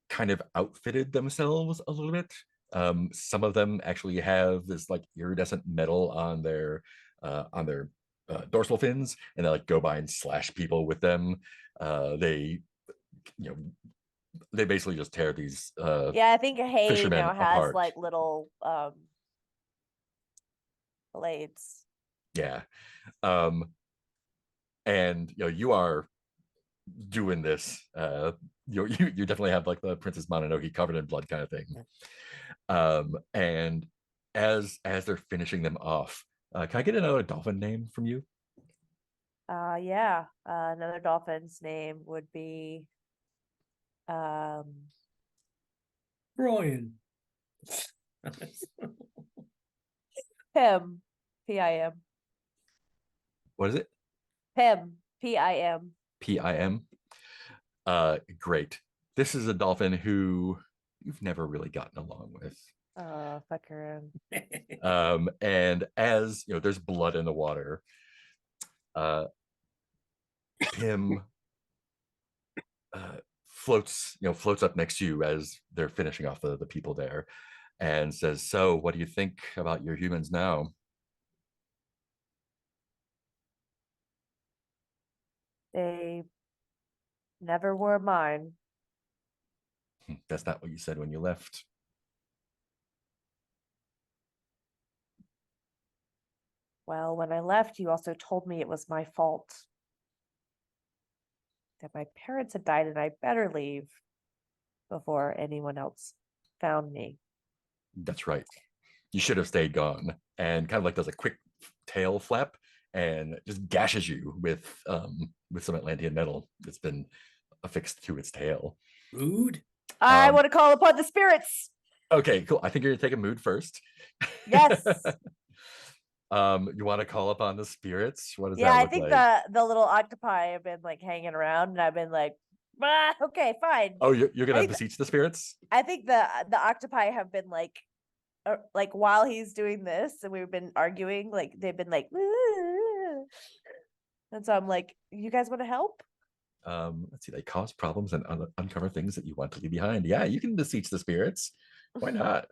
kind of outfitted themselves a little bit. Some of them actually have this like iridescent metal on their dorsal fins, and they like go by and slash people with them. They you know they basically just tear these Yeah, I think Hay fishermen now has apart. like little blades. Yeah. And you are doing this. You definitely have like the Princess Mononoke covered in blood kind of thing. And as they're finishing them off, can I get another dolphin name from you? Yeah. Another dolphin's name would be Brian. Pim. P-I-M. What is it? Pim. P-I-M. Pim. Great. This is a dolphin who you've never really gotten along with. Fuck her in. And as there's blood in the water, Pim floats up next to you as they're finishing off the people there, and says, "So, what do you think about your humans now?" They never were mine. That's not what you said when you left. Well, when I left, you also told me it was my fault. That my parents had died and I better leave before anyone else found me. That's right. You should have stayed gone. And kind of like does a quick tail flap and just gashes you with some Atlantean metal that's been affixed to its tail. Rude. I want to call upon the spirits. Okay, cool. I think you're gonna take a mood first. Yes. You want to call upon the spirits? What does Yeah, that I look think like? the little octopi have been like hanging around, and I've been like, okay, fine. Oh, you're gonna think beseech the spirits? I think the octopi have been like while he's doing this, and we've been arguing, like they've been like, and so I'm like, you guys want to help? Let's see. They cause problems and uncover things that you want to leave behind. Yeah, you can beseech the spirits. Why not?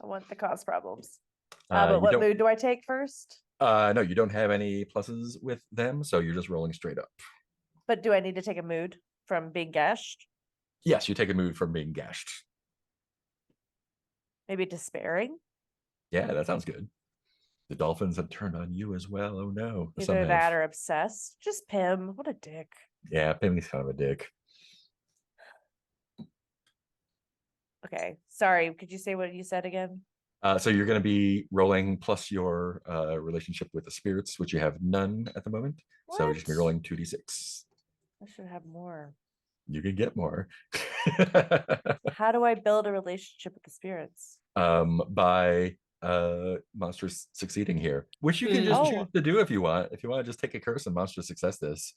I want to cause problems. You But what don't- mood do I take first? No, you don't have any pluses with them, so you're just rolling straight up. But do I need to take a mood from being gashed? Yes, you take a mood from being gashed. Maybe despairing? Yeah, that sounds good. The dolphins have turned on you as well. Oh no. Some Either have. that or obsessed. Just Pim. What a dick. Yeah, Pimmy's kind of a dick. Okay. Sorry. Could you say what you said again? So you're going to be rolling plus your relationship with the spirits, which you have none at the moment. So you're just gonna be What? rolling 2d6. I should have more. You can get more. How do I build a relationship with the spirits? By monsters succeeding here, which you can just Oh. choose to do if you want. If you want to just take a curse and monster success this,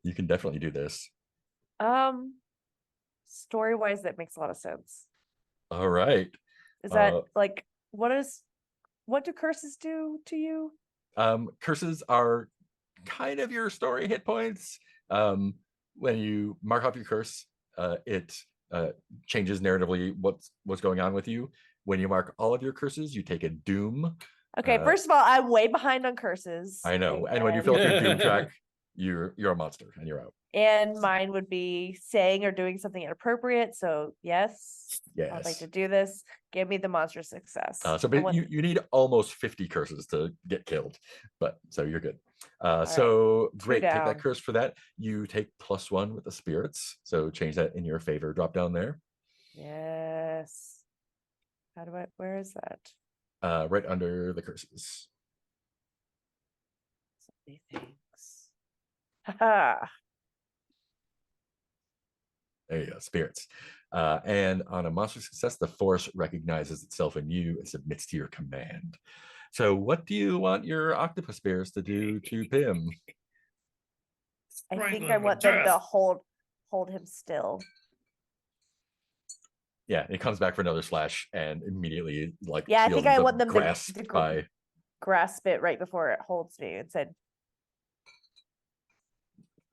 you can definitely do this. Story wise, that makes a lot of sense. All right. Is that Uh, like what do curses do to you? Curses are kind of your story hit points. When you mark off your curse, it changes narratively what's going on with you. When you mark all of your curses, you take a doom. Okay, first of all, I'm way behind on curses. I know. And when you fill up your doom track, you're a monster and you're out. And mine would be saying or doing something inappropriate. So yes, I'd like Yes. to do this. Give me the monster success. So I but want- you need almost 50 curses to get killed, but so you're good. right, So 2 great. Take down. that curse for that. You take +1 with the spirits. So change that in your favor. Drop down there. Yes. How do I? Where is that? Right under the curses. So many things. Haha. There you go, spirits. And on a monster success, the force recognizes itself in you and submits to your command. So what do you want your octopus bears to do to Pim? I think Strangling I him want to them to death. hold him still. Yeah, it comes back for another slash and immediately like Yeah, I think feels I want them to grasped by grasp it right before it holds me and said,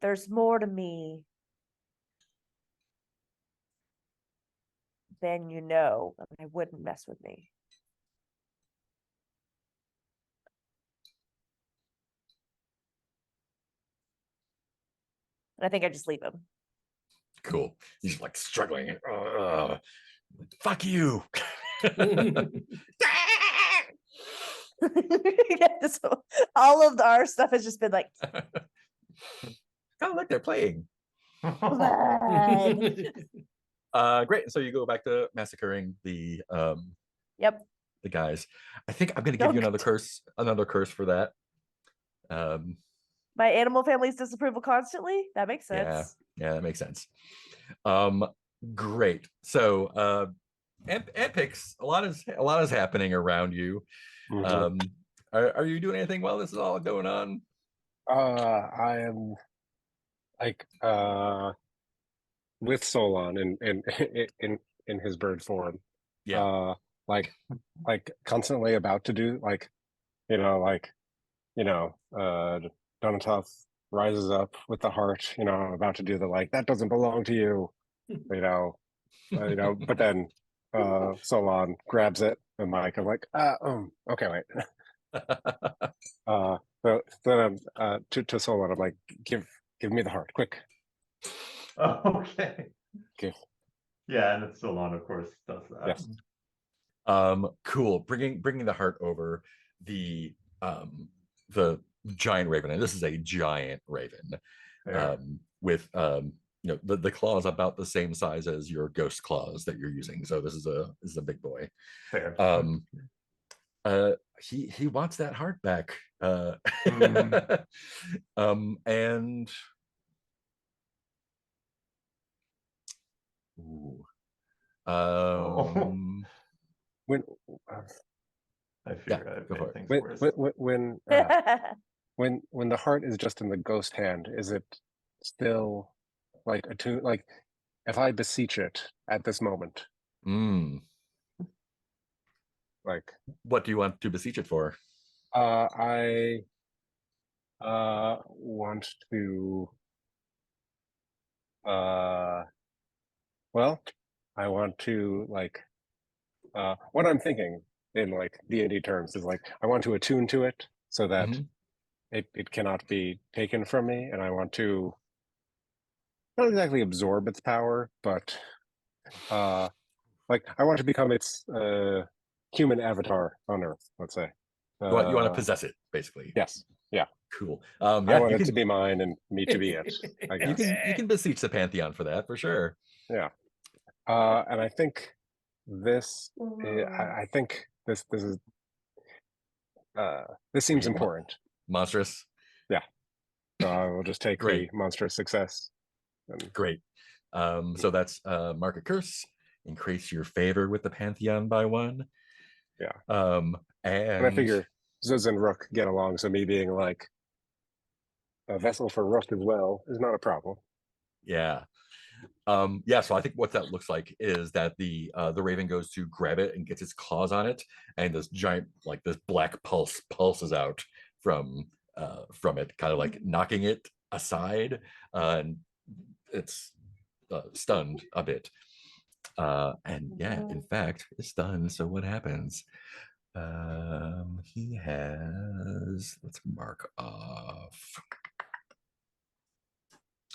"There's more to me than you know, and I wouldn't mess with me." And I think I just leave him. cool. He's like struggling. Fuck you. Yeah, so all of our stuff has just been like, Oh, look, they're playing. blood. Great. So you go back to massacring Yep. the guys. I think I'm gonna give you Don't- another curse for that. My animal family's disapproval constantly. That makes Yeah, sense. yeah, that makes sense. Great. So Epics, a lot is happening around you. Mhm. Are you doing anything while this is all going on? I am like with Solon in his bird form. Yeah. Like constantly about to do Donatov rises up with the heart, about to do the like that doesn't belong to you, but then Solon grabs it and like I'm like okay wait. So then I'm to Solon I'm like give me the heart quick. Okay. Okay. Yeah, and it's Solon, of course, does that. Yes. Cool. Bringing the heart over the giant raven, and this is a giant raven Fair. with the claws about the same size as your ghost claws that you're using. So this is a big boy. Fair. He wants that heart back. Mhm. And ooh. When I figure yeah, I've go for made it. things when worse. when the heart is just in the ghost hand, is it still like attuned? Like if I beseech it at this moment, like what do you want to beseech it for? I want to well, I want to what I'm thinking in like D&D terms is like I want to attune to it so that Mhm. it cannot be taken from me, and I want to not exactly absorb its power, but like I want to become its human avatar on Earth, let's say. You want to possess it, basically. Yes. Yeah. Cool. I Yeah, want you it can to be mine and me to be it, I you guess. can beseech the Pantheon for that for sure. Yeah. And I think this I think this is this seems Pretty important. Monstrous. Yeah. So I will just take Great. the monstrous success. And Great. So that's mark a curse, increase your favor with the Pantheon by 1. Yeah. And I figure Zuz and Rook get along, so me being like a vessel for Rook as well is not a problem. yeah. So I think what that looks like is that the raven goes to grab it and gets its claws on it, and this giant, like this black pulses out from it, kind of like knocking it aside, and it's stunned a bit. And yeah, in fact, it's stunned. So what happens? He has, let's mark off.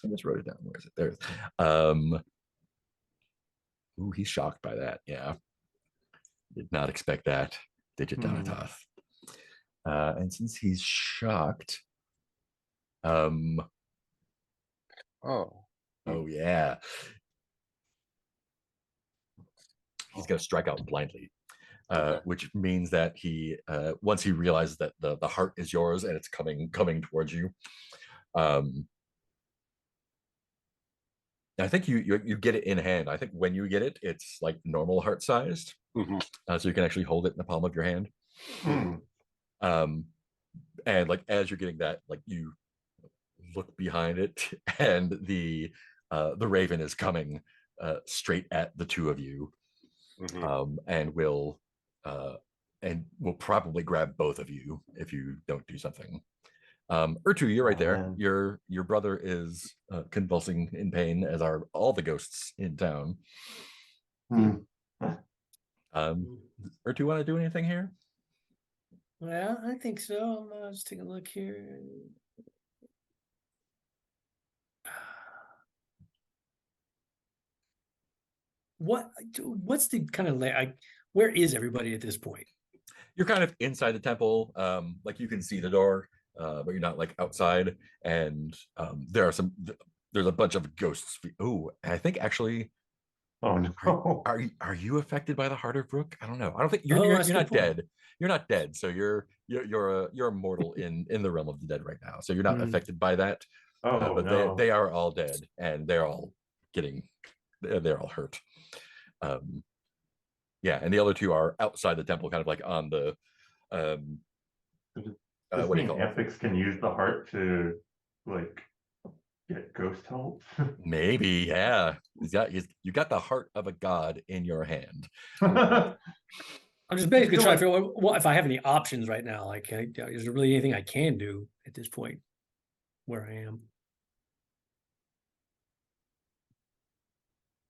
I just wrote it down. Where is it? There it is. Ooh, he's shocked by that. Yeah. Did not expect that. Digit Donatoth. And since he's shocked, Oh. oh yeah, he's gonna strike out blindly, Okay. which means that he once he realizes that the heart is yours and it's coming towards you, I think you get it in hand. I think when you get it, it's like normal heart sized, so you can actually hold it in the palm of your hand. And like as you're getting that, like you look behind it, and the raven is coming straight at the two of you, and will probably grab both of you if you don't do something. Urtu, you're right there. Man. Your brother is convulsing in pain, as are all the ghosts in town. Urtu, want to do anything here? Well, I think so. Let's take a look here. What's the kind of where is everybody at this point? You're kind of inside the temple. Like you can see the door, but you're not like outside. And there's a bunch of ghosts. Oh, and I think actually, Oh no. are you affected by the Heart of Brook? I don't know. I don't think you're That's a not good point. dead. You're not dead. So you're immortal in the realm of the dead right now. So you're not affected by that. Oh But no. they are all dead, and they're all hurt. Yeah, and the other two are outside the temple, kind of like on the Does what do you mean call it? Amphix can use the heart to like get ghost help? Maybe, yeah. You got the heart of a god in your hand. I'm just basically feel trying like- to figure out what if I have any options right now. Like, is there really anything I can do at this point where I am?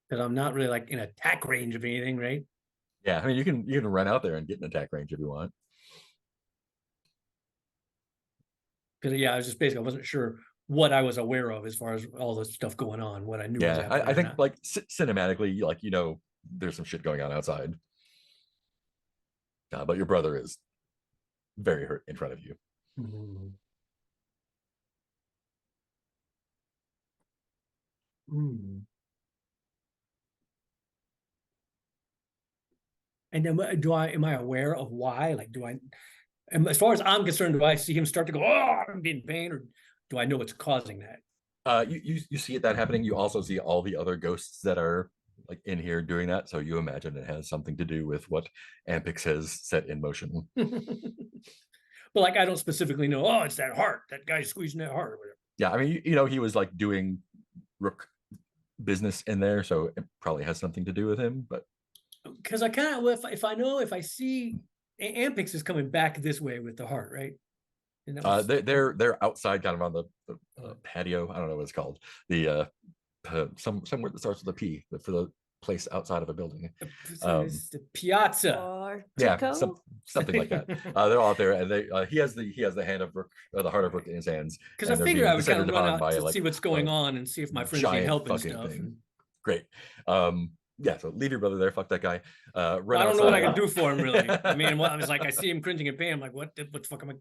Because I'm not really like in attack range of anything, right? Yeah, I mean you can run out there and get an attack range if you want. Because I was just basically I wasn't sure what I was aware of as far as all the stuff going on, what I knew was Yeah, happening. I or think not. like cinematically, like there's some shit going on outside. But your brother is very hurt in front of you. And then am I aware of why? Like, and as far as I'm concerned, do I see him start to go, oh, I'm in pain, or do I know what's causing that? You see that happening. You also see all the other ghosts that are like in here doing that. So you imagine it has something to do with what Ampix has set in motion. But like, I don't specifically know, oh, it's that heart, that guy squeezing that heart or whatever. Yeah, I mean, he was like doing Rook business in there, so it probably has something to do with him. But because I kind of, if I see Ampix is coming back this way with the heart, right? And that was, they're outside, kind of on the patio. I don't know what it's called. The somewhere that starts with a P for the place outside of a building. it's the piazza. Or Yeah, Tico? something like that. They're all out there, and they he has the hand of Rook, the heart of Rook in his hands. Because and I they're figured being I would kind of descended run upon out by, to like, see what's going on and see if my friends can giant help and fucking stuff. thing. And, Great. Yeah, so leave your brother there. Fuck that guy. Run well, I don't know what I outside. can do for him, really. I mean, I was like, I see him cringing in pain. I'm like, what the fuck am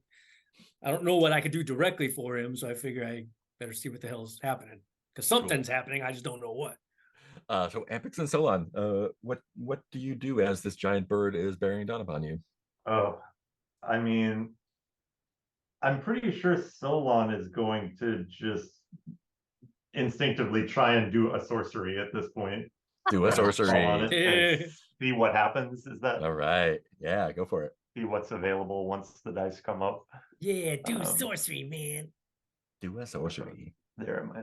I don't know what I could do directly for him, so I figure I better see what the hell's happening. Because something's happening, I just don't know what. So Ampix and Solon, what do you do as this giant bird is bearing down upon you? Oh, I mean, I'm pretty sure Solon is going to just instinctively try and do a sorcery at this point. Do a Fall on sorcery. it and see what happens. Is that All right. Yeah, go for it. see what's available once the dice come up? Yeah, do sorcery, man. Do a sorcery. There am I.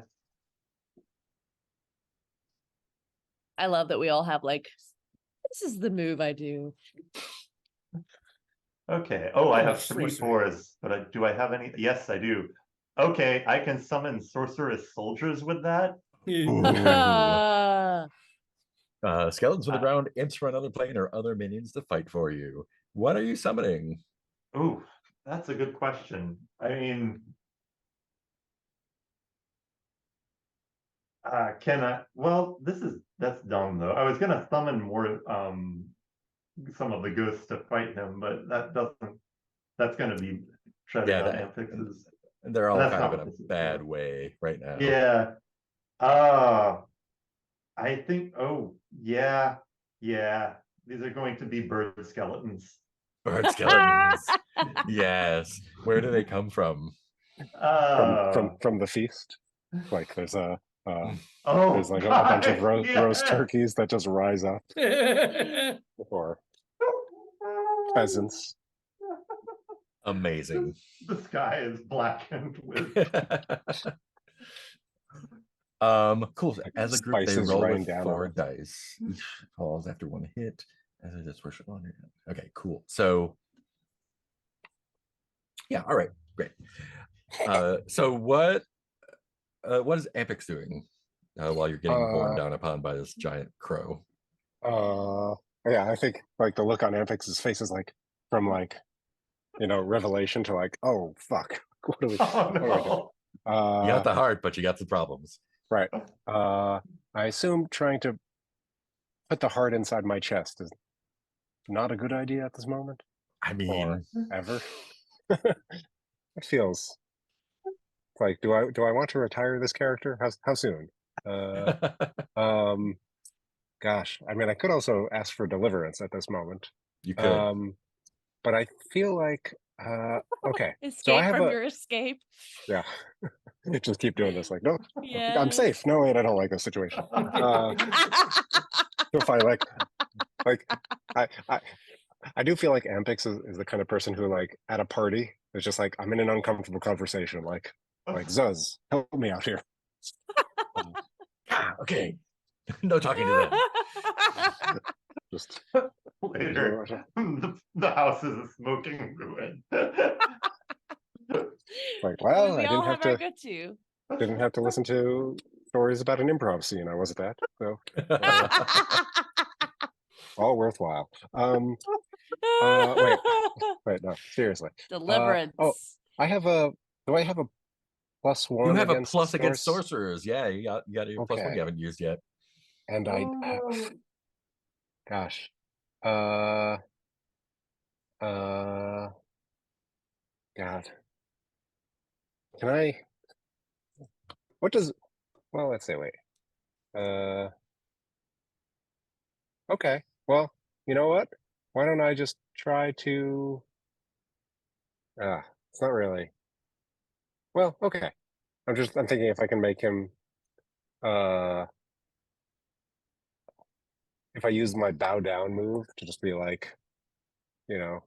I love that we all have like, this is the move I do. Okay. Oh, I Oh, have 3 sorcery. 4s, but do I have any? Yes, I do. Okay, I can summon sorceress soldiers with that. Skeletons on the ground, imps from another plane, or other minions to fight for you. What are you summoning? Ooh, that's a good question. I mean, Can I? Well, that's dumb though. I was gonna summon more some of the ghosts to fight him, but that doesn't. That's gonna be treading Yeah, on that, Ampex's. and they're all That's kind of not in what a this is bad for. way right now. Yeah. I think. Oh, yeah, yeah. These are going to be bird skeletons. Bird skeletons. Yes. Where do they come from? From the feast. Like there's a Oh, there's like a bunch of God, roast yes. turkeys that just rise up, or pheasants. Amazing. The sky is blackened with. Cool. As a group, they Spices roll rain with down 4 on it. dice. Each falls after 1 hit. As I just worship on it. Okay, cool. So yeah, all right, great. So what is Ampex doing while you're getting borne down upon by this giant crow? Yeah, I think like the look on Ampex's face is like from like revelation to like, oh fuck, what do we? Oh What do I do? no. You got the heart, but you got some problems. Right. I assume trying to put the heart inside my chest is not a good idea at this moment I or mean, ever. It feels like do I want to retire this character? How soon? Gosh, I mean, I could also ask for deliverance at this moment. you could. But I feel like okay. So I Escape have from a your escape. yeah. Just keep doing this. Like, no, Yeah. I'm safe. No, wait, I don't like this situation. If I like I do feel like Ampex is the kind of person who like at a party is just like, I'm in an uncomfortable conversation. Like Zuz, help me out here. Okay. No talking to them. Just Later, the house is a smoking ruin. like, well, we I all didn't have have our to good too. didn't have to listen to stories about an improv scene. I wasn't that. So all worthwhile. Wait, no, seriously. Deliverance. Oh, I have a. Do I have a +1 You have a against plus against source? sorcerers. Yeah, you got your +1 Okay. you haven't used yet. And I, gosh, uh, God, can I? What does? Well, let's say wait. Okay. Well, you know what? Why don't I just try to? It's not really. Well, okay. I'm thinking if I can make him. If I use my bow down move to just be like, you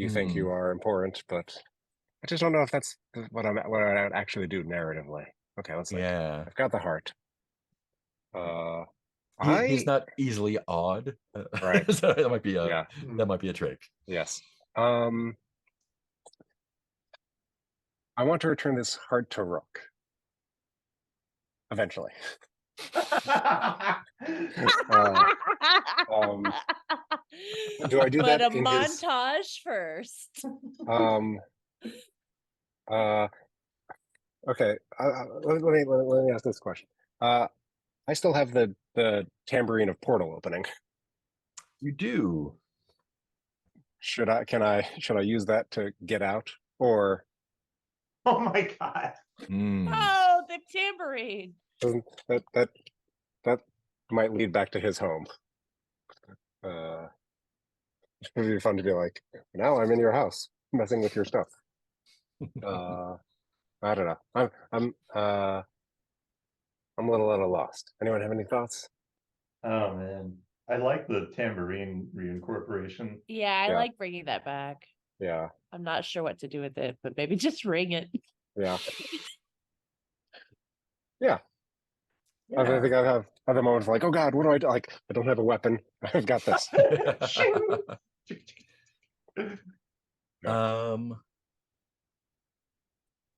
think you are important, but I just don't know if that's what I would actually do narratively. Okay, let's think. Yeah. I've got the heart. He's not easily awed. Right. So that might be Yeah. that might be a trick. Yes. I want to return this heart to Rook. Eventually. Do I do but that a in his montage first? Okay. Let me ask this question. I still have the tambourine of portal opening. You do. Should I use that to get out, or Oh my God. Oh, the tambourine. doesn't that might lead back to his home? It would be fun to be like, now I'm in your house, messing with your stuff. I don't know. I'm a little at a loss. Anyone have any thoughts? Oh man, I like the tambourine reincorporation. Yeah, I Yeah. like bringing that back. Yeah. I'm not sure what to do with it, but maybe just ring it. Yeah. Yeah. I Yeah. think I have other moments like, oh God, what do I do? Like, I don't have a weapon. I've got this.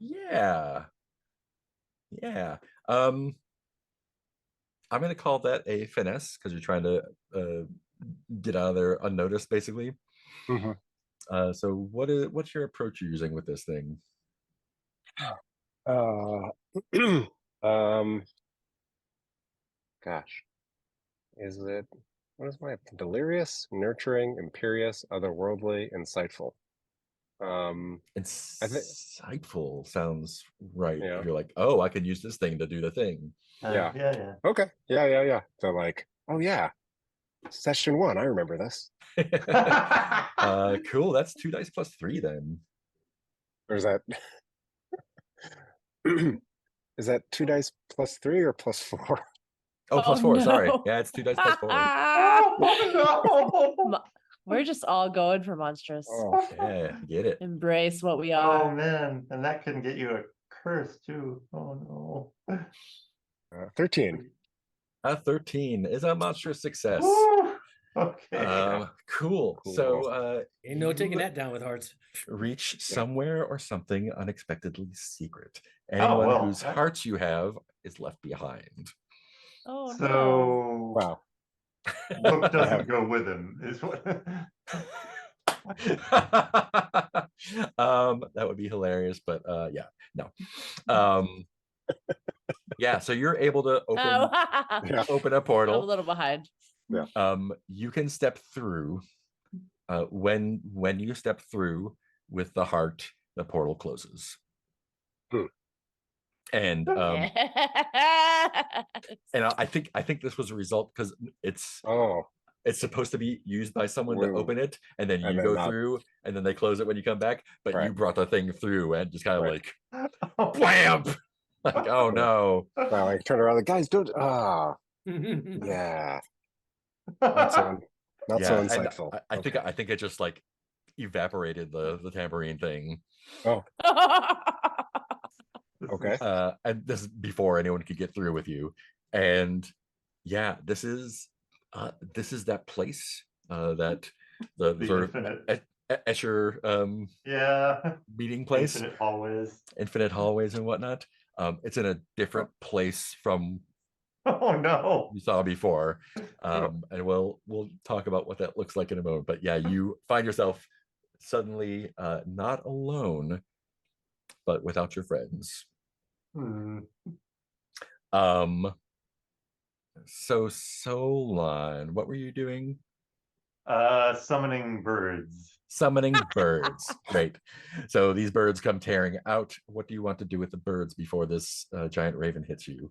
Yeah. Yeah. I'm gonna call that a finesse because you're trying to get out of there unnoticed, basically. Mhm. So what's your approach you're using with this thing? Gosh, is it? What is my delirious, nurturing, imperious, otherworldly, insightful? I think Insightful sounds right. Yeah. You're like, oh, I could use this thing to do the thing. Yeah. Yeah. okay, yeah. So like, oh yeah, session 1. I remember this. Cool. That's 2 dice plus 3 then. Or is that? Is that 2 dice plus 3 or plus 4? Oh, plus Oh, 4. Sorry. no. Yeah, it's 2 dice plus 4. Oh no! Mo- We're just all going for monstrous. Oh, Yeah, get it. Embrace what we Oh are. man, and that can get you a curse too. Oh no. 13. A 13 is a monstrous success. Woo! Okay. Cool. Cool. So Ain't no taking you that down with hearts. reach somewhere or something unexpectedly secret. Oh, Anyone well, whose that- hearts you have is left behind. Oh no. So Wow. Book doesn't have- go with him, is what. That would be hilarious, but yeah, no. Yeah, so you're able to open Oh, Yeah. open a I'm a portal. little behind. You can step through. When you step through with the heart, the portal closes. And I think this was a result because it's Oh, supposed to be used by someone to Whoa. open it, and then you And then go not- through, and then they close it when you come back. But you Right. brought the thing through and just kind of Right. like wham, like oh no. wow! I turn around. The guys don't. Ah, yeah. Not so. Not so and insightful. I think it just like evaporated the tambourine thing. Oh, okay. And this is before anyone could get through with you. And yeah, this is that place that the The sort infinite. of Escher Yeah. meeting place, Infinite hallways. and whatnot. It's in a different place from Oh no. you saw before, and we'll talk about what that looks like in a moment. But yeah, you find yourself suddenly not alone, but without your friends. Hmm. So Solon, what were you doing? Summoning birds. Summoning birds. Great. So these birds come tearing out. What do you want to do with the birds before this giant raven hits you?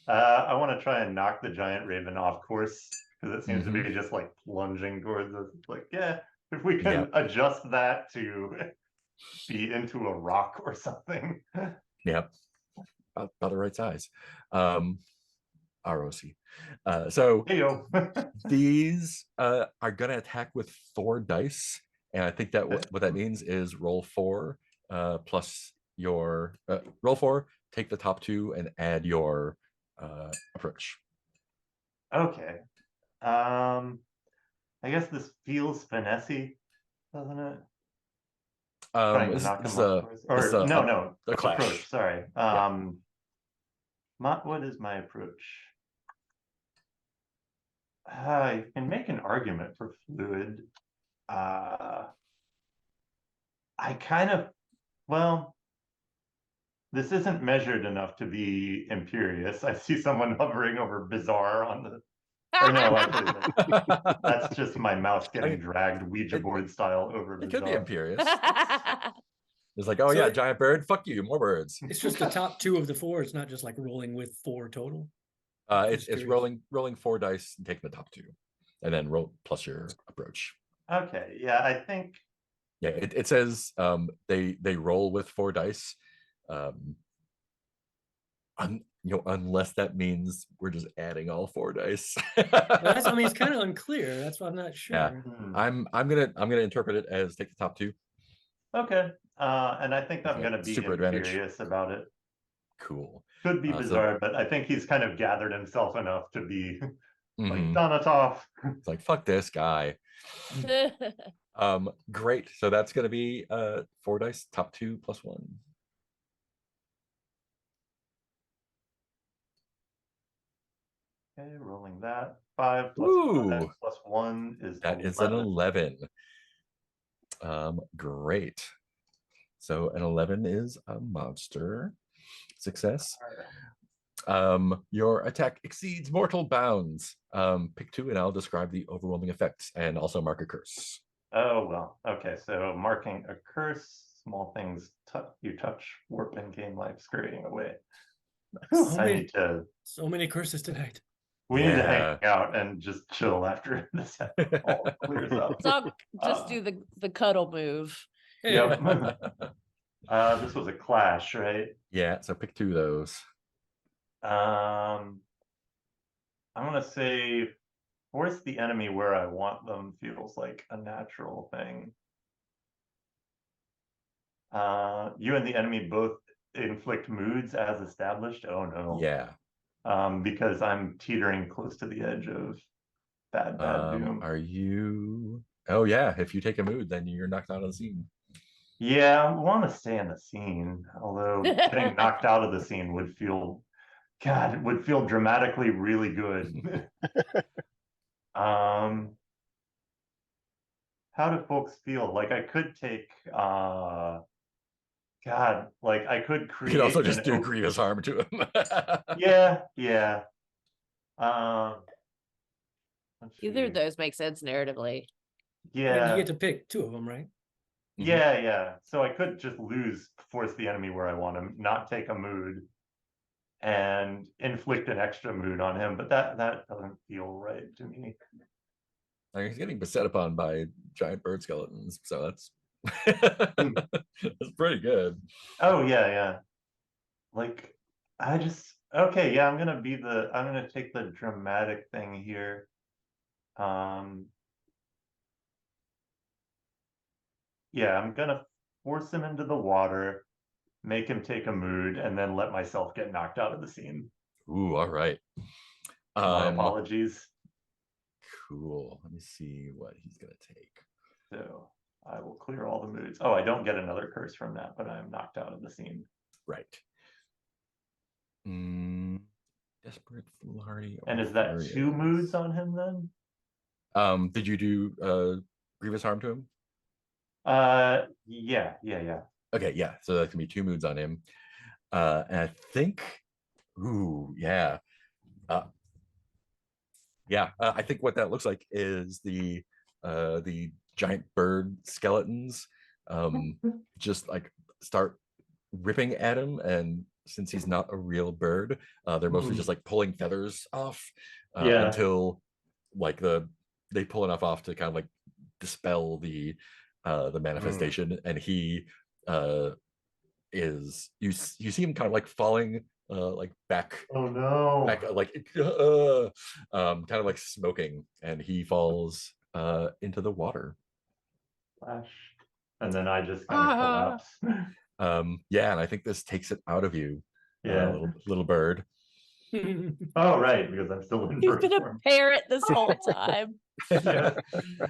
I want to try and knock the giant raven off course because it seems to be just like plunging towards us. It's like, yeah, if we can adjust that to be into a rock or something. Yep. About the right size. ROC. So Heyo. these are going to attack with 4 dice. And I think that what that means is roll 4 plus your roll 4, take the top 2 and add your approach. Okay. I guess this feels finessey, doesn't it? Trying to knock him off course. Or no, a clash. approach, sorry. What is my approach? I can make an argument for fluid. I kind of, well, this isn't measured enough to be imperious. I see someone hovering over bizarre on the. Or no, actually, that's just my mouse getting dragged Ouija board style over It could be bizarre. imperious. It's like, oh So yeah, giant bird, fuck you, more birds. It's just the top 2 of the 4. It's not just like rolling with 4 total. It's curious. rolling 4 dice and taking the top 2, and then roll plus your approach. Okay, yeah, I think. Yeah, it says they roll with 4 dice. Unless that means we're just adding all 4 dice. That's, I mean, it's kind of unclear. That's why I'm not sure. Yeah. I'm gonna interpret it as take the top 2. Okay, and I think I'm Okay, gonna be super advantage. imperious about it. Cool. Could be So- bizarre, but I think he's kind of gathered himself enough to be like Mhm. Donatov. It's like fuck this guy. Great. So that's gonna be 4 dice, top 2 plus 1. Okay, rolling that. 5 plus Ooh. 5 plus 1 is That 11. is an 11. Great. So an 11 is a monster success. Your attack exceeds mortal bounds. Pick 2 and I'll describe the overwhelming effects and also mark a curse. Oh, well, okay, so marking a curse, small things you touch, warp and gain life scurrying away. So I many- need to, So many curses tonight. we need to Yeah. hang out and just chill after this all clears up. So I'll just do the cuddle move. Yep. This was a clash, right? Yeah, so pick 2 of those. I'm gonna say force the enemy where I want them feels like a natural thing. You and the enemy both inflict moods as established. Oh no. Yeah. Because I'm teetering close to the edge of bad doom. Are you? Oh yeah, if you take a mood, then you're knocked out of the scene. Yeah, I want to stay in the scene, although getting knocked out of the scene would feel, God, it would feel dramatically really good. How do folks feel? Like I could take, God, like I could You create. can also just an do grievous harm to him. Yeah, yeah. Let's Either see. of those make sense narratively. I mean, Yeah, you get to pick 2 of them, right? yeah, yeah. So I could just force the enemy where I want him, not take a mood, and inflict an extra mood on him. But that doesn't feel right to me. Like, he's getting beset upon by giant bird skeletons, so that's that's pretty good. Oh yeah, yeah. Like okay, yeah. I'm gonna take the dramatic thing here. Yeah, I'm gonna force him into the water, make him take a mood, and then let myself get knocked out of the scene. Ooh, all right. My apologies. Cool. Let me see what he's gonna take. So I will clear all the moods. Oh, I don't get another curse from that, but I'm knocked out of the scene. Right. Desperate foolhardy. And is that 2 moods on him then? Did you do grievous harm to him? Yeah. Okay, yeah. So that can be 2 moods on him. And I think, ooh, yeah. I think what that looks like is the giant bird skeletons just like start ripping at him, and since he's not a real bird, they're mostly just like pulling feathers off until like they pull enough off to kind of like dispel the manifestation, and he is you see him kind of like falling like back Oh no. back like kind of like smoking, and he falls into the water. Flash. And then I just kind of collapse. Yeah, and I think this takes it out of you, Yeah. little bird. Oh right, because I'm still in He's bird been a form. parrot this whole time. Yeah.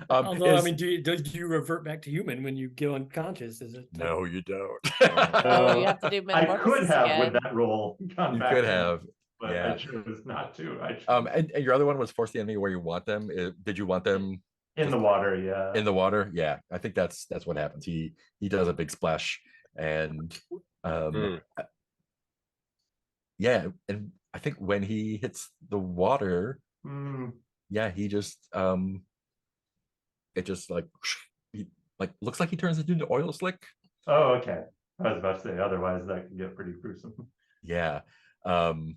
Although, I is- mean, do you revert back to human when you get unconscious? Is it? no, you don't. Oh, you have to do I could metamorphosis have again. with that roll gone You back could in, have, but I yeah. chose not to. I chose And your other one was force the enemy where you want them. Did you want them in the water, yeah. in the water? Yeah, I think that's what happens. He does a big splash, and yeah, and I think when he hits the water, yeah, he just it just like he like looks like he turns into an oil slick. Oh, okay. I was about to say otherwise that could get pretty gruesome. Yeah. And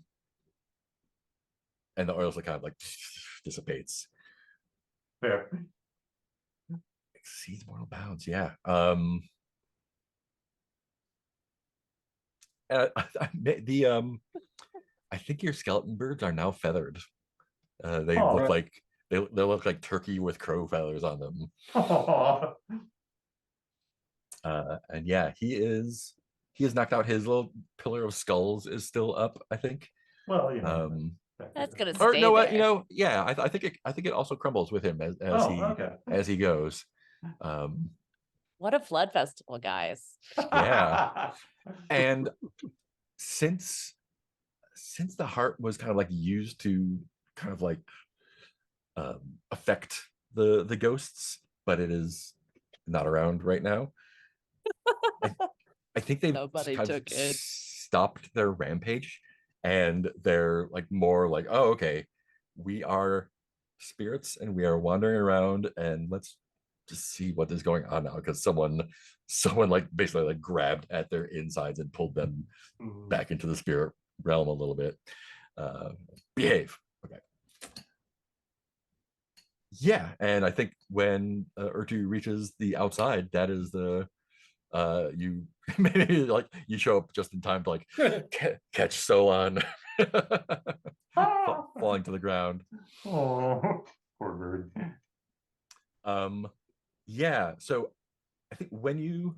the oil slick kind of like dissipates. Fair. Exceeds mortal bounds, yeah. I think your skeleton birds are now feathered. They Oh. look like they look like turkey with crow feathers on them. And yeah, he is knocked out. His little pillar of skulls is still up, I think. Well, you know. That's gonna Or stay no, there. you know, yeah, I think it also crumbles with him as he goes. What a flood festival, guys. Yeah. And since the heart was kind of like used to kind of like affect the ghosts, but it is not around right now. I think they've Nobody kind of took it. stopped their rampage, and they're like more like, oh, okay, we are spirits and we are wandering around, and let's just see what is going on now, because someone like basically like grabbed at their insides and pulled them back into the spirit realm a little bit. Behave. Okay. Yeah, and I think when Urtu reaches the outside, that is the you maybe like you show up just in time to like catch Solon falling to the ground. Oh, poor bird. Yeah, so I think when you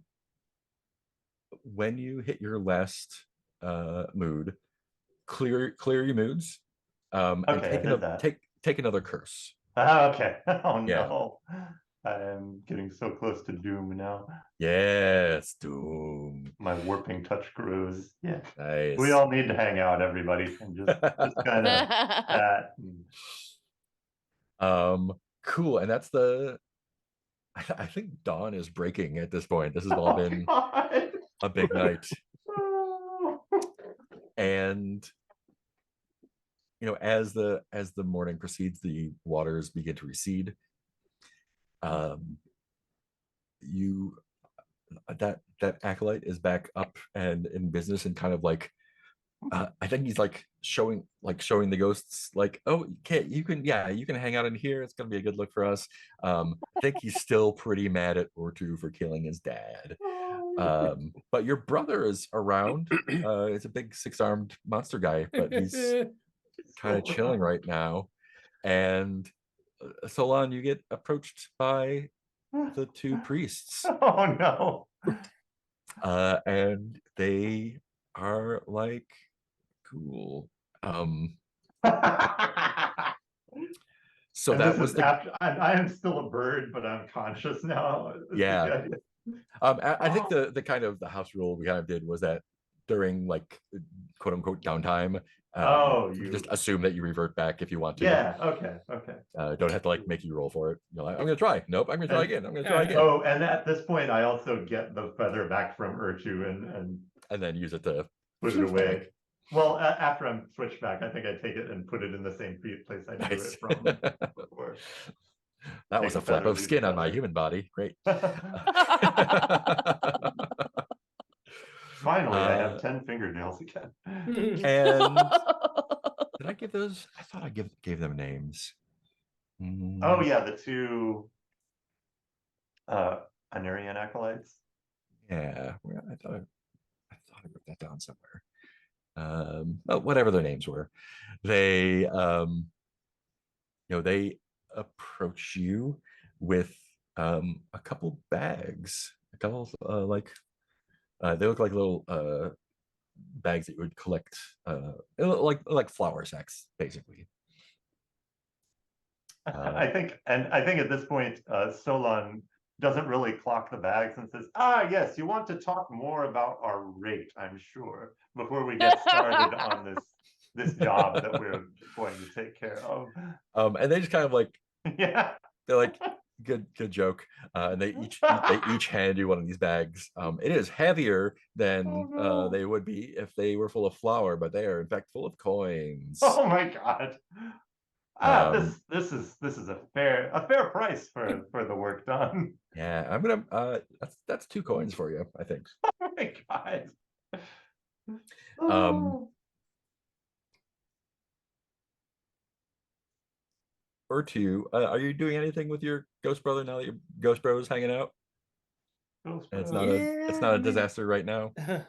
hit your last mood, clear your moods, and Okay, I did that. take another curse. Okay. Oh Yeah. no. I am getting so close to doom now. Yes, Doom. My warping touch grows. Yeah. Nice. We all need to hang out, everybody, and just kind of chat. Cool. And that's the I think dawn is breaking at this point. This has all been God. a big night. Oh. And you know, as the morning proceeds, the waters begin to recede. You that acolyte is back up and in business, and kind of like I think he's like showing the ghosts like, oh, you can hang out in here, it's gonna be a good look for us. I think he's still pretty mad at Ortu for killing his dad. But your brother is around. It's a big 6-armed monster guy, but he's kind of chilling right now. And Solon, you get approached by the 2 priests. Oh no. And they are like, cool. So And that this was is the after I am still a bird, but I'm conscious now. Yeah. I think the kind of the house rule we kind of did was that during like quote unquote downtime, you just assume that you revert back if you want to. Yeah, okay. Don't have to like make you roll for it. You're like, I'm gonna try. Nope, I'm gonna try again. I'm gonna try again. Oh, and at this point I also get the feather back from Urchu and then use it to put it away. Well, after I'm switched back, I think I take it and put it in the same place I drew it from before. That was a flap of skin on my human body. Great. Finally, I have 10 fingernails again. And did I give those? I thought I gave them names. Oh yeah, the 2 Anarian acolytes. Yeah, I thought I wrote that down somewhere. Whatever their names were, they they approach you with a couple bags, a couple they look like little bags that you would collect, like flour sacks, basically. I think at this point, Solon doesn't really clock the bags and says, yes, you want to talk more about our rate, I'm sure, before we get started on this job that we're going to take care of. And they just kind of like, yeah, they're like, good joke. And they each hand you one of these bags. It is heavier than they would be if they were full of flour, but they are in fact full of coins. Oh my god. This is a fair price for the work done. Yeah, I'm gonna that's 2 coins for you, I think. Oh my god. Urtu, are you doing anything with your ghost brother now that your ghost bro is hanging out? Ghost And it's bro. not a disaster right now. I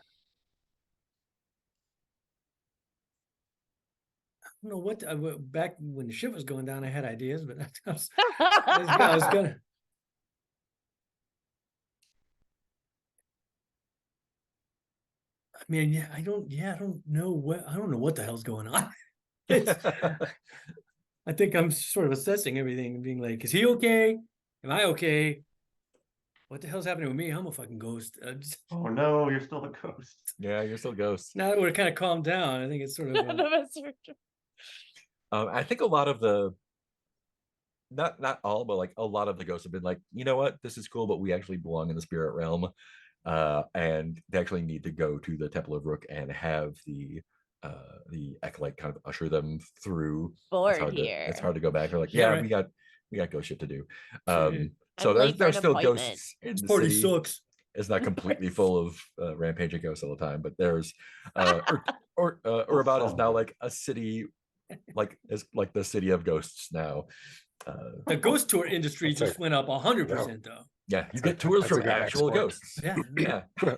don't know what back when the ship was going down, I had ideas, but I was gonna. I mean, I don't know what the hell's going on. I think I'm sort of assessing everything and being like, is he okay? Am I okay? What the hell's happening with me? I'm a fucking ghost. Oh no, you're still a ghost. Yeah, you're still a ghost. Now that we're kind of calmed down, I think it's sort of. I think a lot of the, not all, but like a lot of the ghosts have been like, you know what, this is cool, but we actually belong in the spirit realm, and they actually need to go to the Temple of Rook and have the the acolyte kind of usher them through. Bored It's here. hard to go back. They're like, Yeah, yeah, right. we got ghost shit to do. I'm So late for there's an still appointment. ghosts in This the party city. sucks. It's not completely full of rampaging ghosts all the time, but there's Urban is now like a city, like is like the city of ghosts now. The ghost tour industry That's just went up 100% though. Yeah, you That's get a- tours that's a from good actual export. ghosts. Yeah. Yeah,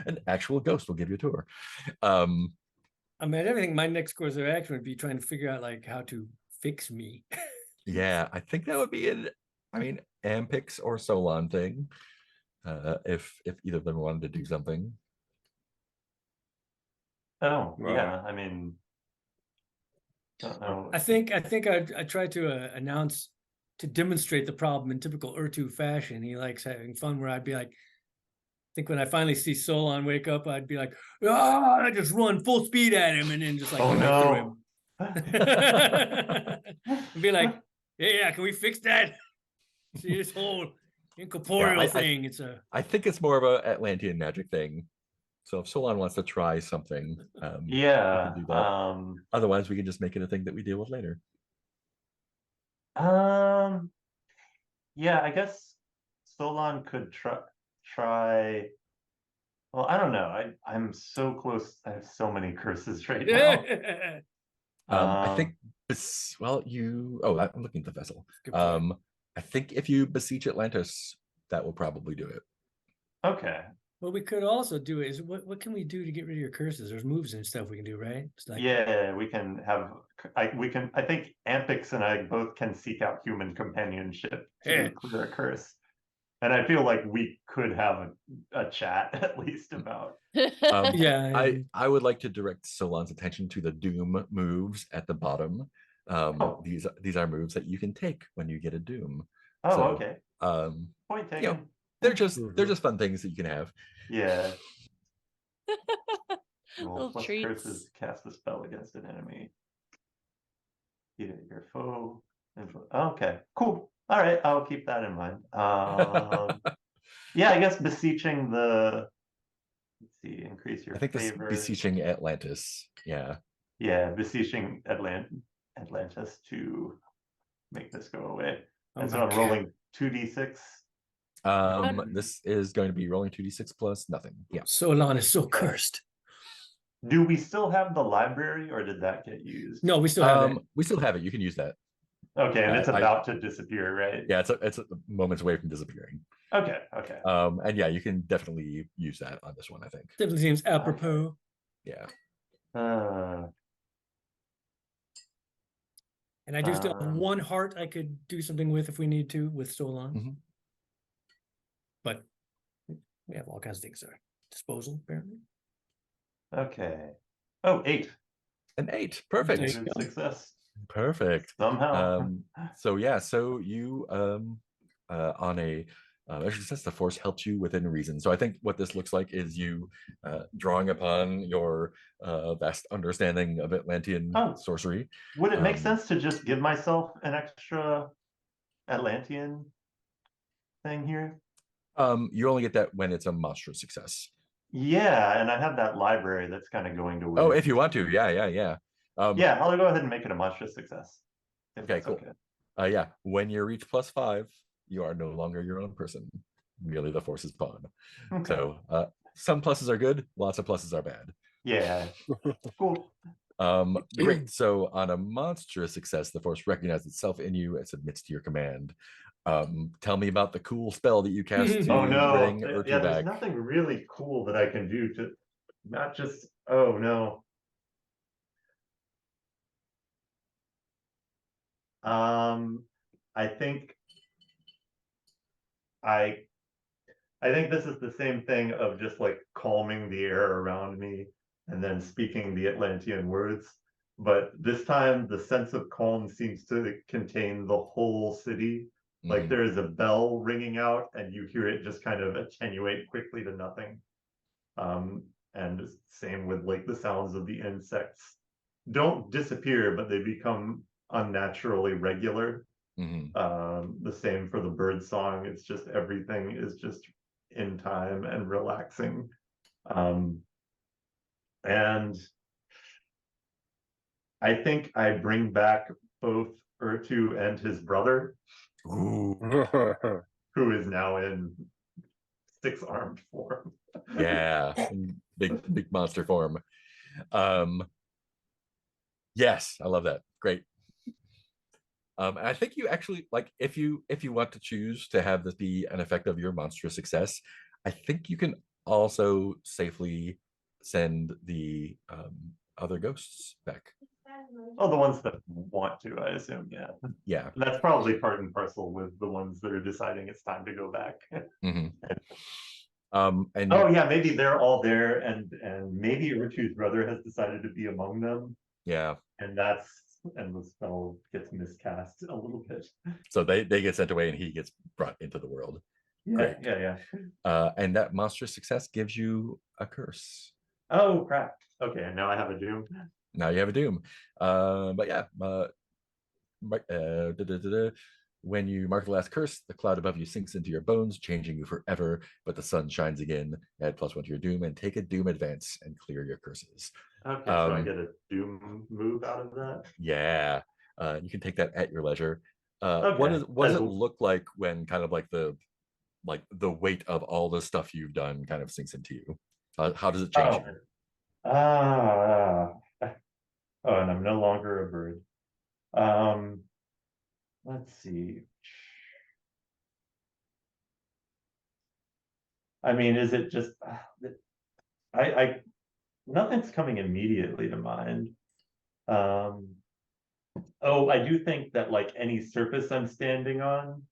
an actual ghost will give you a tour. Um, I mean, I think my next course of action would be trying to figure out like how to fix me. yeah, I think that would be Ampix or Solon thing. If either of them wanted to do something. Oh, Well, yeah, I mean, don't know. I think I tried to announce to demonstrate the problem in typical Urtu fashion. He likes having fun where I'd be like, I think when I finally see Solon wake up, I'd be like, ah, I just run full speed at him and then just like Oh right through him. no. And be like, yeah, can we fix that? See this whole incorporeal I thing. It's a I think it's more of a Atlantean magic thing. So if Solon wants to try something, Yeah. we can do that. Otherwise, we can just make it a thing that we deal with later. Yeah, I guess Solon could try. Well, I don't know. I'm so close. I have so many curses right now. I think I'm looking at the vessel. Good point. I think if you beseech Atlantis, that will probably do it. Okay. What we could also do is what can we do to get rid of your curses? There's moves and stuff we can do, right? It's like, Yeah, we can have. I think Ampix and I both can seek out human companionship to Yeah. clear a curse, and I feel like we could have a chat at least about. yeah. I would like to direct Solon's attention to the Doom moves at the bottom. These are moves that you can take when you get a Doom. Oh, So, okay. Point taken. you know, they're just fun things that you can have. Yeah. Roll Little plus treats. curses to cast a spell against an enemy. Either your foe. Okay, cool. All right, I'll keep that in mind. Yeah, I guess beseeching the. Let's see, increase your I think this favor. beseeching Atlantis. Yeah. Yeah, beseeching Atlantis to make this go away. Oh And so my I'm God. rolling 2d6. This is going to be rolling 2d6 plus nothing. Yeah. Solon is so cursed. Do we still have the library, or did that get used? No, we still have it. We still have it. You can use that. Okay, and it's I- about to disappear, right? Yeah, it's a moments away from disappearing. Okay. And yeah, you can definitely use that on this one, I think. Definitely seems apropos. Yeah. And I do still have one heart I could do something with if we need to with Solon. Mhm. But we have all kinds of things at our disposal, apparently. Okay. Oh, 8. An 8. Perfect. There you go. Success. Perfect. Somehow. So yeah, so you on a actually since the force helped you within reason. So I think what this looks like is you drawing upon your vast understanding of Atlantean sorcery. Would it make sense to just give myself an extra Atlantean thing here? You only get that when it's a monstrous success. Yeah, and I have that library that's kind of going to win. Oh, if you want to, yeah. Yeah, I'll go ahead and make it a monstrous success. Okay, cool. Yeah, when you reach +5, you are no longer your own person, merely the force's pawn. Okay. So some pluses are good, lots of pluses are bad. Yeah. Cool. Great. So on a monstrous success, the force recognizes itself in you and submits to your command. Tell me about the cool spell that you cast to Oh no. bring Yeah, Urtu there's back. nothing really cool that I can do to not just oh no. I think this is the same thing of just like calming the air around me and then speaking the Atlantean words. But this time the sense of calm seems to contain the whole city. Like there is a bell ringing out and you hear it just kind of attenuate quickly to nothing. And same with like the sounds of the insects don't disappear, but they become unnaturally regular. The same for the bird song. It's just everything is just in time and relaxing. And I think I bring back both Urtu and his brother, Ooh, who is now in 6-armed form. yeah, in big monster form. Yes, I love that. Great. And I think you actually like if you want to choose to have this be an effect of your monstrous success, I think you can also safely send the other ghosts back. Oh, the ones that want to, I assume, yeah. Yeah. And that's probably part and parcel with the ones that are deciding it's time to go back. Mm-hmm. And Oh yeah, maybe they're all there, and maybe Urtu's brother has decided to be among them, yeah, and the spell gets miscast a little bit. so they get sent away and he gets brought into the world. Yeah, Great. yeah. And that monstrous success gives you a curse. Oh crap. Okay, and now I have a doom. Now you have a doom. But yeah, when you mark the last curse, the cloud above you sinks into your bones, changing you forever. But the sun shines again. Add +1 to your doom and take a doom advance and clear your curses. Okay, so I get a doom move out of that. Yeah, you can take that at your leisure. Okay. What does it look like when kind of like the weight of all the stuff you've done kind of sinks into you? How does it change you? Oh, and I'm no longer a bird. Let's see. I mean, is it just I nothing's coming immediately to mind. Oh, I do think that like any surface I'm standing on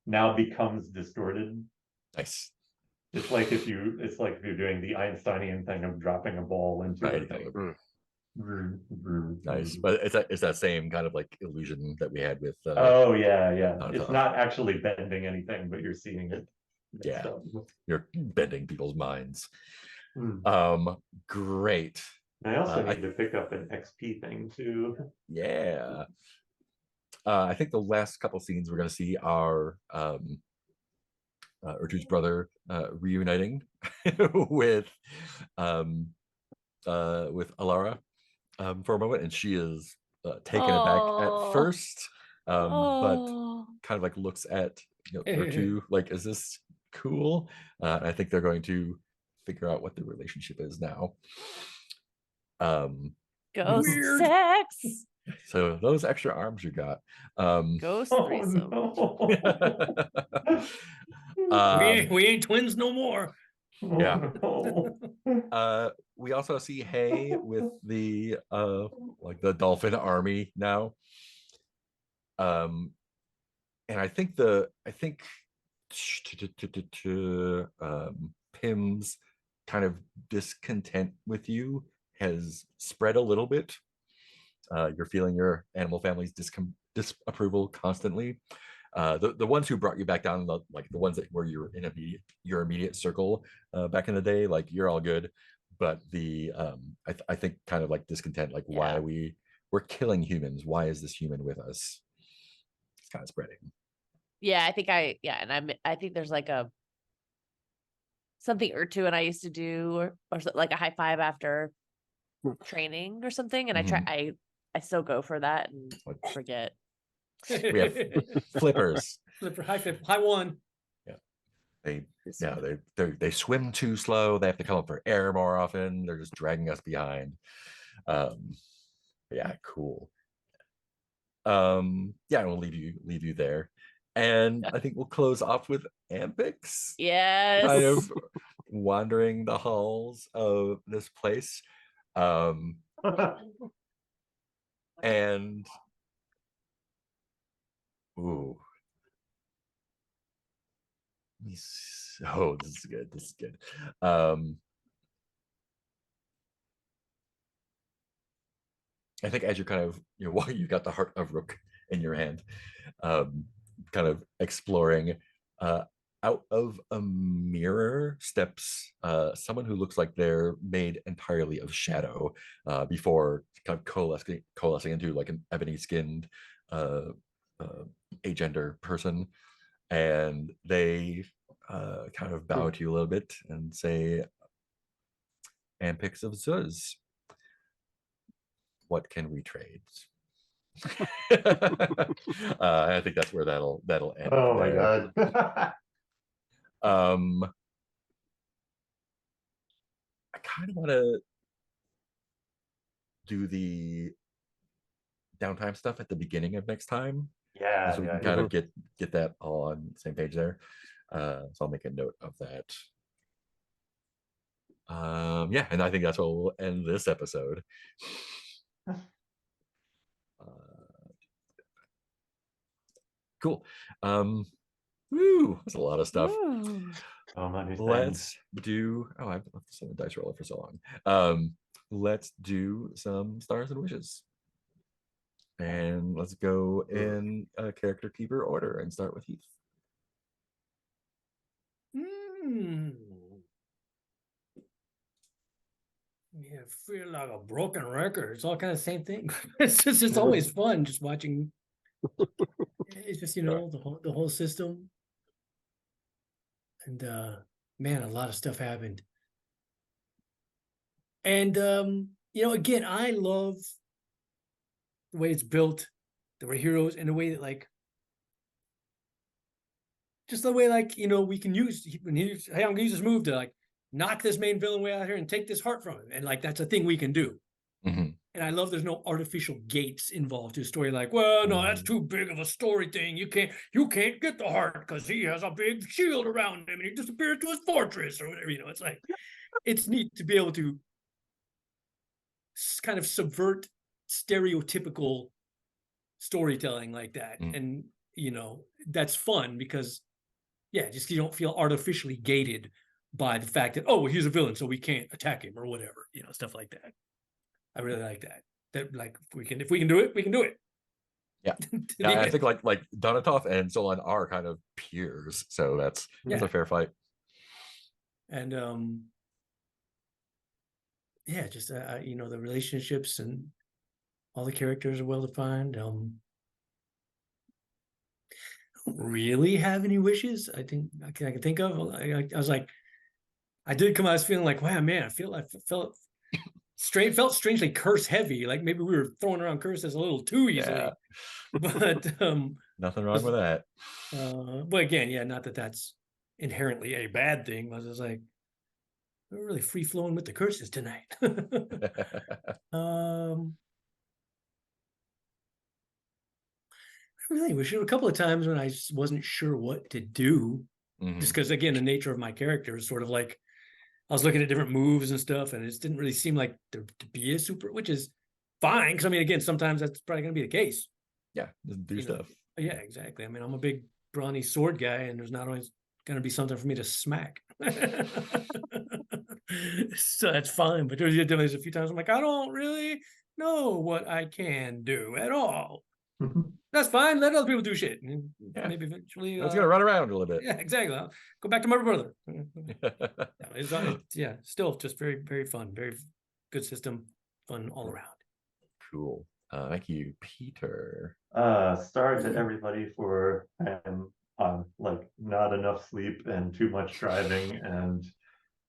now becomes distorted. Nice. It's like if you're doing the Einsteinian thing of dropping a ball into Right. a thing. Nice, but it's that same kind of like illusion that we had with. Oh yeah. Not It's tough. not actually bending anything, but you're seeing it. Yeah. So, You're bending people's minds. hmm. Great. I also need to pick up an XP thing too. Yeah. I think the last couple scenes we're going to see are Urtu's brother reuniting with Alara for a moment, and she is taken aback at Oh. first, but Oh. kind of like looks at Urtu like, is this cool? And I think they're going to figure out what the relationship is now. Ghost Weird. sex. So those extra arms you got. Ghost Oh threesome. no. We ain't twins no more. Yeah. Oh, no. We also see Hay with the like the dolphin army now. And I think Pim's kind of discontent with you has spread a little bit. You're feeling your animal family's disapproval constantly. The ones who brought you back down, the ones that were your immediate circle back in the day, like you're all good, but the I think kind of like discontent, like why we're killing humans. Why is this human with us? It's kind of spreading. Yeah, I think there's like a something Urtu and I used to do, or like a high five after training or something, and I still go for that and forget. We have flippers. Flipper, high one. They swim too slow. They have to come up for air more often. They're just dragging us behind. Yeah, cool. We'll leave you there, and I think we'll close off with Ampix. Yes. Kind of wandering the halls of this place, and ooh. Oh, this is good. This is good. I think as you're kind of, while you've got the Heart of Rook in your hand, kind of exploring, out of a mirror steps someone who looks like they're made entirely of shadow before kind of coalescing into like an ebony-skinned agender person. And they kind of bow to you a little bit and say, Ampix of Zuz. what can we trade? I think that's where that'll end. Oh my there. god. I kind of want to do the downtime stuff at the beginning of next time, Yeah, so we yeah, can kind of get that all on the same page there. So I'll make a note of that. Yeah, and I think that's what we'll end this episode. Cool. Woo, that's a lot of stuff. Ooh. so many things. Let's do. Oh, I've left this on the dice roller for so long. Let's do some stars and wishes, and let's go in a character keeper order and start with Heath. Yeah, feel like a broken record. It's all kind of the same thing. It's always fun just watching. It's just, the whole system. And man, a lot of stuff happened. And again, I love the way it's built, the way heroes, and the way that just the way we can use when hey, I'm gonna use this move to knock this main villain way out here and take this heart from him, and that's a thing we can do. Mm-hmm. And I love there's no artificial gates involved to a story well, no, that's too big of a story thing. You can't get the heart because he has a big shield around him and he disappears to his fortress or whatever. It's it's neat to be able to kind of subvert stereotypical storytelling like that. And that's fun because just you don't feel artificially gated by the fact that he's a villain so we can't attack him or whatever, stuff like that. I really like that. That if we can do it, we can do it. Yeah. I think like Donatov and Solon are kind of peers, so that's a fair fight. And just the relationships and all the characters are well defined. I don't really have any wishes. I think I can think of. I was like, I did come out feeling like, wow, man, I felt strangely curse heavy. Like maybe we were throwing around curses a little too easily. Yeah. But nothing wrong with that. But again, not that that's inherently a bad thing. I was just like, we're really free flowing with the curses tonight. Really wish there were a couple of times when I just wasn't sure what to do, just because again the nature of my character is sort of like I was looking at different moves and stuff, and it just didn't really seem like to be a super, which is fine because I mean again sometimes that's probably going to be the case. Yeah, just do stuff. Yeah, exactly. I mean I'm a big brawny sword guy, and there's not always going to be something for me to smack. So that's fine. But there's a few times I'm like I don't really know what I can do at all. That's fine. Let other people do shit. And maybe eventually. It's gonna run around a little bit. Yeah, exactly. I'll go back to my brother. Still just very, very fun. Very good system. Fun all around. Cool. Thank you, Peter. Stars to everybody for like not enough sleep and too much driving, and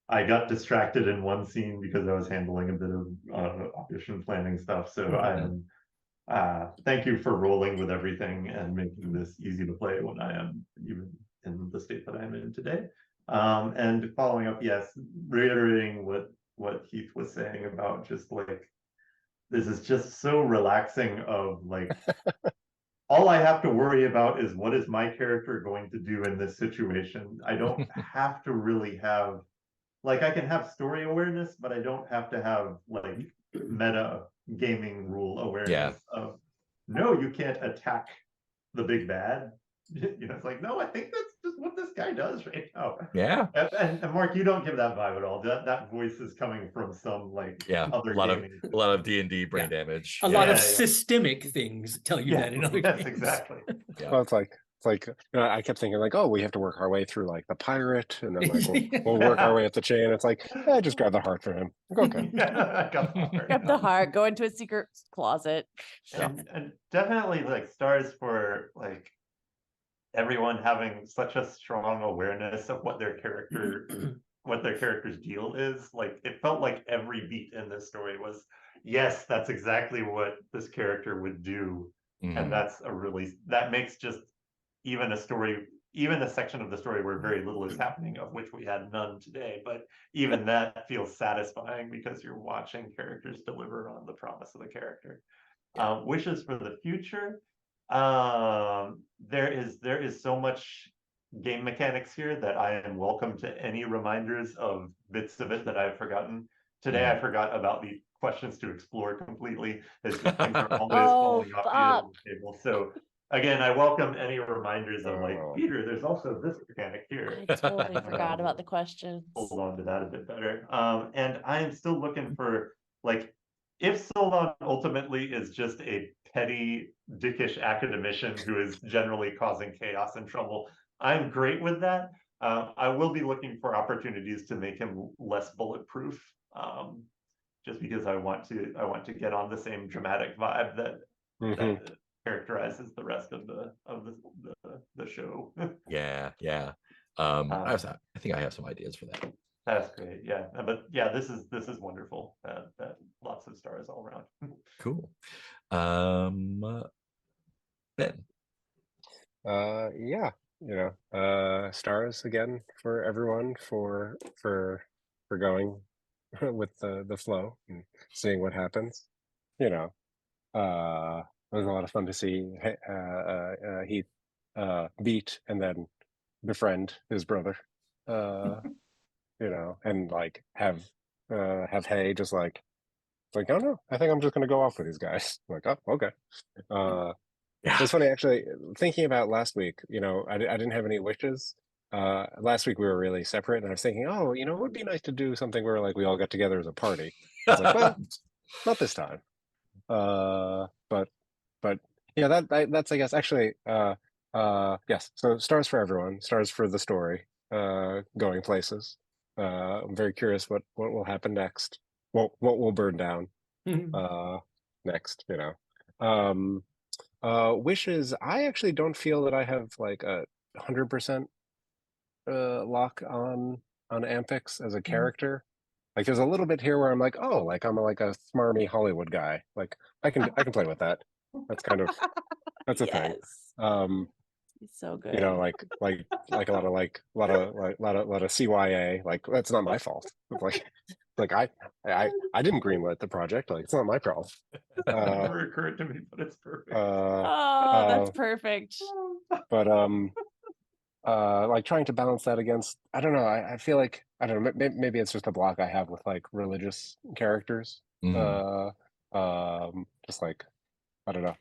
I got distracted in one scene because I was handling a bit of audition planning stuff. So I'm thank you for rolling with everything and making this easy to play when I am even in the state that I'm in today. And following up, yes, reiterating what Heath was saying about just like, this is just so relaxing of like, all I have to worry about is what is my character going to do in this situation. I don't have to really have, like I can have story awareness, but I don't have to have like meta gaming rule awareness of no, you can't attack the big bad. It's like, no, I think that's just what this guy does right now. Yeah. And Mark, you don't give that vibe at all. That voice is coming from some like other a lot of D&D brain damage. A lot of systemic things tell you that in other games. Exactly. Well, it's like I kept thinking like, oh, we have to work our way through like the pirate, and then like we'll work our way up the chain. It's like, just grab the heart for him. Okay. Grab the heart, go into a secret closet. And definitely like stars for like everyone having such a strong awareness of what their character's deal is. Like it felt like every beat in this story was, yes, that's exactly what this character would do. Mhm. And that makes just even a story, even a section of the story where very little is happening, of which we had none today, but even that feels satisfying because you're watching characters deliver on the promise of the character. Yeah. Wishes for the future. There is so much game mechanics here that I am welcome to any reminders of bits of it that I've forgotten. Today I forgot about the questions to explore completely. It's just things are always Oh, falling off the end of fuck. the table. So again, I welcome any reminders of like, Oh. Peter, there's also this mechanic here. I totally forgot about the questions. Hold on to that a bit better. And I am still looking for like, if Solon ultimately is just a petty, dickish academician who is generally causing chaos and trouble, I'm great with that. I will be looking for opportunities to make him less bulletproof, just because I want to get on the same dramatic vibe that Mhm. characterizes the rest of the show. Yeah, yeah. I think I have some ideas for that. That's great. Yeah, but yeah, this is wonderful. That lots of stars all around. Cool. Ben. Yeah, stars again for everyone for going with the flow and seeing what happens. You know, it was a lot of fun to see Heath beat and then befriend his brother. And like have Hay just like oh no, I think I'm just gonna go off with these guys. Like, oh, okay. Yeah. It's funny actually thinking about last week. I didn't have any wishes. Last week we were really separate, and I was thinking, oh, it would be nice to do something where like we all get together as a party. I was like, well, not this time. But yeah, that's I guess actually yes. So stars for everyone, stars for the story, going places. I'm very curious what will happen next. What will burn down next, Um wishes, I actually don't feel that I have like a 100% lock on Ampix as a character. Like there's a little bit here where I'm like, oh, like I'm like a smarmy Hollywood guy. Like I can play with that. That's a thing. Yes. Um, He's so good. like a lot of CYA. Like that's not my fault. Like I didn't greenlit the project. Like it's not my problem. That never occurred to me, but it's perfect. Oh, that's perfect. But like trying to balance that against, I don't know. I feel like, I don't know. Maybe it's just a block I have with like religious characters. Mhm. Just like, I don't know.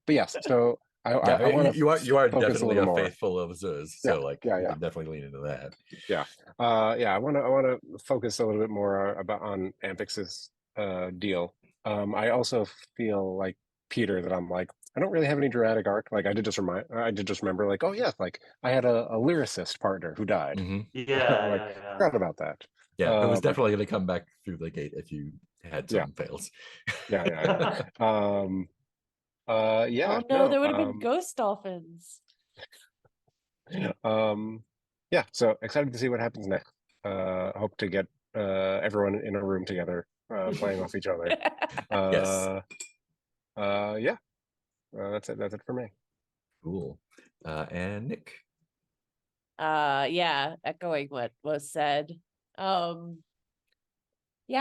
But yes. So I Yeah, want to you are focus a definitely little a more. faithful of Zuz, Yeah, so like yeah, you yeah. can definitely lean into that. Yeah. I want to focus a little bit more on Ampix's deal. I also feel like Peter that I'm like, I don't really have any dramatic arc. Like I did just remember like, oh yeah, like I had a lyricist partner who died. Mhm. Yeah, Like yeah. forgot about that. Yeah, it was Um, definitely going to come back through the gate if you had Yeah. some fails. yeah. Yeah, Oh no, there no. would have been ghost dolphins. Yeah, so excited to see what happens next. Hope to get everyone in a room together, playing off each other. Yes. Yeah. That's it for me. Cool. And Nick. Yeah, echoing what was said. Yeah,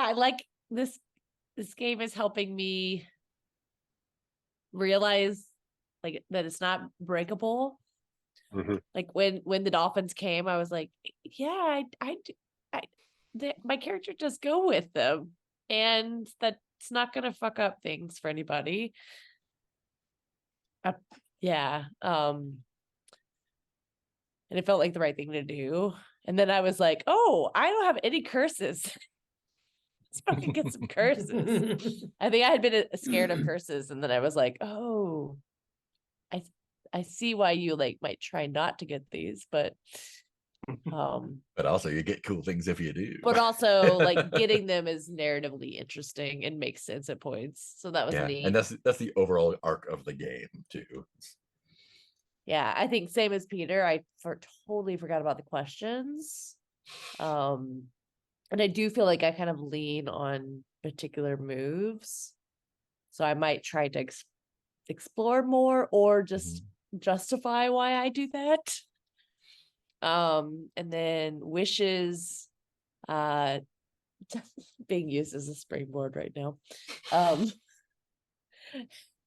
I like this game is helping me realize like that it's not breakable. Mhm. Like when the dolphins came, I was like, yeah, my character just go with them, and that's not gonna fuck up things for anybody. Yeah. And it felt like the right thing to do. And then I was like, oh, I don't have any curses. Let's fucking get some curses. I think I had been scared of curses, and then I was like, oh, I see why you like might try not to get these, but But also you get cool things if you do. but also like getting them is narratively interesting and makes sense at points. So that was Yeah, neat. and that's the overall arc of the game too. Yeah, I think same as Peter. I totally forgot about the questions. And I do feel like I kind of lean on particular moves. So I might try to explore more or just justify why I do that. And then wishes being used as a springboard right now.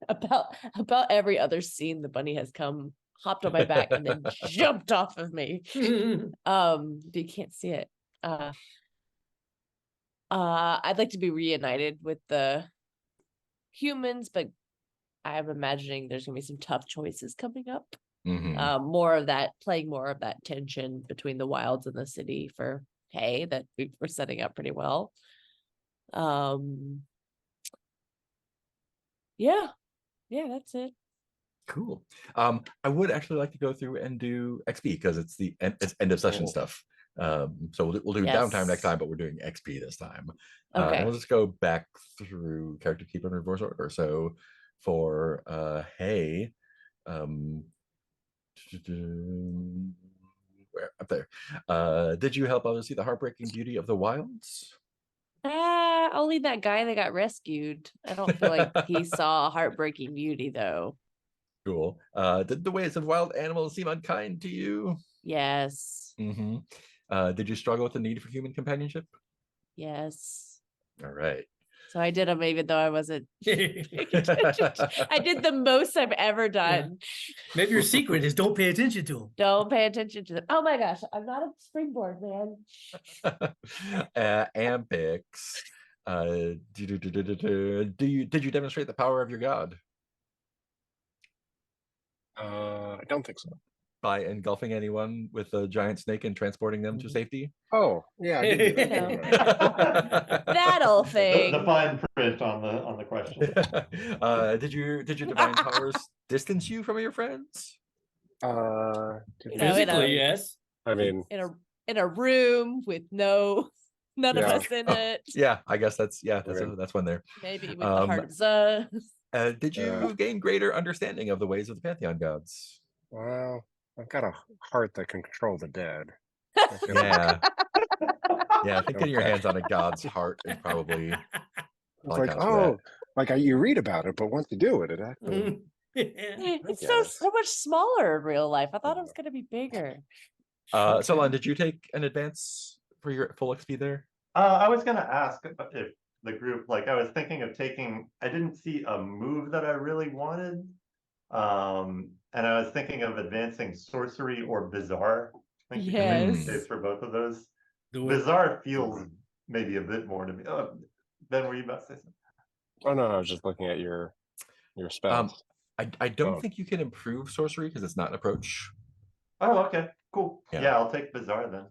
About every other scene the bunny has come, hopped on my back, and then jumped off of me. But you can't see it. I'd like to be reunited with the humans, but I'm imagining there's gonna be some tough choices coming up. More of that, playing more of that tension between the wilds and the city for hay that we're setting up pretty well. Yeah, that's it. Cool. I would actually like to go through and do XP because it's end of session stuff. So we'll do downtime next time, but we're doing XP this time. Okay. And we'll just go back through character keep in reverse order. So for Hay, where up there? Did you help others see the heartbreaking beauty of the wilds? Only that guy that got rescued. I don't feel like he saw heartbreaking beauty though. Cool. Did the ways of wild animals seem unkind to you? Yes. Did you struggle with the need for human companionship? Yes. All right. So I did them even though I wasn't paying attention. I did the most I've ever done. Maybe your secret is don't pay attention to them. Don't pay attention to them. Oh my gosh, I'm not a springboard, man. Ampix, did you demonstrate the power of your god I don't think so. by engulfing anyone with a giant snake and transporting them to safety? Oh, yeah, I did do that. That old thing. The fine print on the question. Did your divine powers distance you from your friends? Physically, yes. I mean, in a room with none of us in it. Yeah, I guess that's one there. Maybe with the hearts. Did you gain greater understanding of the ways of the Pantheon gods? well, I've got a heart that can control the dead. Yeah. Yeah, I think getting your hands on a god's heart is probably It's like, oh, like you read about it, but once you do it, it actually. It's so much smaller in real life. I thought it was going to be bigger. Solon, did you take an advance for your full XP there? I was gonna ask if the group, like I was thinking of taking, I didn't see a move that I really wanted. And I was thinking of advancing sorcery or bizarre. I think you can make the case for both of those. Bizarre feels maybe a bit more to me. Oh, Ben, were you about to say something? Oh no, I was just looking at your spells. I don't think you can improve sorcery because it's not an approach. Oh, okay, cool. Yeah. Yeah, I'll take bizarre then.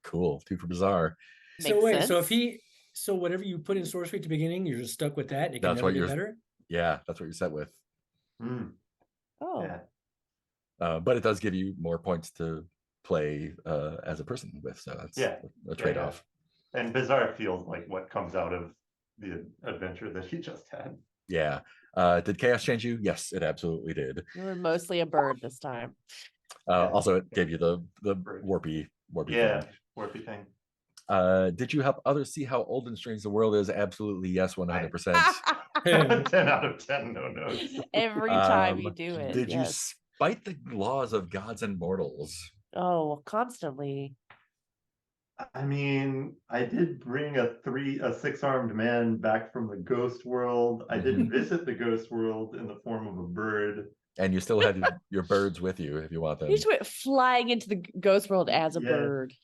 Cool, 2 for bizarre. So wait, so whatever you put in sorcery at the beginning, you're just stuck with that. And it can never get better. Yeah, that's what you're set with. Oh. Yeah. But it does give you more points to play as a person with, so that's a trade-off. Yeah. And bizarre feels like what comes out of the adventure that he just had. Yeah. Did chaos change you? Yes, it absolutely did. You were mostly a bird this time. Also, it gave you the warpy thing. Warpy thing. Did you help others see how old and strange the world is? Absolutely, yes, 100%. 10 out of 10 no notes. Every time you do it. Did you spite the laws of gods and mortals? Oh, constantly. I mean, I did bring a 6-armed man back from the ghost world. I did visit the ghost world in the form of a bird. And you still had your birds with you if you want them. You just went flying into the ghost world as a bird.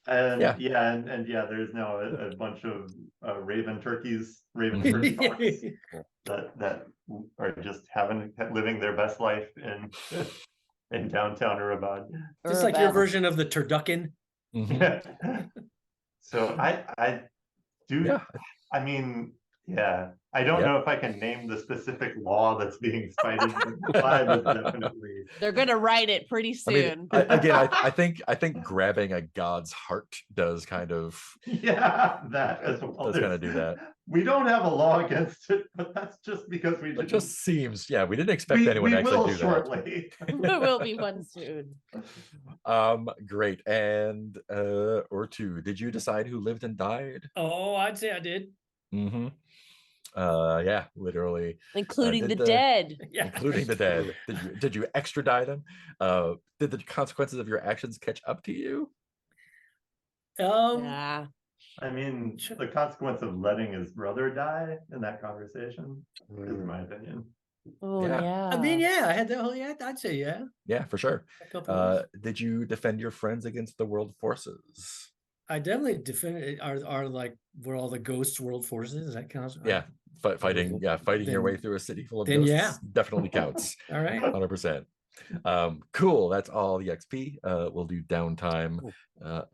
And there's now a bunch of raven turkeys that are just living their best life in downtown Urabad. Just like your version of the turducken. So I do. Yeah. I mean, yeah. I don't know if I can name the specific law that's being cited. Definitely. They're gonna write it pretty soon. I think grabbing a god's heart does kind of that as well. Does kind of do that. We don't have a law against it, but that's just because we. It just seems, we didn't expect anyone to actually do shortly. There will be one soon. Great. And or two. Did you decide who lived and died? Oh, I'd say I did. Mm-hmm. Yeah, literally. Including did the dead. Yeah. Including the dead. Did you extra die them? Did the consequences of your actions catch up to you? Yeah. I mean, Sure. the consequence of letting his brother die in that conversation is Mm. my opinion. Oh Yeah. yeah. I mean, yeah, I had that whole, yeah, I'd say, yeah. Yeah, for sure. A couple of those. Did you defend your friends against the world forces? I definitely defend it. Are like where all the ghosts world forces? Is that counts? Yeah, fighting your way Then- through a city full of then ghosts yeah. definitely counts. All right. 100%. Cool. That's all the XP. We'll do downtime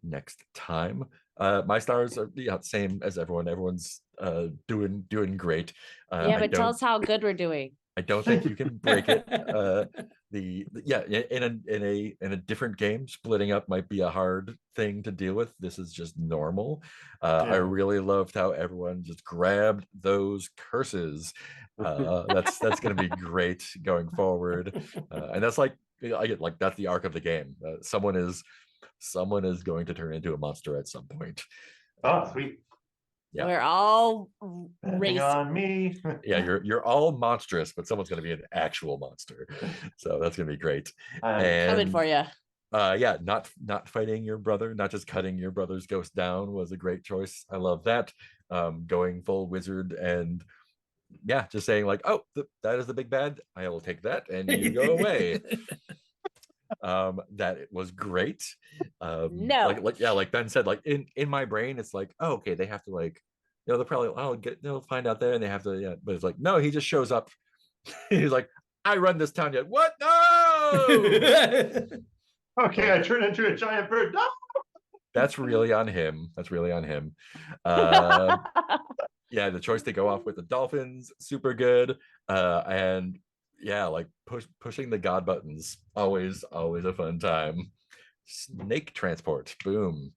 next time. My stars are same as everyone. Everyone's doing great. Yeah, but tell us how good we're doing. I don't think you can break it. In a different game, splitting up might be a hard thing to deal with. This is just normal. I Yeah. really loved how everyone just grabbed those curses. That's going to be great going forward, and that's like I get like that's the arc of the game. Someone is going to turn into a monster at some point. Oh, sweet. Yeah. We're all Betting racing. on me. Yeah, you're all monstrous, but someone's going to be an actual monster, so that's going to be great. Coming for you. Yeah, not fighting your brother, not just cutting your brother's ghost down was a great choice. I love that. Going full wizard and yeah, just saying like, oh, that is the big bad. I will take that, and you go away. That was great. No. Like Ben said, like in my brain, it's like, oh, okay, they have to like, they'll probably they'll find out there, and they have to, yeah. But it's like, no, he just shows up. He's like, I run this town yet. What? No. Okay, I turn into a giant bird. No! That's really on him. Yeah, the choice to go off with the dolphins, super good. And yeah, like pushing the god buttons, always a fun time. Snake transport, boom.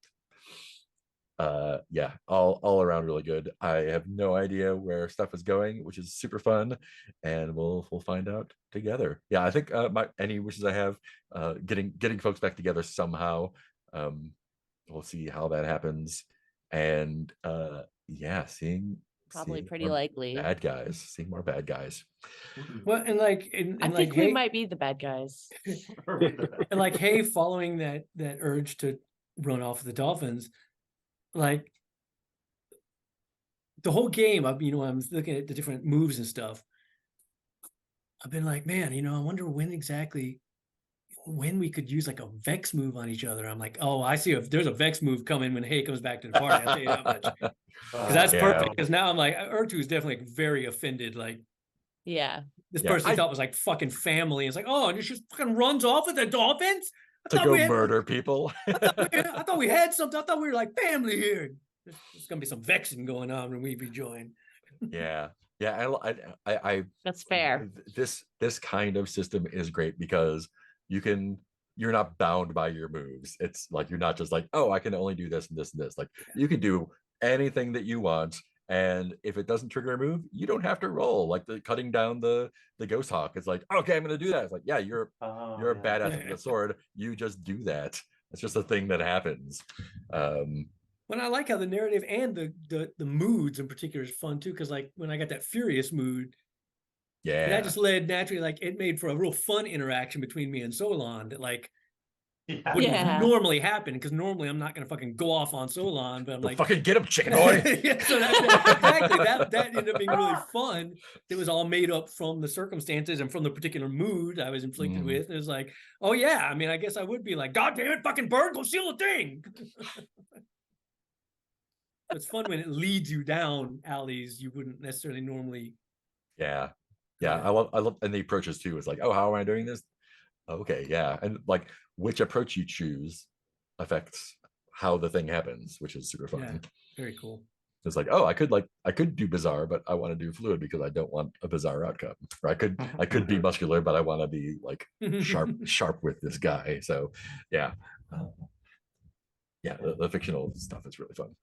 Yeah, all around really good. I have no idea where stuff is going, which is super fun, and we'll find out together. Yeah, I think any wishes I have, getting folks back together somehow. We'll see how that happens, and yeah, seeing Pretty more likely. bad guys, seeing more bad guys. Well, and like, and I like, think we hey, might be the bad guys. and like, hey, following that urge to run off the dolphins, like the whole game, I'm looking at the different moves and stuff. I've been like, man, I wonder when we could use like a Vex move on each other. I'm like, oh, I see. If there's a Vex move coming when Hay comes back to the party, I'll tell you that much. Because that's Yeah. perfect. Because now I'm like, Urtu is definitely very offended. Like, Yeah. this Yeah, person he thought was like fucking family. It's like, oh, and she just fucking runs off with the dolphins. To go murder people. I thought we had something. I thought we were like family here. There's gonna be some vexing going on when we rejoin. Yeah. I That's fair. This kind of system is great because you're not bound by your moves. It's like you're not just like, oh, I can only do this and this and this. Like you can do anything that you want, and if it doesn't trigger a move, you don't have to roll. Like the cutting down the ghost hawk. It's like, okay, I'm gonna do that. It's like, yeah, you're a badass with the sword. You just do that. It's just a thing that happens. When I like how the narrative and the moods in particular is fun too, because like when I got that furious mood, yeah, that just led naturally, like it made for a real fun interaction between me and Solon that like wouldn't normally happen, because normally I'm not gonna fucking go off on Solon, but I'm like, fucking get him, chicken boy. Yeah, so that ended up being really fun. It was all made up from the circumstances and from the particular mood I was inflicted with. And it was like, oh yeah, I mean, I guess I would be like, God damn it, fucking bird, go steal the thing. It's fun when it leads you down alleys you wouldn't necessarily normally. Yeah. I love, and the approaches too. It's like, oh, how am I doing this? Okay, yeah, and like which approach you choose affects how the thing happens, which is super fun. Yeah, very cool. It's like, oh, I could do bizarre, but I want to do fluid because I don't want a bizarre outcome. Or I could be muscular, but I want to be like sharp with this guy. So yeah, the fictional stuff is really fun.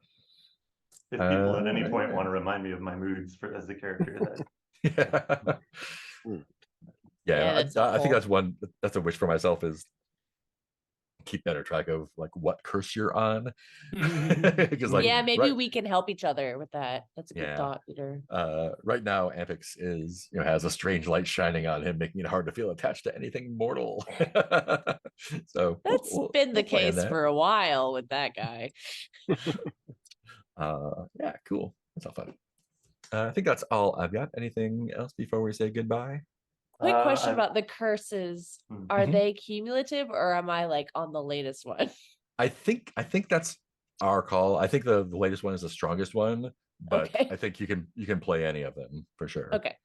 If people at any point want to remind me of my moods as a character, I think that's a wish for myself is keep better track of like what curse you're on. Because like Yeah, maybe right, we can help each other with that. That's a good Yeah. thought, Peter. right now Ampix is, has a strange light shining on him, making it hard to feel attached to anything mortal. So That's been the plan case that. for a while with that guy. Yeah, cool. That's all fun. I think that's all I've got. Anything else before we say goodbye? Quick question I- about the curses. Hmm. Are Mhm. they cumulative or am I like on the latest one? I think that's our call. I think the latest one is the strongest one, but Okay. I think you can play any of them for sure. Okay.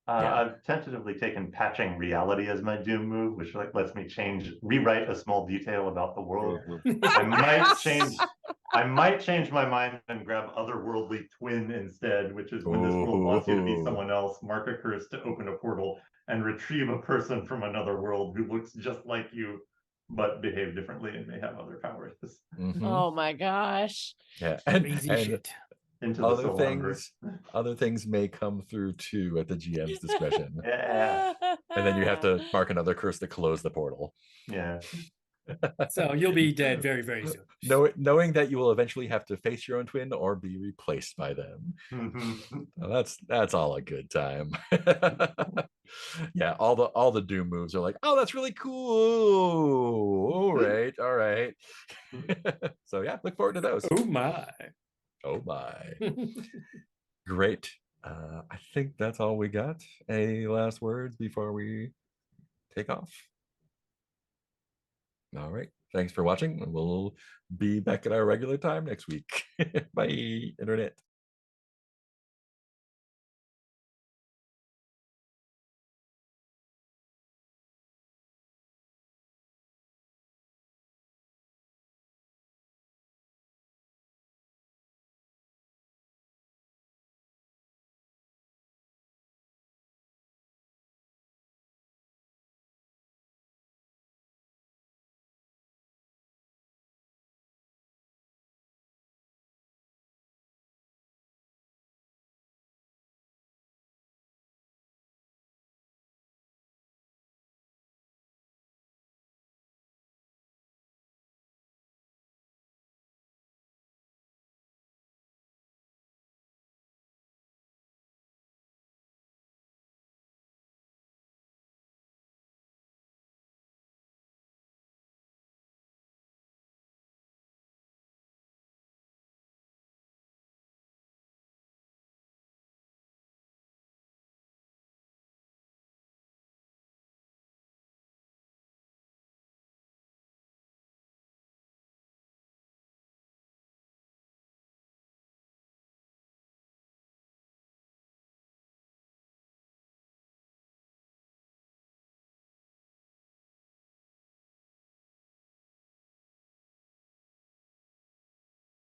Yeah. I've tentatively taken patching reality as my doom move, which like lets me rewrite a small detail about the world. I might change my mind and grab otherworldly twin instead, which is when this world wants you to be Ooh. someone else, mark a curse to open a portal and retrieve a person from another world who looks just like you, but behave differently and may have other powers. Mhm. Oh my gosh. Yeah, Crazy and shit. Into the other Solomverse. things may come through too at the GM's discretion. Yeah, And then you have to mark another curse to close the portal. yeah. So you'll be dead very, very soon. Knowing that you will eventually have to face your own twin or be replaced by them. Mhm. Well, that's all a good time. Yeah, all the doom moves are like, oh, that's really cool. All right. So yeah, look forward to those. Oh my. Oh my. Great. I think that's all we got. Any last words before we take off? All right. Thanks for watching. We'll be back at our regular time next week. Bye, Internet.